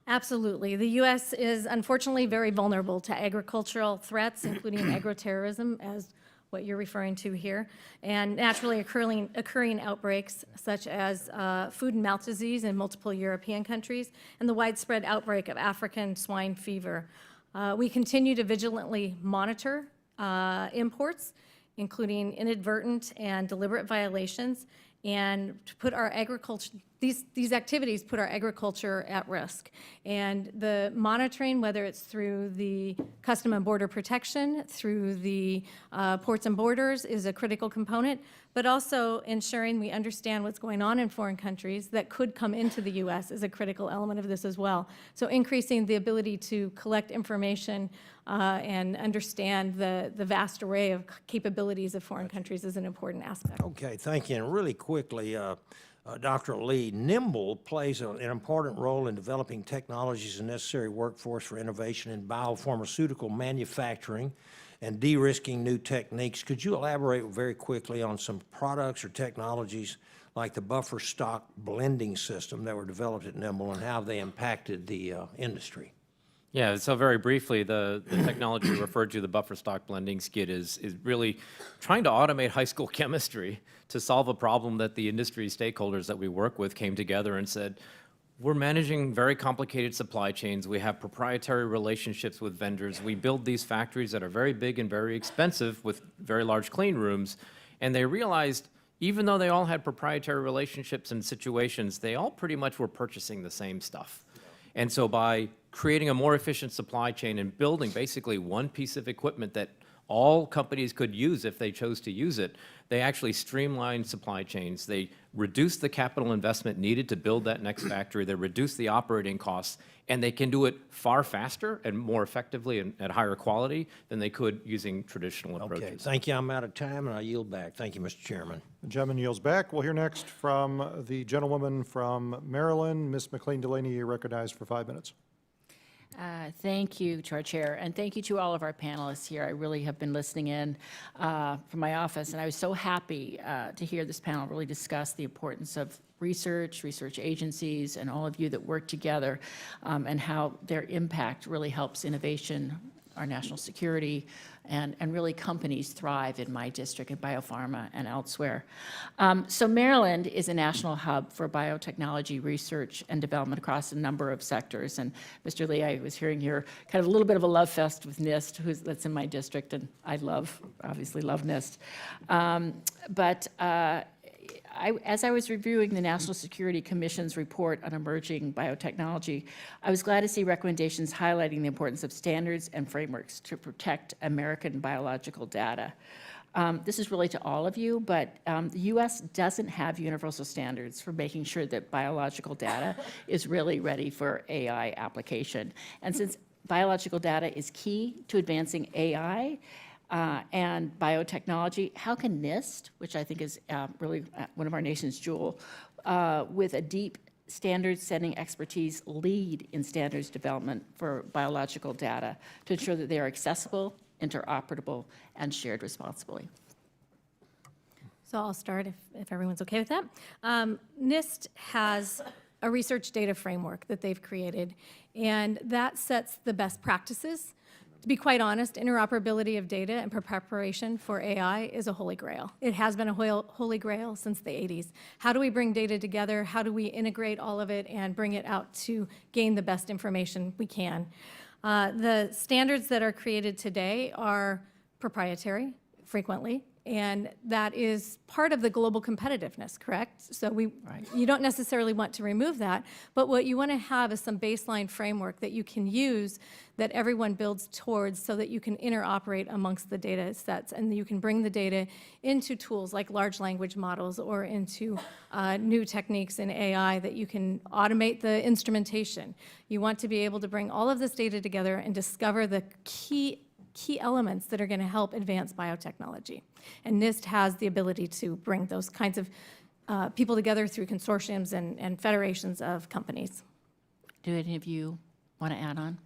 Absolutely. The U.S. is unfortunately very vulnerable to agricultural threats, including agroterrorism, as what you're referring to here, and naturally occurring outbreaks such as food and mouth disease in multiple European countries, and the widespread outbreak of African swine fever. We continue to vigilantly monitor imports, including inadvertent and deliberate violations, and to put our agriculture, these activities put our agriculture at risk. And the monitoring, whether it's through the Custom and Border Protection, through the ports and borders, is a critical component, but also ensuring we understand what's going on in foreign countries that could come into the U.S. is a critical element of this as well. So increasing the ability to collect information and understand the vast array of capabilities of foreign countries is an important aspect. Okay, thank you. And really quickly, Dr. Lee, NIMBLE plays an important role in developing technologies and necessary workforce for innovation in biopharmaceutical manufacturing and de-risking new techniques. Could you elaborate very quickly on some products or technologies like the buffer stock blending system that were developed at NIMBLE and how they impacted the industry? Yeah, so very briefly, the technology referred to, the buffer stock blending skid, is really trying to automate high school chemistry to solve a problem that the industry stakeholders that we work with came together and said, we're managing very complicated supply chains. We have proprietary relationships with vendors. We build these factories that are very big and very expensive with very large clean rooms. And they realized, even though they all had proprietary relationships and situations, they all pretty much were purchasing the same stuff. And so by creating a more efficient supply chain and building basically one piece of equipment that all companies could use if they chose to use it, they actually streamlined supply chains. They reduced the capital investment needed to build that next factory. They reduced the operating costs, and they can do it far faster and more effectively and at higher quality than they could using traditional approaches. Okay, thank you. I'm out of time, and I yield back. Thank you, Mr. Chairman. The gentleman yields back. We'll hear next from the gentlewoman from Maryland, Ms. McLean Delaney. You're recognized for 5 minutes. Thank you to our chair, and thank you to all of our panelists here. I really have been listening in from my office, and I was so happy to hear this panel really discuss the importance of research agencies, and all of you that work together, and how their impact really helps innovation our national security, and really companies thrive in my district, in biopharma and elsewhere. So Maryland is a national hub for biotechnology research and development across a number of sectors. And Mr. Lee, I was hearing here kind of a little bit of a love fest with NIST, that's in my district, and I obviously love NIST. As I was reviewing the National Security Commission's report on emerging biotechnology, I was glad to see recommendations highlighting the importance of standards and frameworks to protect American biological data. This is really to all of you, but the U.S. doesn't have universal standards for making sure that biological data is really ready for AI application. And since biological data is key to advancing AI, and biotechnology, how can NIST, which I think is really one of our nation's jewel, with a deep standards-setting expertise, lead in standards development for biological data to ensure that they are accessible, interoperable, and shared responsibly? So I'll start if everyone's okay with that. NIST has a research data framework that they've created, and that sets the best practices. To be quite honest, interoperability of data and preparation for AI is a holy grail. It has been a holy grail since the 80s. How do we bring data together? How do we integrate all of it and bring it out to gain the best information we can? The standards that are created today are proprietary, frequently, and that is part of the global competitiveness, correct? So you don't necessarily want to remove that, but what you want to have is some baseline framework that you can use that everyone builds towards so that you can interoperate amongst the data sets and you can bring the data into tools like large language models or into new techniques in AI that you can automate the instrumentation. You want to be able to bring all of this data together and discover the key elements that are going to help advance biotechnology. And NIST has the ability to bring those kinds of people together through consortiums and federations of companies. Do any of you want to add on?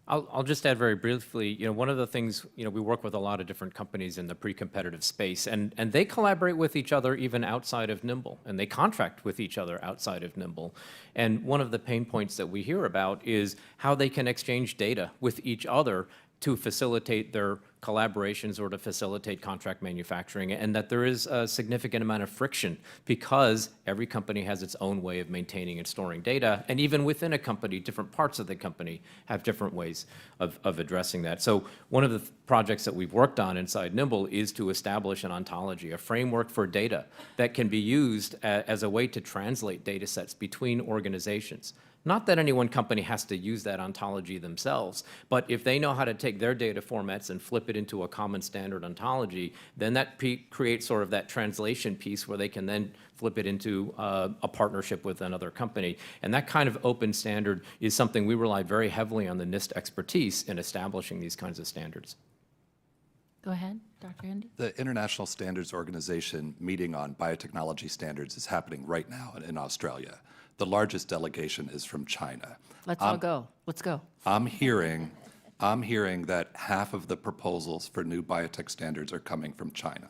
I'll just add very briefly, one of the things, we work with a lot of different companies in the pre-competitive space, and they collaborate with each other even outside of NIMBLE, and they contract with each other outside of NIMBLE. And one of the pain points that we hear about is how they can exchange data with each other to facilitate their collaborations or to facilitate contract manufacturing, and that there is a significant amount of friction because every company has its own way of maintaining and storing data, and even within a company, different parts of the company have different ways of addressing that. So one of the projects that we've worked on inside NIMBLE is to establish an ontology, a framework for data that can be used as a way to translate data sets between organizations. Not that any one company has to use that ontology themselves, but if they know how to take their data formats and flip it into a common standard ontology, then that creates sort of that translation piece where they can then flip it into a partnership with another company. And that kind of open standard is something we rely very heavily on the NIST expertise in establishing these kinds of standards. Go ahead, Dr. Endy. The International Standards Organization meeting on biotechnology standards is happening right now in Australia. The largest delegation is from China. Let's all go. Let's go. I'm hearing that half of the proposals for new biotech standards are coming from China.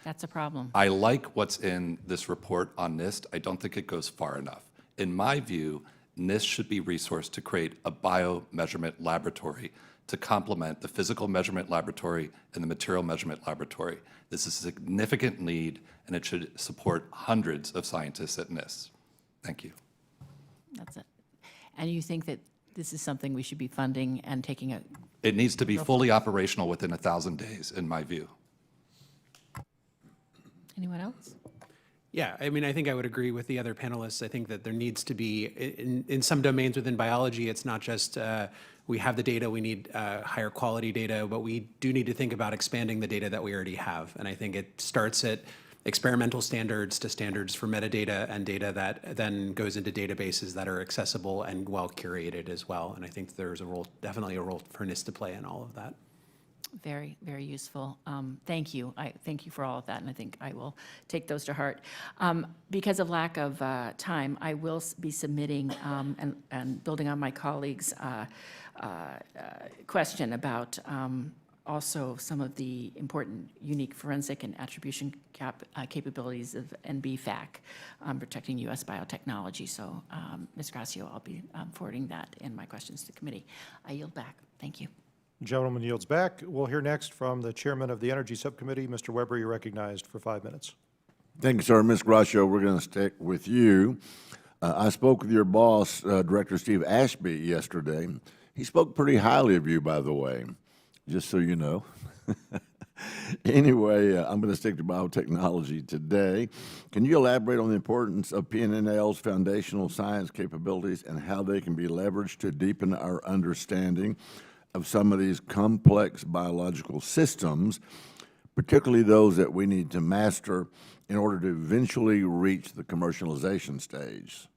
That's a problem. I like what's in this report on NIST. I don't think it goes far enough. In my view, NIST should be resourced to create a biomeasurement laboratory to complement the physical measurement laboratory and the material measurement laboratory. This is a significant need, and it should support hundreds of scientists at NIST. Thank you. That's it. And you think that this is something we should be funding and taking a... It needs to be fully operational within 1,000 days, in my view. Anyone else? Yeah, I mean, I think I would agree with the other panelists. I think that there needs to be, in some domains within biology, it's not just we have the data, we need higher quality data, but we do need to think about expanding the data that we already have. And I think it starts at experimental standards to standards for metadata and data that then goes into databases that are accessible and well curated as well. And I think there's a role, definitely a role for NIST to play in all of that. Very, very useful. Thank you. I thank you for all of that, and I think I will take those to heart. Because of lack of time, I will be submitting and building on my colleagues' question about also some of the important unique forensic and attribution capabilities of NBFAC, protecting U.S. biotechnology. So, Ms. Gracio, I'll be forwarding that in my questions to the committee. I yield back. Thank you. Gentleman yields back. We'll hear next from the chairman of the Energy Subcommittee, Mr. Weber. You're recognized for 5 minutes. Thank you, sir. Ms. Gracio, we're going to stick with you. I spoke with your boss, Director Steve Ashby, yesterday. He spoke pretty highly of you, by the way, just so you know. Anyway, I'm going to stick to biotechnology today. Can you elaborate on the importance of PNNL's foundational science capabilities and how they can be leveraged to deepen our understanding of some of these complex biological systems, particularly those that we need to master in order to eventually reach the commercialization stage?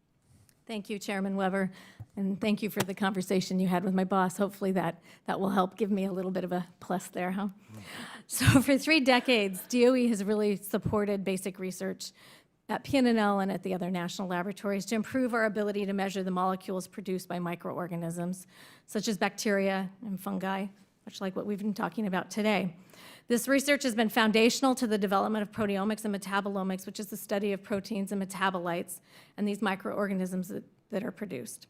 Thank you, Chairman Weber, and thank you for the conversation you had with my boss. Hopefully that will help give me a little bit of a plus there, huh? So for 3 decades, DOE has really supported basic research at PNNL and at the other national laboratories to improve our ability to measure the molecules produced by microorganisms, such as bacteria and fungi, much like what we've been talking about today. This research has been foundational to the development of proteomics and metabolomics, which is the study of proteins and metabolites and these microorganisms that are produced.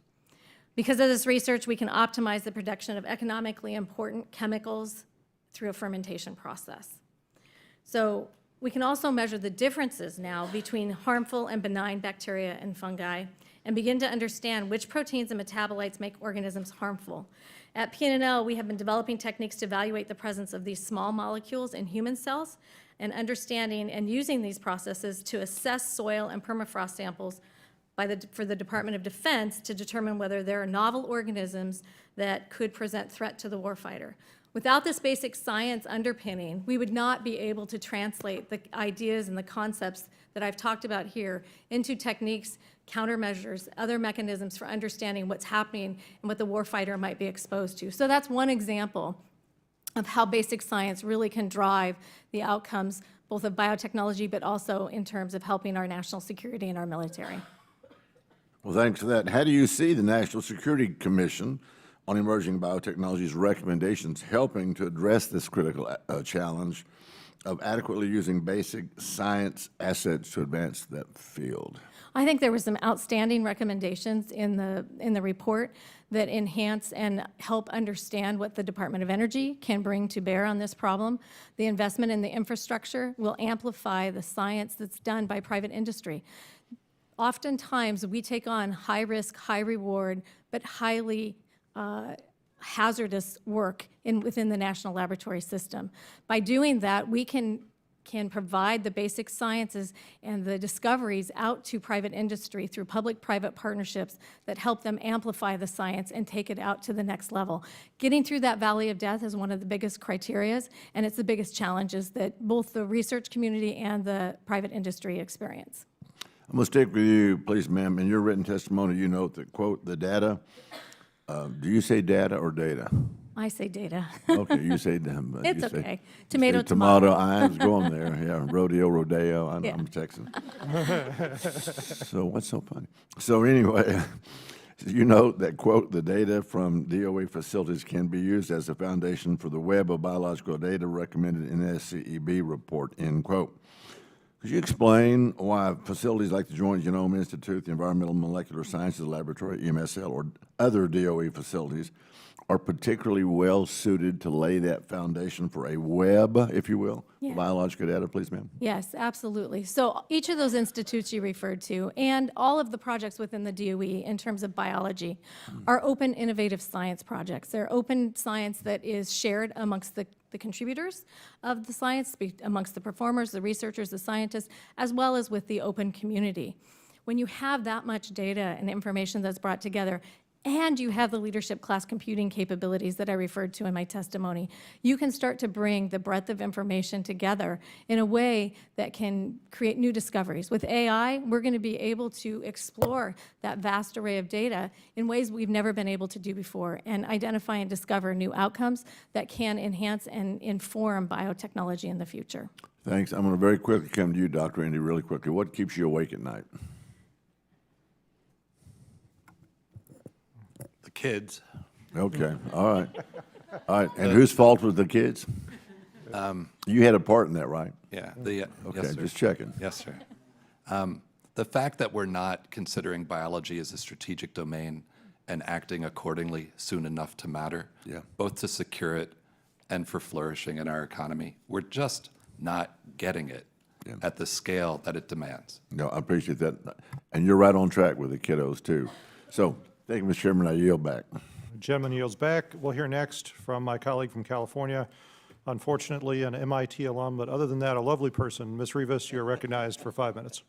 Because of this research, we can optimize the production of economically important chemicals through a fermentation process. So we can also measure the differences now between harmful and benign bacteria and fungi and begin to understand which proteins and metabolites make organisms harmful. At PNNL, we have been developing techniques to evaluate the presence of these small molecules in human cells and understanding and using these processes to assess soil and permafrost samples for the Department of Defense to determine whether there are novel organisms that could present threat to the warfighter. Without this basic science underpinning, we would not be able to translate the ideas and the concepts that I've talked about here into techniques, countermeasures, other mechanisms for understanding what's happening and what the warfighter might be exposed to. So that's one example of how basic science really can drive the outcomes both of biotechnology, but also in terms of helping our national security and our military. Well, thanks for that. How do you see the National Security Commission on Emerging Biotechnology's recommendations helping to address this critical challenge of adequately using basic science assets to advance that field? I think there were some outstanding recommendations in the report that enhance and help understand what the Department of Energy can bring to bear on this problem. The investment in the infrastructure will amplify the science that's done by private industry. Oftentimes, we take on high risk, high reward, but highly hazardous work within the national laboratory system. By doing that, we can provide the basic sciences and the discoveries out to private industry through public-private partnerships that help them amplify the science and take it out to the next level. Getting through that valley of death is one of the biggest criterias, and it's the biggest challenges that both the research community and the private industry experience. I'm going to stick with you, please, ma'am. In your written testimony, you note that, quote, the data, do you say data or data? I say data. Okay, you say them. It's you say, okay. Tomato, tomato. I was going there. Yeah, rodeo. I'm Texan. So what's so funny? So anyway, you note that, quote, the data from DOE facilities can be used as a foundation for the web of biological data recommended in the SCEB report, end quote. Could you explain why facilities like the Joint Genome Institute, the Environmental Molecular Sciences Laboratory, EMSL, or other DOE facilities are particularly well suited to lay that foundation for a web, if you will, of biological data, please, ma'am? Yes, absolutely. So each of those institutes you referred to and all of the projects within the DOE in terms of biology are open, innovative science projects. They're open science that is shared amongst the contributors of the science, amongst the performers, the researchers, the scientists, as well as with the open community. When you have that much data and information that's brought together, and you have the leadership class computing capabilities that I referred to in my testimony, you can start to bring the breadth of information together in a way that can create new discoveries. With AI, we're going to be able to explore that vast array of data in ways we've never been able to do before and identify and discover new outcomes that can enhance and inform biotechnology in the future. Thanks. I'm going to very quickly come to you, Dr. Endy, really quickly. What keeps you awake at night? Kids. Okay, all right. All right, and whose fault was the kids? You had a part in that, right? Yeah. Okay, yes, sir. just checking. Yes, sir. The fact that we're not considering biology as a strategic domain and acting accordingly soon enough to matter, Yeah. both to secure it and for flourishing in our economy. We're just not getting it at the scale that it demands. No, I appreciate that. And you're right on track with the kiddos, too. So, thank you, Mr. Chairman. I yield back. Gentleman yields back. We'll hear next from my colleague from California, unfortunately an MIT alum, but other than that, a lovely person. Ms. Rivas, you're recognized for 5 minutes.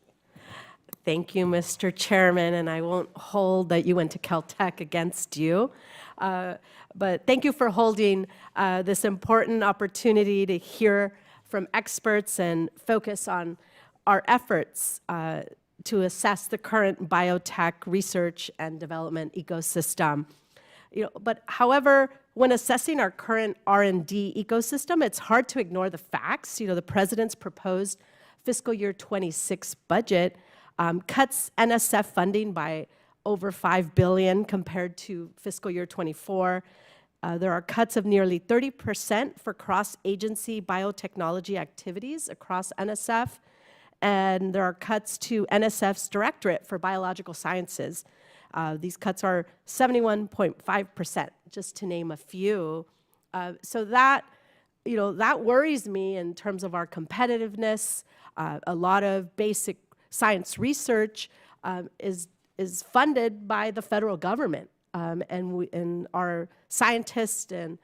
Thank you, Mr. Chairman, and I won't hold that you went to Caltech against you. But thank you for holding this important opportunity to hear from experts and focus on our efforts to assess the current biotech research and development ecosystem. But however, when assessing our current R&D ecosystem, it's hard to ignore the facts. The President's proposed fiscal year 26 budget cuts NSF funding by over $5 billion compared to fiscal year 24. There are cuts of nearly 30% for cross-agency biotechnology activities across NSF, and there are cuts to NSF's Directorate for Biological Sciences. These cuts are 71.5%, just to name a few. So that worries me in terms of our competitiveness. A lot of basic science research is funded by the federal government, and our scientists and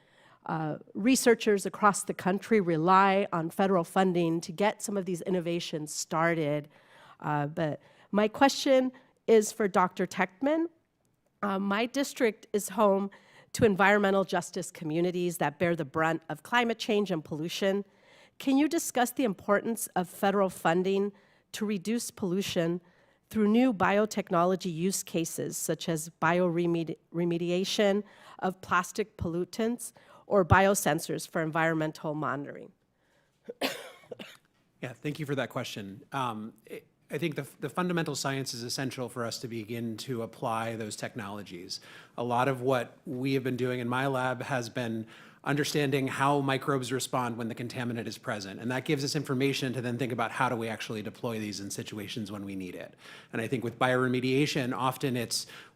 researchers across the country rely on federal funding to get some of these innovations started. But my question is for Dr. Techtmann. My district is home to environmental justice communities that bear the brunt of climate change and pollution. Can you discuss the importance of federal funding to reduce pollution through new biotechnology use cases, such as bioremediation of plastic pollutants or biosensors for environmental monitoring? Yeah, thank you for that question. I think the fundamental science is essential for us to begin to apply those technologies. A lot of what we have been doing in my lab has been understanding how microbes respond when the contaminant is present. And that gives us information to then think about how do we actually deploy these in situations when we need it. And I think with bioremediation, often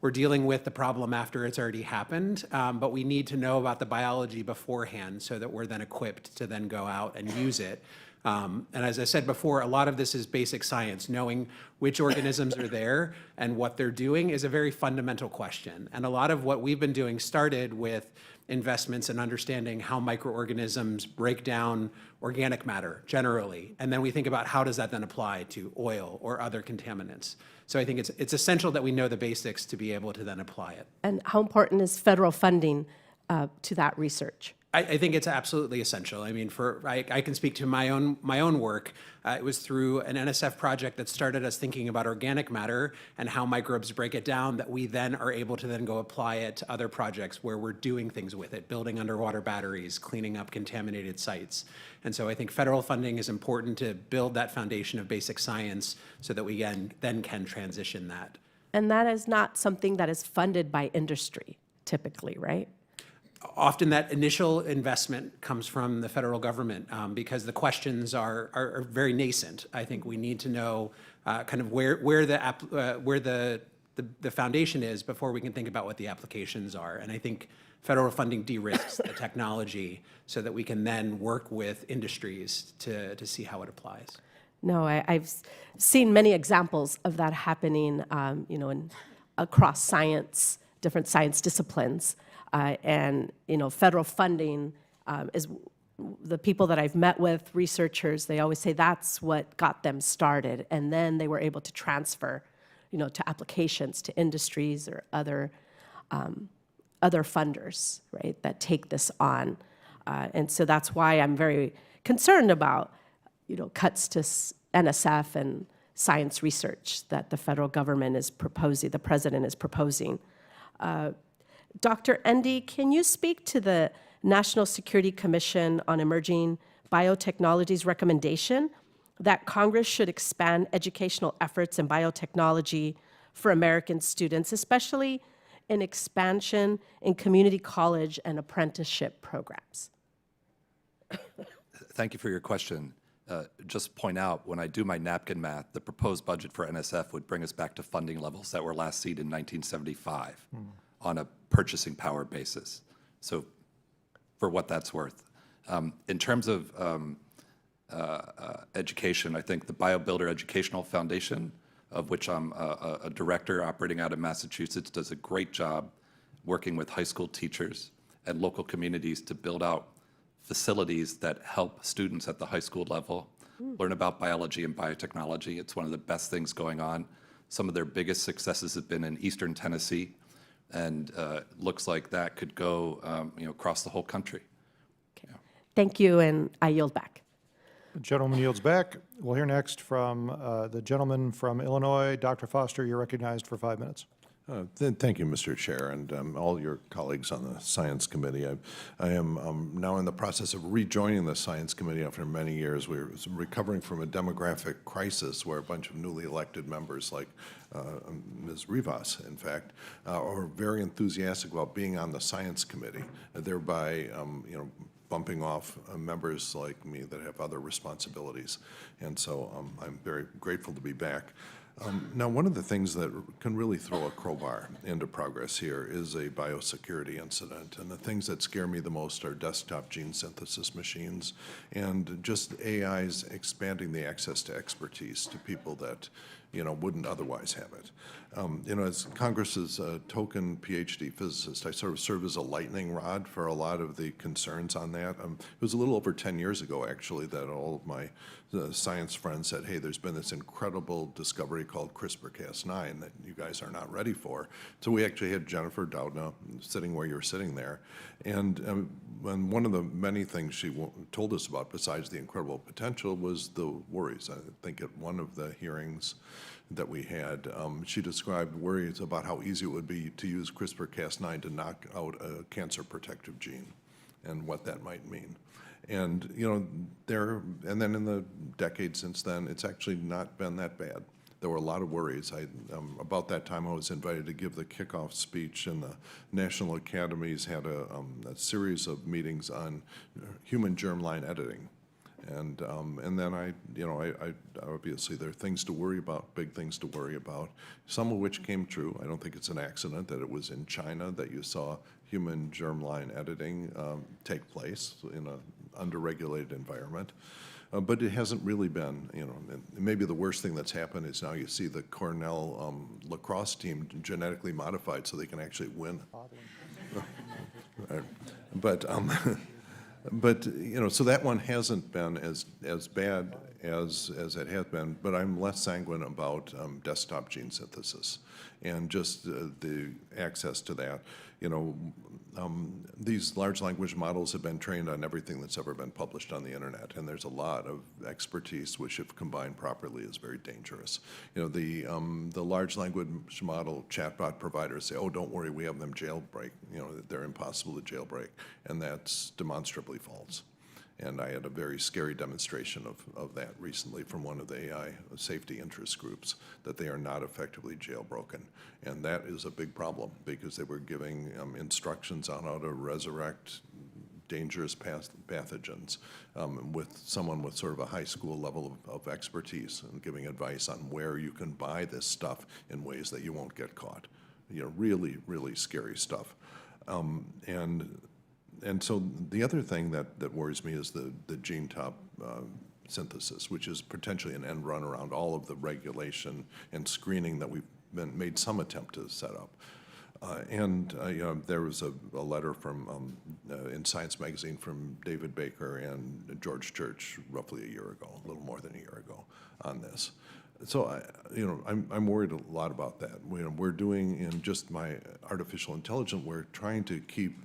we're dealing with the problem after it's already happened, but we need to know about the biology beforehand so that we're then equipped to then go out and use it. And as I said before, a lot of this is basic science. Knowing which organisms are there and what they're doing is a very fundamental question. And a lot of what we've been doing started with investments in understanding how microorganisms break down organic matter generally. And then we think about how does that then apply to oil or other contaminants. So I think it's essential that we know the basics to be able to then apply it. And how important is federal funding to that research? I think it's absolutely essential. I mean, I can speak to my own work. It was through an NSF project that started us thinking about organic matter and how microbes break it down that we then are able to then go apply it to other projects where we're doing things with it, building underwater batteries, cleaning up contaminated sites. And so I think federal funding is important to build that foundation of basic science so that we then can transition that. And that is not something that is funded by industry, typically, right? Often that initial investment comes from the federal government because the questions are very nascent. I think we need to know kind of where the foundation is before we can think about what the applications are. And I think federal funding de-risks the technology so that we can then work with industries to see how it applies. No, I've seen many examples of that happening, across science, different science disciplines. And federal funding is the people that I've met with, researchers, they always say that's what got them started. And then they were able to transfer, to applications, to industries or other funders, right, that take this on. And so that's why I'm very concerned about, cuts to NSF and science research that the federal government is proposing, the president is proposing. Dr. Endy, can you speak to the National Security Commission on Emerging Biotechnology's recommendation that Congress should expand educational efforts in biotechnology for American students, especially in expansion in community college and apprenticeship programs? Thank you for your question. Just point out, when I do my napkin math, the proposed budget for NSF would bring us back to funding levels that were last seen in 1975. on a purchasing power basis. So for what that's worth. In terms of education, I think the BioBuilder Educational Foundation, of which I'm a director operating out of Massachusetts, does a great job working with high school teachers and local communities to build out facilities that help students at the high school level learn about biology and biotechnology. It's one of the best things going on. Some of their biggest successes have been in Eastern Tennessee, and looks like that could go across the whole country. Thank you, and I yield back. The gentleman yields back. We'll hear next from the gentleman from Illinois. Dr. Foster, you're recognized for 5 minutes. Thank you, Mr. Chair, and all your colleagues on the Science Committee. I am now in the process of rejoining the Science Committee after many years. We're recovering from a demographic crisis where a bunch of newly elected members, like Ms. Rivas, in fact, are very enthusiastic about being on the Science Committee, thereby, bumping off members like me that have other responsibilities. And so I'm very grateful to be back. Now, one of the things that can really throw a crowbar into progress here is a biosecurity incident. And the things that scare me the most are desktop gene synthesis machines and just AIs expanding the access to expertise to people that, wouldn't otherwise have it. As Congress's token PhD physicist, I sort of serve as a lightning rod for a lot of the concerns on that. It was a little over 10 years ago, actually, that all of my science friends said, hey, there's been this incredible discovery called CRISPR-Cas9 that you guys are not ready for. So we actually had Jennifer Doudna sitting where you're sitting there. And one of the many things she told us about, besides the incredible potential, was the worries. I think at one of the hearings that we had, she described worries about how easy it would be to use CRISPR-Cas9 to knock out a cancer protective gene and what that might mean. And, and then in the decade since then, it's actually not been that bad. There were a lot of worries. About that time, I was invited to give the kickoff speech, and the National Academies had a series of meetings on human germline editing. And then I obviously there are things to worry about, big things to worry about, some of which came true. I don't think it's an accident that it was in China that you saw human germline editing take place in an underregulated environment. But it hasn't really been, and maybe the worst thing that's happened is now you see the Cornell lacrosse team genetically modified so they can actually win. But so that one hasn't been as bad as it has been, but I'm less sanguine about desktop gene synthesis and just the access to that. These large language models have been trained on everything that's ever been published on the internet, and there's a lot of expertise which, if combined properly, is very dangerous. The large language model chatbot providers say, "Oh, don't worry, we have them jailbreak. They're impossible to jailbreak," and that's demonstrably false. And I had a very scary demonstration of that recently from one of the AI safety interest groups, that they are not effectively jailbroken. And that is a big problem because they were giving instructions on how to resurrect dangerous pathogens with someone with sort of a high school level of expertise and giving advice on where you can buy this stuff in ways that you won't get caught. Really, really scary stuff. And so the other thing that worries me is the gene top synthesis, which is potentially an end run around all of the regulation and screening that we've made some attempt to set up. There was a letter from in Science Magazine from David Baker and George Church roughly a year ago, a little more than a year ago, on this. So I'm worried a lot about that. We're doing in just my artificial intelligence, we're trying to keep.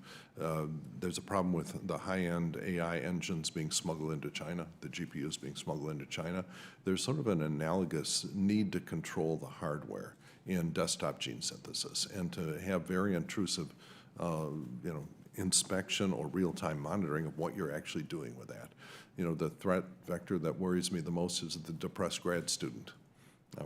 There's a problem with the high-end AI engines being smuggled into China, the GPUs being smuggled into China. There's sort of an analogous need to control the hardware in desktop gene synthesis and to have very intrusive, inspection or real-time monitoring of what you're actually doing with that. The threat vector that worries me the most is the depressed grad student,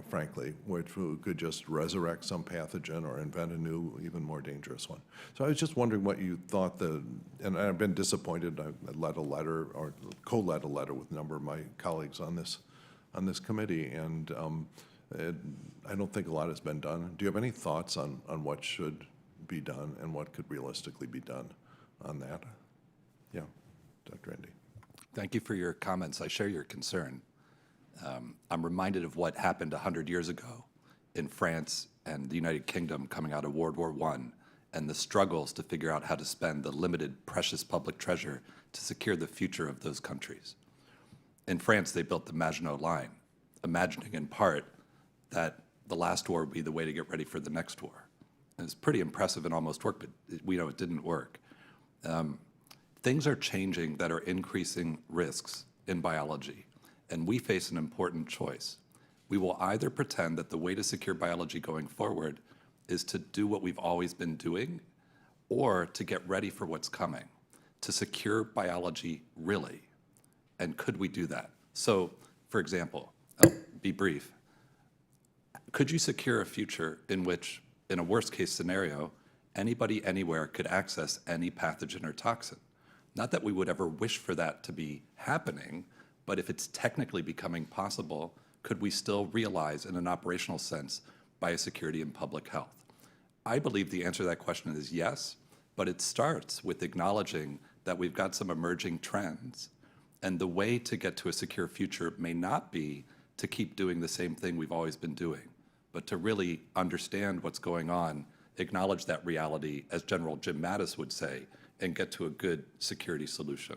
frankly, which could just resurrect some pathogen or invent a new, even more dangerous one. So I was just wondering what you thought and I've been disappointed. I led a letter, or co-led a letter with a number of my colleagues on this committee, and I don't think a lot has been done. Do you have any thoughts on what should be done and what could realistically be done on that. Yeah, Dr. Endy. Thank you for your comments. I share your concern. I'm reminded of what happened 100 years ago in France and the United Kingdom coming out of World War I, and the struggles to figure out how to spend the limited, precious public treasure to secure the future of those countries. In France, they built the Maginot Line, imagining in part that the last war would be the way to get ready for the next war. And it's pretty impressive and almost worked, but we know it didn't work. Things are changing that are increasing risks in biology, and we face an important choice. We will either pretend that the way to secure biology going forward is to do what we've always been doing, or to get ready for what's coming, to secure biology really. And could we do that? So, for example, I'll be brief. Could you secure a future in which, in a worst-case scenario, anybody anywhere could access any pathogen or toxin? Not that we would ever wish for that to be happening, but if it's technically becoming possible, could we still realize, in an operational sense, biosecurity and public health? I believe the answer to that question is yes, but it starts with acknowledging that we've got some emerging trends, and the way to get to a secure future may not be to keep doing the same thing we've always been doing, but to really understand what's going on, acknowledge that reality, as General Jim Mattis would say, and get to a good security solution.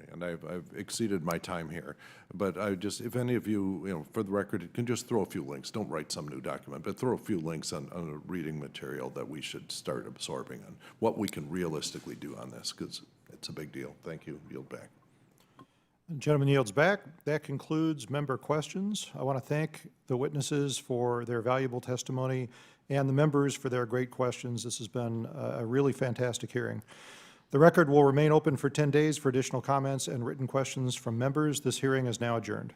Okay, and I've exceeded my time here, but I just, if any of you, for the record, can just throw a few links. Don't write some new document, but throw a few links on a reading material that we should start absorbing on what we can realistically do on this, because it's a big deal. Thank you. Yield back. The gentleman yields back. That concludes member questions. I want to thank the witnesses for their valuable testimony and the members for their great questions. This has been a really fantastic hearing. The record will remain open for 10 days for additional comments and written questions from members. This hearing is now adjourned.